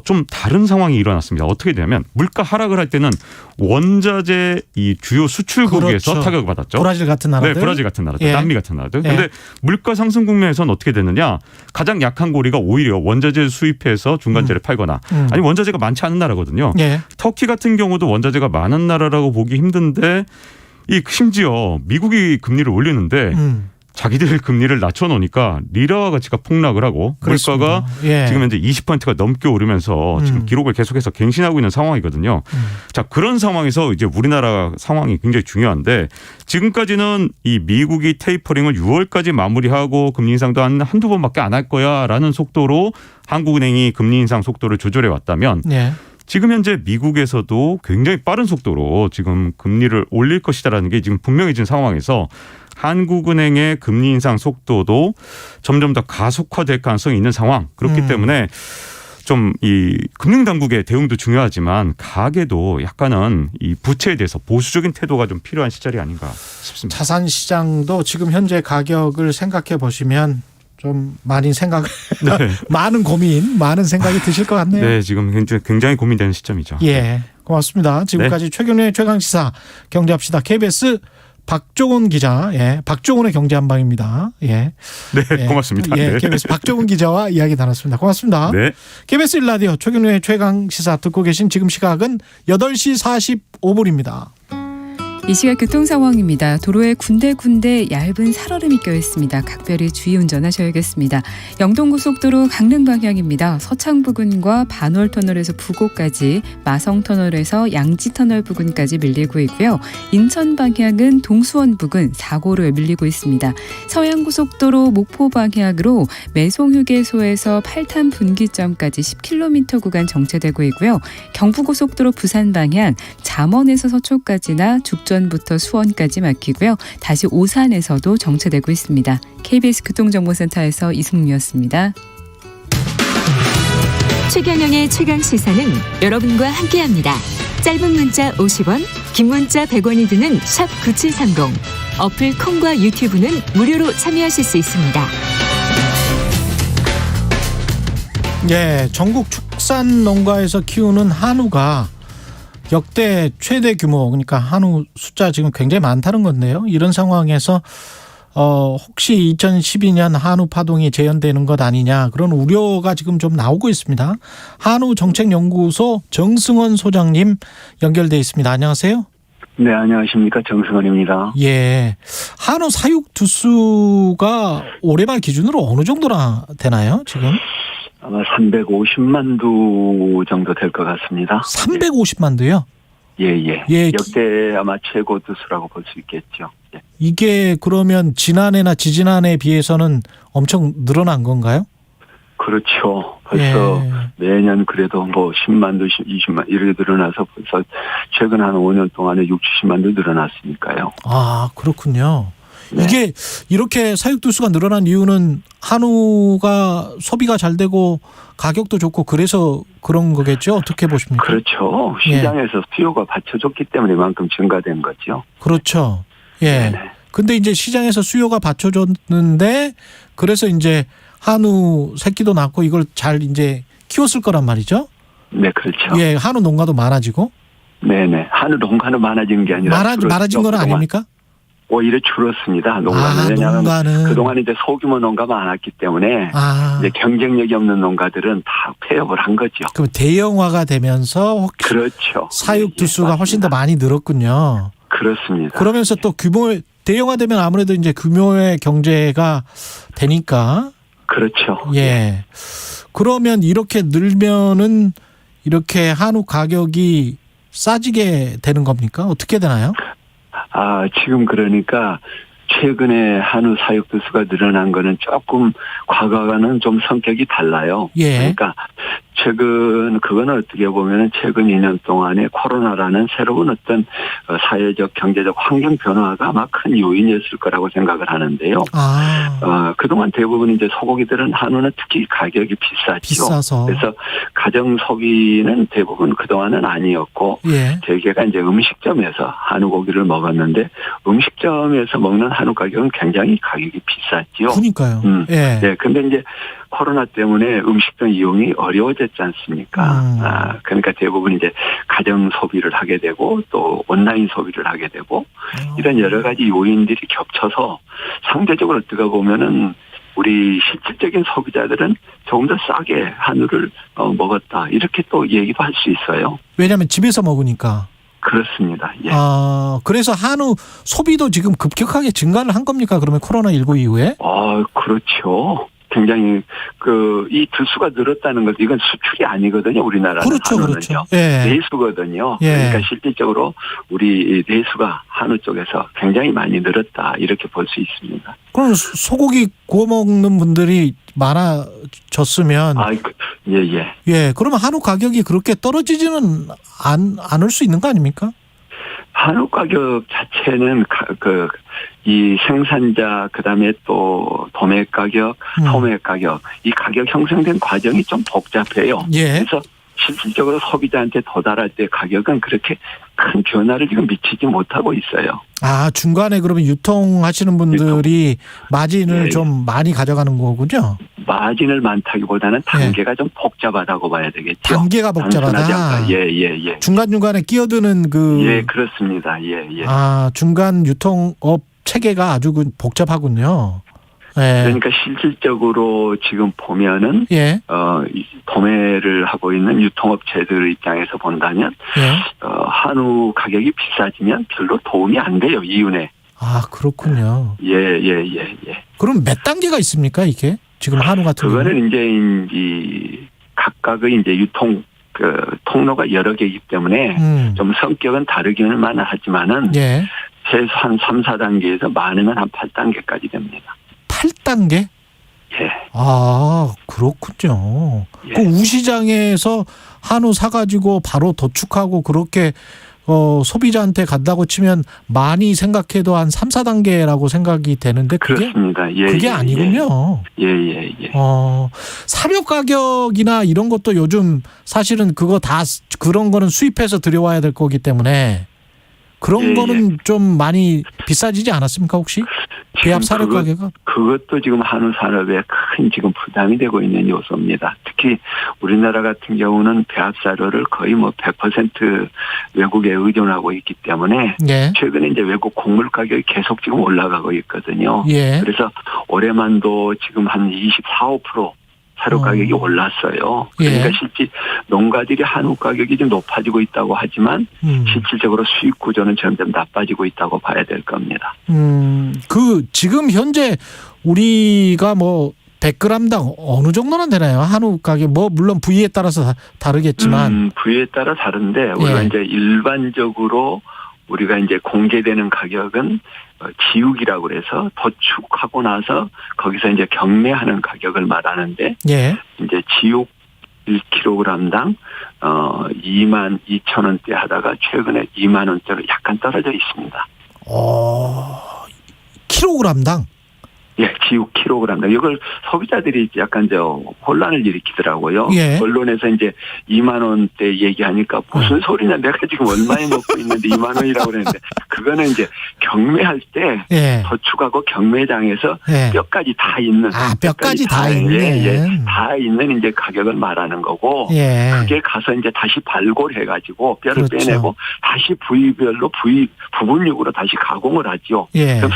Speaker 26: 좀 다른 상황이 일어났습니다. 어떻게 되냐면 물가 하락을 할 때는 원자재 이 주요 수출국에서
Speaker 2: 그렇죠.
Speaker 26: 타격을 받았죠.
Speaker 2: 브라질 같은 나라들.
Speaker 26: 네, 브라질 같은 나라들,
Speaker 2: 예.
Speaker 26: 남미 같은 나라들.
Speaker 2: 예.
Speaker 26: 그런데 물가 상승 국면에서는 어떻게 됐느냐? 가장 약한 고리가 오히려 원자재 수입해서 중간재를 팔거나 아니 원자재가 많지 않은 나라거든요.
Speaker 2: 예.
Speaker 26: 터키 같은 경우도 원자재가 많은 나라라고 보기 힘든데 이 심지어 미국이 금리를 올리는데 자기들 금리를 낮춰놓으니까 리라와 가치가 폭락을 하고
Speaker 2: 그렇습니다.
Speaker 26: 물가가
Speaker 2: 예.
Speaker 26: 지금 현재 20%가 넘게 오르면서 지금 기록을 계속해서 갱신하고 있는 상황이거든요. 자, 그런 상황에서 이제 우리나라 상황이 굉장히 중요한데 지금까지는 이 미국이 테이퍼링을 6월까지 마무리하고 금리 인상도 한두 번밖에 안 할 거야라는 속도로 한국은행이 금리 인상 속도를 조절해 왔다면
Speaker 2: 예.
Speaker 26: 지금 현재 미국에서도 굉장히 빠른 속도로 지금 금리를 올릴 것이다라는 게 지금 분명해진 상황에서 한국은행의 금리 인상 속도도 점점 더 가속화될 가능성이 있는 상황. 그렇기 때문에 좀 이 금융당국의 대응도 중요하지만 가계도 약간은 이 부채에 대해서 보수적인 태도가 좀 필요한 시절이 아닌가 싶습니다.
Speaker 2: 자산 시장도 지금 현재 가격을 생각해 보시면 좀 많이 많은 고민, 많은 생각이 드실 것 같네요.
Speaker 26: 네, 지금 굉장히 고민되는 시점이죠.
Speaker 2: 예, 고맙습니다. 지금까지 최경련의 최강시사 경제합시다. KBS 박종훈 기자, 예, 박종훈의 경제한방입니다. 예,
Speaker 26: 네,
Speaker 2: 예,
Speaker 26: 고맙습니다.
Speaker 2: 예,
Speaker 26: 네.
Speaker 2: KBS 박종훈 기자와 이야기 나눴습니다. 고맙습니다.
Speaker 26: 네.
Speaker 2: KBS 1라디오 최경련의 최강시사 듣고 계신 지금 시각은 8시 45분입니다.
Speaker 14: 이 시각 교통 상황입니다. 도로에 군데군데 얇은 살얼음이 껴있습니다. 각별히 주의 운전하셔야겠습니다. 영동고속도로 강릉 방향입니다. 서창 부근과 반월터널에서 부곡까지, 마성터널에서 양지터널 부근까지 밀리고 있고요. 인천 방향은 동수원 부근 사고로 밀리고 있습니다. 서양고속도로 목포 방향으로 매송휴게소에서 팔탄 분기점까지 10km 구간 정체되고 있고요. 경부고속도로 부산 방향 잠원에서 서초까지나 죽전부터 수원까지 막히고요. 다시 오산에서도 정체되고 있습니다. KBS 교통정보센터에서 이승미였습니다.
Speaker 25: 최경영의 최강시사는 여러분과 함께합니다. 짧은 문자 50원, 긴 문자 100원이 드는 샵 9730. 어플 콩과 유튜브는 무료로 참여하실 수 있습니다.
Speaker 2: 예, 전국 축산 농가에서 키우는 한우가 역대 최대 규모, 그러니까 한우 숫자 지금 굉장히 많다는 건데요. 이런 상황에서 혹시 2012년 한우 파동이 재현되는 것 아니냐, 그런 우려가 지금 좀 나오고 있습니다. 한우정책연구소 정승원 소장님 연결돼 있습니다. 안녕하세요.
Speaker 1: 네, 안녕하십니까. 정승원입니다.
Speaker 2: 예, 한우 사육 두수가 올해 말 기준으로 어느 정도나 되나요, 지금?
Speaker 1: 아마 350만 두 정도 될 것 같습니다.
Speaker 2: 350만 두요?
Speaker 1: 예.
Speaker 2: 예.
Speaker 1: 역대 아마 최고 두수라고 볼 수 있겠죠. 예.
Speaker 2: 이게 그러면 지난해나 지지난해에 비해서는 엄청 늘어난 건가요?
Speaker 1: 그렇죠. 벌써 매년 그래도 뭐 10만 두, 20만 이렇게 늘어나서 벌써 최근 한 5년 동안에 6, 70만 두 늘어났으니까요.
Speaker 2: 아, 그렇군요. 네. 이게 이렇게 사육 두수가 늘어난 이유는 한우가 소비가 잘 되고 가격도 좋고 그래서 그런 거겠죠? 어떻게 보십니까?
Speaker 1: 그렇죠. 시장에서 수요가 받쳐줬기 때문에 이만큼 증가된 거죠.
Speaker 2: 그렇죠. 예. 근데 이제 시장에서 수요가 받쳐줬는데 그래서 이제 한우 새끼도 낳고 이걸 잘 이제 키웠을 거란 말이죠?
Speaker 1: 네, 그렇죠.
Speaker 2: 예, 한우 농가도 많아지고?
Speaker 1: 네네. 한우 농가는 많아지는 게 아니라
Speaker 2: 많아진 건 아닙니까?
Speaker 1: 오히려 줄었습니다. 농가는. 왜냐하면
Speaker 2: 농가는.
Speaker 1: 그동안 이제 소규모 농가가 많았기 때문에 이제 경쟁력이 없는 농가들은 다 폐업을 한 거죠.
Speaker 2: 그럼 대형화가 되면서 혹시
Speaker 1: 그렇죠.
Speaker 2: 사육 두수가 훨씬 더 많이 늘었군요.
Speaker 1: 그렇습니다.
Speaker 2: 그러면서 또 대형화되면 아무래도 이제 규모의 경제가 되니까.
Speaker 1: 그렇죠.
Speaker 2: 예. 그러면 이렇게 늘면은 이렇게 한우 가격이 싸지게 되는 겁니까? 어떻게 되나요?
Speaker 1: 지금 그러니까 최근에 한우 사육두수가 늘어난 거는 조금 과거와는 좀 성격이 달라요.
Speaker 2: 예.
Speaker 1: 그러니까 그거는 어떻게 보면 최근 2년 동안에 코로나라는 새로운 어떤 사회적, 경제적 환경 변화가 아마 큰 요인이었을 거라고 생각을 하는데요. 그동안 대부분 이제 소고기들은 한우는 특히 가격이 비쌌죠.
Speaker 2: 비싸서.
Speaker 1: 그래서 가정 소비는 대부분 그동안은 아니었고,
Speaker 2: 예.
Speaker 1: 저희가 이제 음식점에서 한우 고기를 먹었는데, 음식점에서 먹는 한우 가격은 굉장히 가격이 비쌌죠.
Speaker 2: 그러니까요. 예.
Speaker 1: 네, 근데 이제 코로나 때문에 음식점 이용이 어려워졌지 않습니까? 그러니까 대부분 이제 가정 소비를 하게 되고 또 온라인 소비를 하게 되고 이런 여러 가지 요인들이 겹쳐서 상대적으로 어떻게 보면은 우리 실질적인 소비자들은 조금 더 싸게 한우를 먹었다 이렇게 또 얘기도 할 수 있어요.
Speaker 2: 왜냐하면 집에서 먹으니까.
Speaker 1: 그렇습니다. 예.
Speaker 2: 그래서 한우 소비도 지금 급격하게 증가를 한 겁니까? 그러면 코로나19 이후에?
Speaker 1: 그렇죠. 굉장히 이 두수가 늘었다는 것, 이건 수출이 아니거든요. 우리나라는.
Speaker 2: 그렇죠,
Speaker 1: 한우는요.
Speaker 2: 그렇죠. 예.
Speaker 1: 내수거든요.
Speaker 2: 예.
Speaker 1: 그러니까 실질적으로 우리 내수가 한우 쪽에서 굉장히 많이 늘었다 이렇게 볼 수 있습니다.
Speaker 2: 그럼 소고기 구워 먹는 분들이 많아졌으면
Speaker 1: 예.
Speaker 2: 예, 그러면 한우 가격이 그렇게 떨어지지는 않을 수 있는 거 아닙니까?
Speaker 1: 한우 가격 자체는 이 생산자 그다음에 또 도매 가격, 소매 가격 이 가격 형성된 과정이 좀 복잡해요.
Speaker 2: 예.
Speaker 1: 그래서 실질적으로 소비자한테 도달할 때 가격은 그렇게 큰 변화를 지금 미치지 못하고 있어요.
Speaker 2: 중간에 그러면 유통하시는 분들이 마진을 좀 많이 가져가는 거군요.
Speaker 1: 마진을 많다기보다는 단계가 좀 복잡하다고 봐야 되겠죠.
Speaker 2: 단계가 복잡하다.
Speaker 1: 예.
Speaker 2: 중간중간에 끼어드는
Speaker 1: 예, 그렇습니다. 예.
Speaker 2: 중간 유통업 체계가 아주 복잡하군요. 예.
Speaker 1: 그러니까 실질적으로 지금 보면은 도매를 하고 있는 유통업체들 입장에서 본다면 한우 가격이 비싸지면 별로 도움이 안 돼요, 이윤에.
Speaker 2: 그렇군요.
Speaker 1: 예.
Speaker 2: 그럼 몇 단계가 있습니까, 이게? 지금 한우 같은 경우?
Speaker 1: 그거는 이제 각각의 이제 유통 통로가 여러 개이기 때문에 좀 성격은 다르기는 하지만은 최소한 3, 4단계에서 많으면 한 8단계까지 됩니다.
Speaker 2: 8단계?
Speaker 1: 예.
Speaker 2: 그렇군요. 그 우시장에서 한우 사가지고 바로 도축하고 그렇게 소비자한테 간다고 치면 많이 생각해도 한 3, 4단계라고 생각이 되는데
Speaker 1: 그렇습니다.
Speaker 2: 그게 아니군요.
Speaker 1: 예.
Speaker 2: 사료 가격이나 이런 것도 요즘 사실은 그런 거는 수입해서 들여와야 될 거기 때문에 그런 거는 좀 많이 비싸지지 않았습니까 혹시? 배합 사료 가격은?
Speaker 1: 그것도 지금 한우 산업에 큰 지금 부담이 되고 있는 요소입니다. 특히 우리나라 같은 경우는 배합 사료를 거의 100% 외국에 의존하고 있기 때문에 최근에 이제 외국 곡물 가격이 계속 지금 올라가고 있거든요. 그래서 올해만도 지금 한 24, 5% 사료 가격이 올랐어요. 그러니까 실제 농가들이 한우 가격이 좀 높아지고 있다고 하지만 실질적으로 수익 구조는 점점 나빠지고 있다고 봐야 될 겁니다.
Speaker 2: 지금 현재 우리가 100g당 어느 정도나 되나요? 한우 가격 물론 부위에 따라서 다르겠지만
Speaker 1: 부위에 따라 다른데 우리가 이제 일반적으로 우리가 이제 공개되는 가격은 지육이라고 그래서 도축하고 나서 거기서 이제 경매하는 가격을 말하는데 이제 지육 1kg당 22,000원대 하다가 최근에 2만 원대로 약간 떨어져 있습니다.
Speaker 2: 킬로그램당?
Speaker 1: 예, 지육 킬로그램당. 이걸 소비자들이 약간 혼란을 일으키더라고요. 언론에서 이제 2만 원대 얘기하니까 무슨 소리냐, 내가 지금 얼마에 먹고 있는데 2만 원이라고 그랬는데 그거는 이제 경매할 때 도축하고 경매장에서 뼈까지 다 있는
Speaker 2: 뼈까지 다 있는
Speaker 1: 다 있는 이제 가격을 말하는 거고 그게 가서 이제 다시 발골해가지고 뼈를 빼내고 다시 부위별로 부분육으로 다시 가공을 하죠. 그럼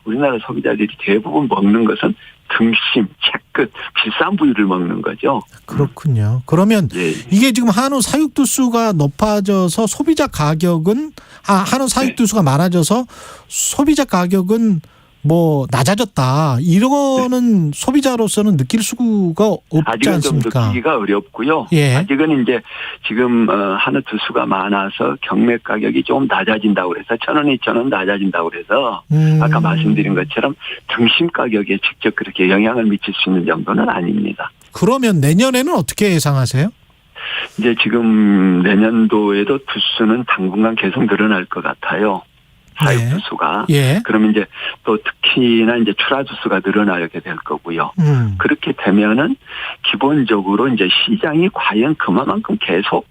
Speaker 1: 우리나라 소비자들이 대부분 먹는 것은 등심, 채끝, 비싼 부위를 먹는 거죠.
Speaker 2: 그렇군요. 그러면 이게 지금 한우 사육두수가 높아져서 소비자 가격은 한우 사육두수가 많아져서 소비자 가격은 뭐 낮아졌다 이거는 소비자로서는 느낄 수가 없지
Speaker 1: 아직은
Speaker 2: 않습니까?
Speaker 1: 좀 느끼기가 어렵고요.
Speaker 2: 예.
Speaker 1: 아직은 이제 지금 한우 두수가 많아서 경매 가격이 좀 낮아진다고 그래서 1,000원, 2,000원 낮아진다고 그래서 아까 말씀드린 것처럼 등심 가격에 직접 그렇게 영향을 미칠 수 있는 정도는 아닙니다.
Speaker 2: 그러면 내년에는 어떻게 예상하세요?
Speaker 1: 이제 지금 내년도에도 두수는 당분간 계속 늘어날 것 같아요. 사육 두수가.
Speaker 2: 예.
Speaker 1: 그러면 이제 또 특히나 이제 출하 두수가 늘어나게 될 거고요. 그렇게 되면은 기본적으로 이제 시장이 과연 그만큼 계속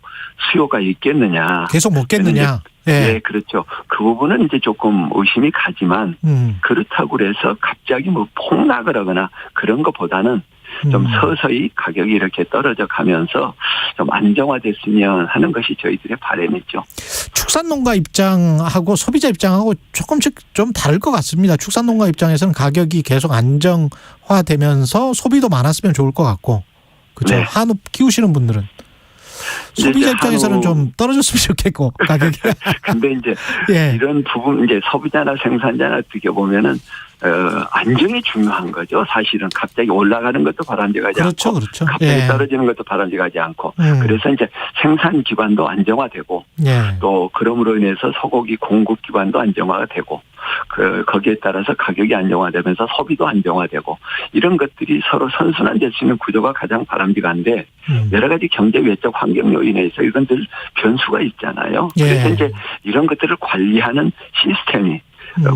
Speaker 1: 수요가 있겠느냐.
Speaker 2: 계속 먹겠느냐.
Speaker 1: 네, 그렇죠. 그 부분은 이제 조금 의심이 가지만 그렇다고 해서 갑자기 뭐 폭락을 하거나 그런 것보다는 좀 서서히 가격이 이렇게 떨어져 가면서 좀 안정화됐으면 하는 것이 저희들의 바람이죠.
Speaker 2: 축산농가 입장하고 소비자 입장하고 조금씩 좀 다를 것 같습니다. 축산농가 입장에서는 가격이 계속 안정화되면서 소비도 많았으면 좋을 것 같고, 그렇죠. 네. 한우 키우시는 분들은 소비자 입장에서는 좀 떨어졌으면 좋겠고 가격이.
Speaker 1: 근데 이제
Speaker 2: 예.
Speaker 1: 이런 부분 이제 소비자나 생산자나 어떻게 보면은 안정이 중요한 거죠. 사실은 갑자기 올라가는 것도 바람직하지
Speaker 2: 그렇죠,
Speaker 1: 않고,
Speaker 2: 그렇죠.
Speaker 1: 갑자기
Speaker 2: 예.
Speaker 1: 떨어지는 것도 바람직하지 않고, 그래서 이제 생산 기반도 안정화되고,
Speaker 2: 예.
Speaker 1: 또 그럼으로 인해서 소고기 공급 기반도 안정화가 되고, 거기에 따라서 가격이 안정화되면서 소비도 안정화되고, 이런 것들이 서로 선순환될 수 있는 구조가 가장 바람직한데, 여러 가지 경제 외적 환경 요인에 있어 이건 늘 변수가 있잖아요.
Speaker 2: 예.
Speaker 1: 그래서 이제 이런 것들을 관리하는 시스템이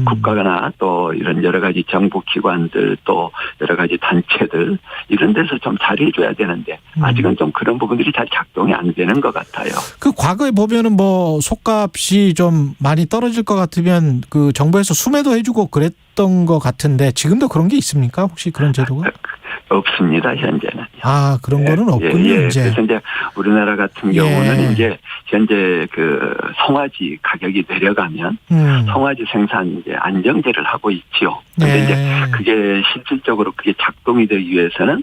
Speaker 1: 국가나 또 이런 여러 가지 정부기관들 또 여러 가지 단체들 이런 데서 좀 잘해줘야 되는데 아직은 좀 그런 부분들이 잘 작동이 안 되는 것 같아요.
Speaker 2: 그 과거에 보면은 뭐 속값이 좀 많이 떨어질 것 같으면 그 정부에서 수매도 해주고 그랬던 것 같은데 지금도 그런 게 있습니까? 혹시 그런 제도가?
Speaker 1: 없습니다, 현재는.
Speaker 2: 아, 그런 거는 없군요,
Speaker 1: 예.
Speaker 2: 이제.
Speaker 1: 그래서 이제 우리나라 같은 경우는 이제 현재 그 송아지 가격이 내려가면 송아지 생산 이제 안정제를 하고 있지요. 근데 이제 그게 실질적으로 그게 작동이 되기 위해서는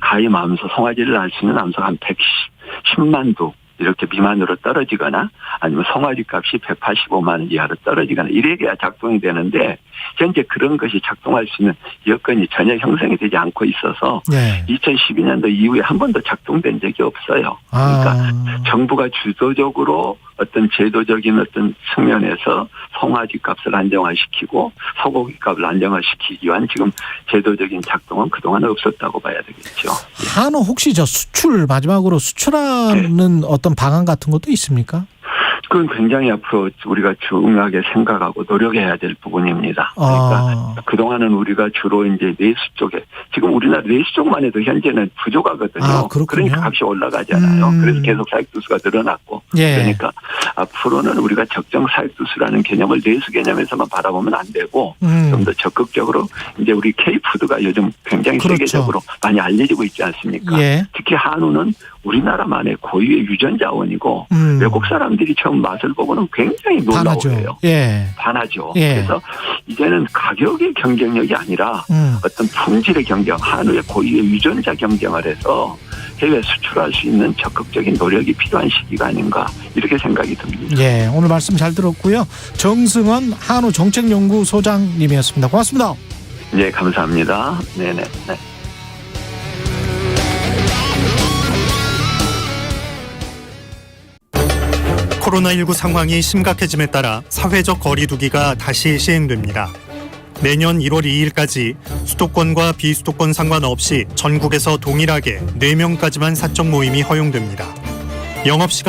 Speaker 1: 가위 암소 송아지를 낳을 수 있는 암소가 한 110만 두 이렇게 미만으로 떨어지거나 아니면 송아지 값이 185만 원 이하로 떨어지거나 이래야 작동이 되는데 현재 그런 것이 작동할 수 있는 여건이 전혀 형성이 되지 않고 있어서 2012년도 이후에 한 번도 작동된 적이 없어요. 그러니까 정부가 주도적으로 어떤 제도적인 어떤 측면에서 송아지 값을 안정화시키고 소고기 값을 안정화시키기 위한 지금 제도적인 작동은 그동안 없었다고 봐야 되겠죠.
Speaker 2: 한우 혹시 저 수출 마지막으로 수출하는 어떤 방안 같은 것도 있습니까?
Speaker 1: 그건 굉장히 앞으로 우리가 중요하게 생각하고 노력해야 될 부분입니다. 그러니까 그동안은 우리가 주로 이제 내수 쪽에 지금 우리나라 내수 쪽만 해도 현재는 부족하거든요. 그러니까 값이 올라가잖아요. 그래서 계속 사익두수가 늘어났고 그러니까 앞으로는 우리가 적정 사익두수라는 개념을 내수 개념에서만 바라보면 안 되고 좀 더 적극적으로 이제 우리 K푸드가 요즘 굉장히 세계적으로 많이 알려지고 있지 않습니까? 특히 한우는 우리나라만의 고유의 유전자원이고 외국 사람들이 처음 맛을 보고는 굉장히 놀라워해요. 반하죠. 그래서 이제는 가격의 경쟁력이 아니라 어떤 품질의 경쟁, 한우의 고유의 유전자 경쟁을 해서 해외 수출할 수 있는 적극적인 노력이 필요한 시기가 아닌가 이렇게 생각이 듭니다.
Speaker 2: 오늘 말씀 잘 들었고요. 정승원 한우 정책연구소장님이었습니다. 고맙습니다.
Speaker 1: 네, 감사합니다. 네네. 네.
Speaker 3: 코로나19 상황이 심각해짐에 따라 사회적 거리 두기가 다시 시행됩니다. 내년 1월 2일까지 수도권과 비수도권 상관없이 전국에서 동일하게 4명까지만 사적 모임이 허용됩니다. 영업시간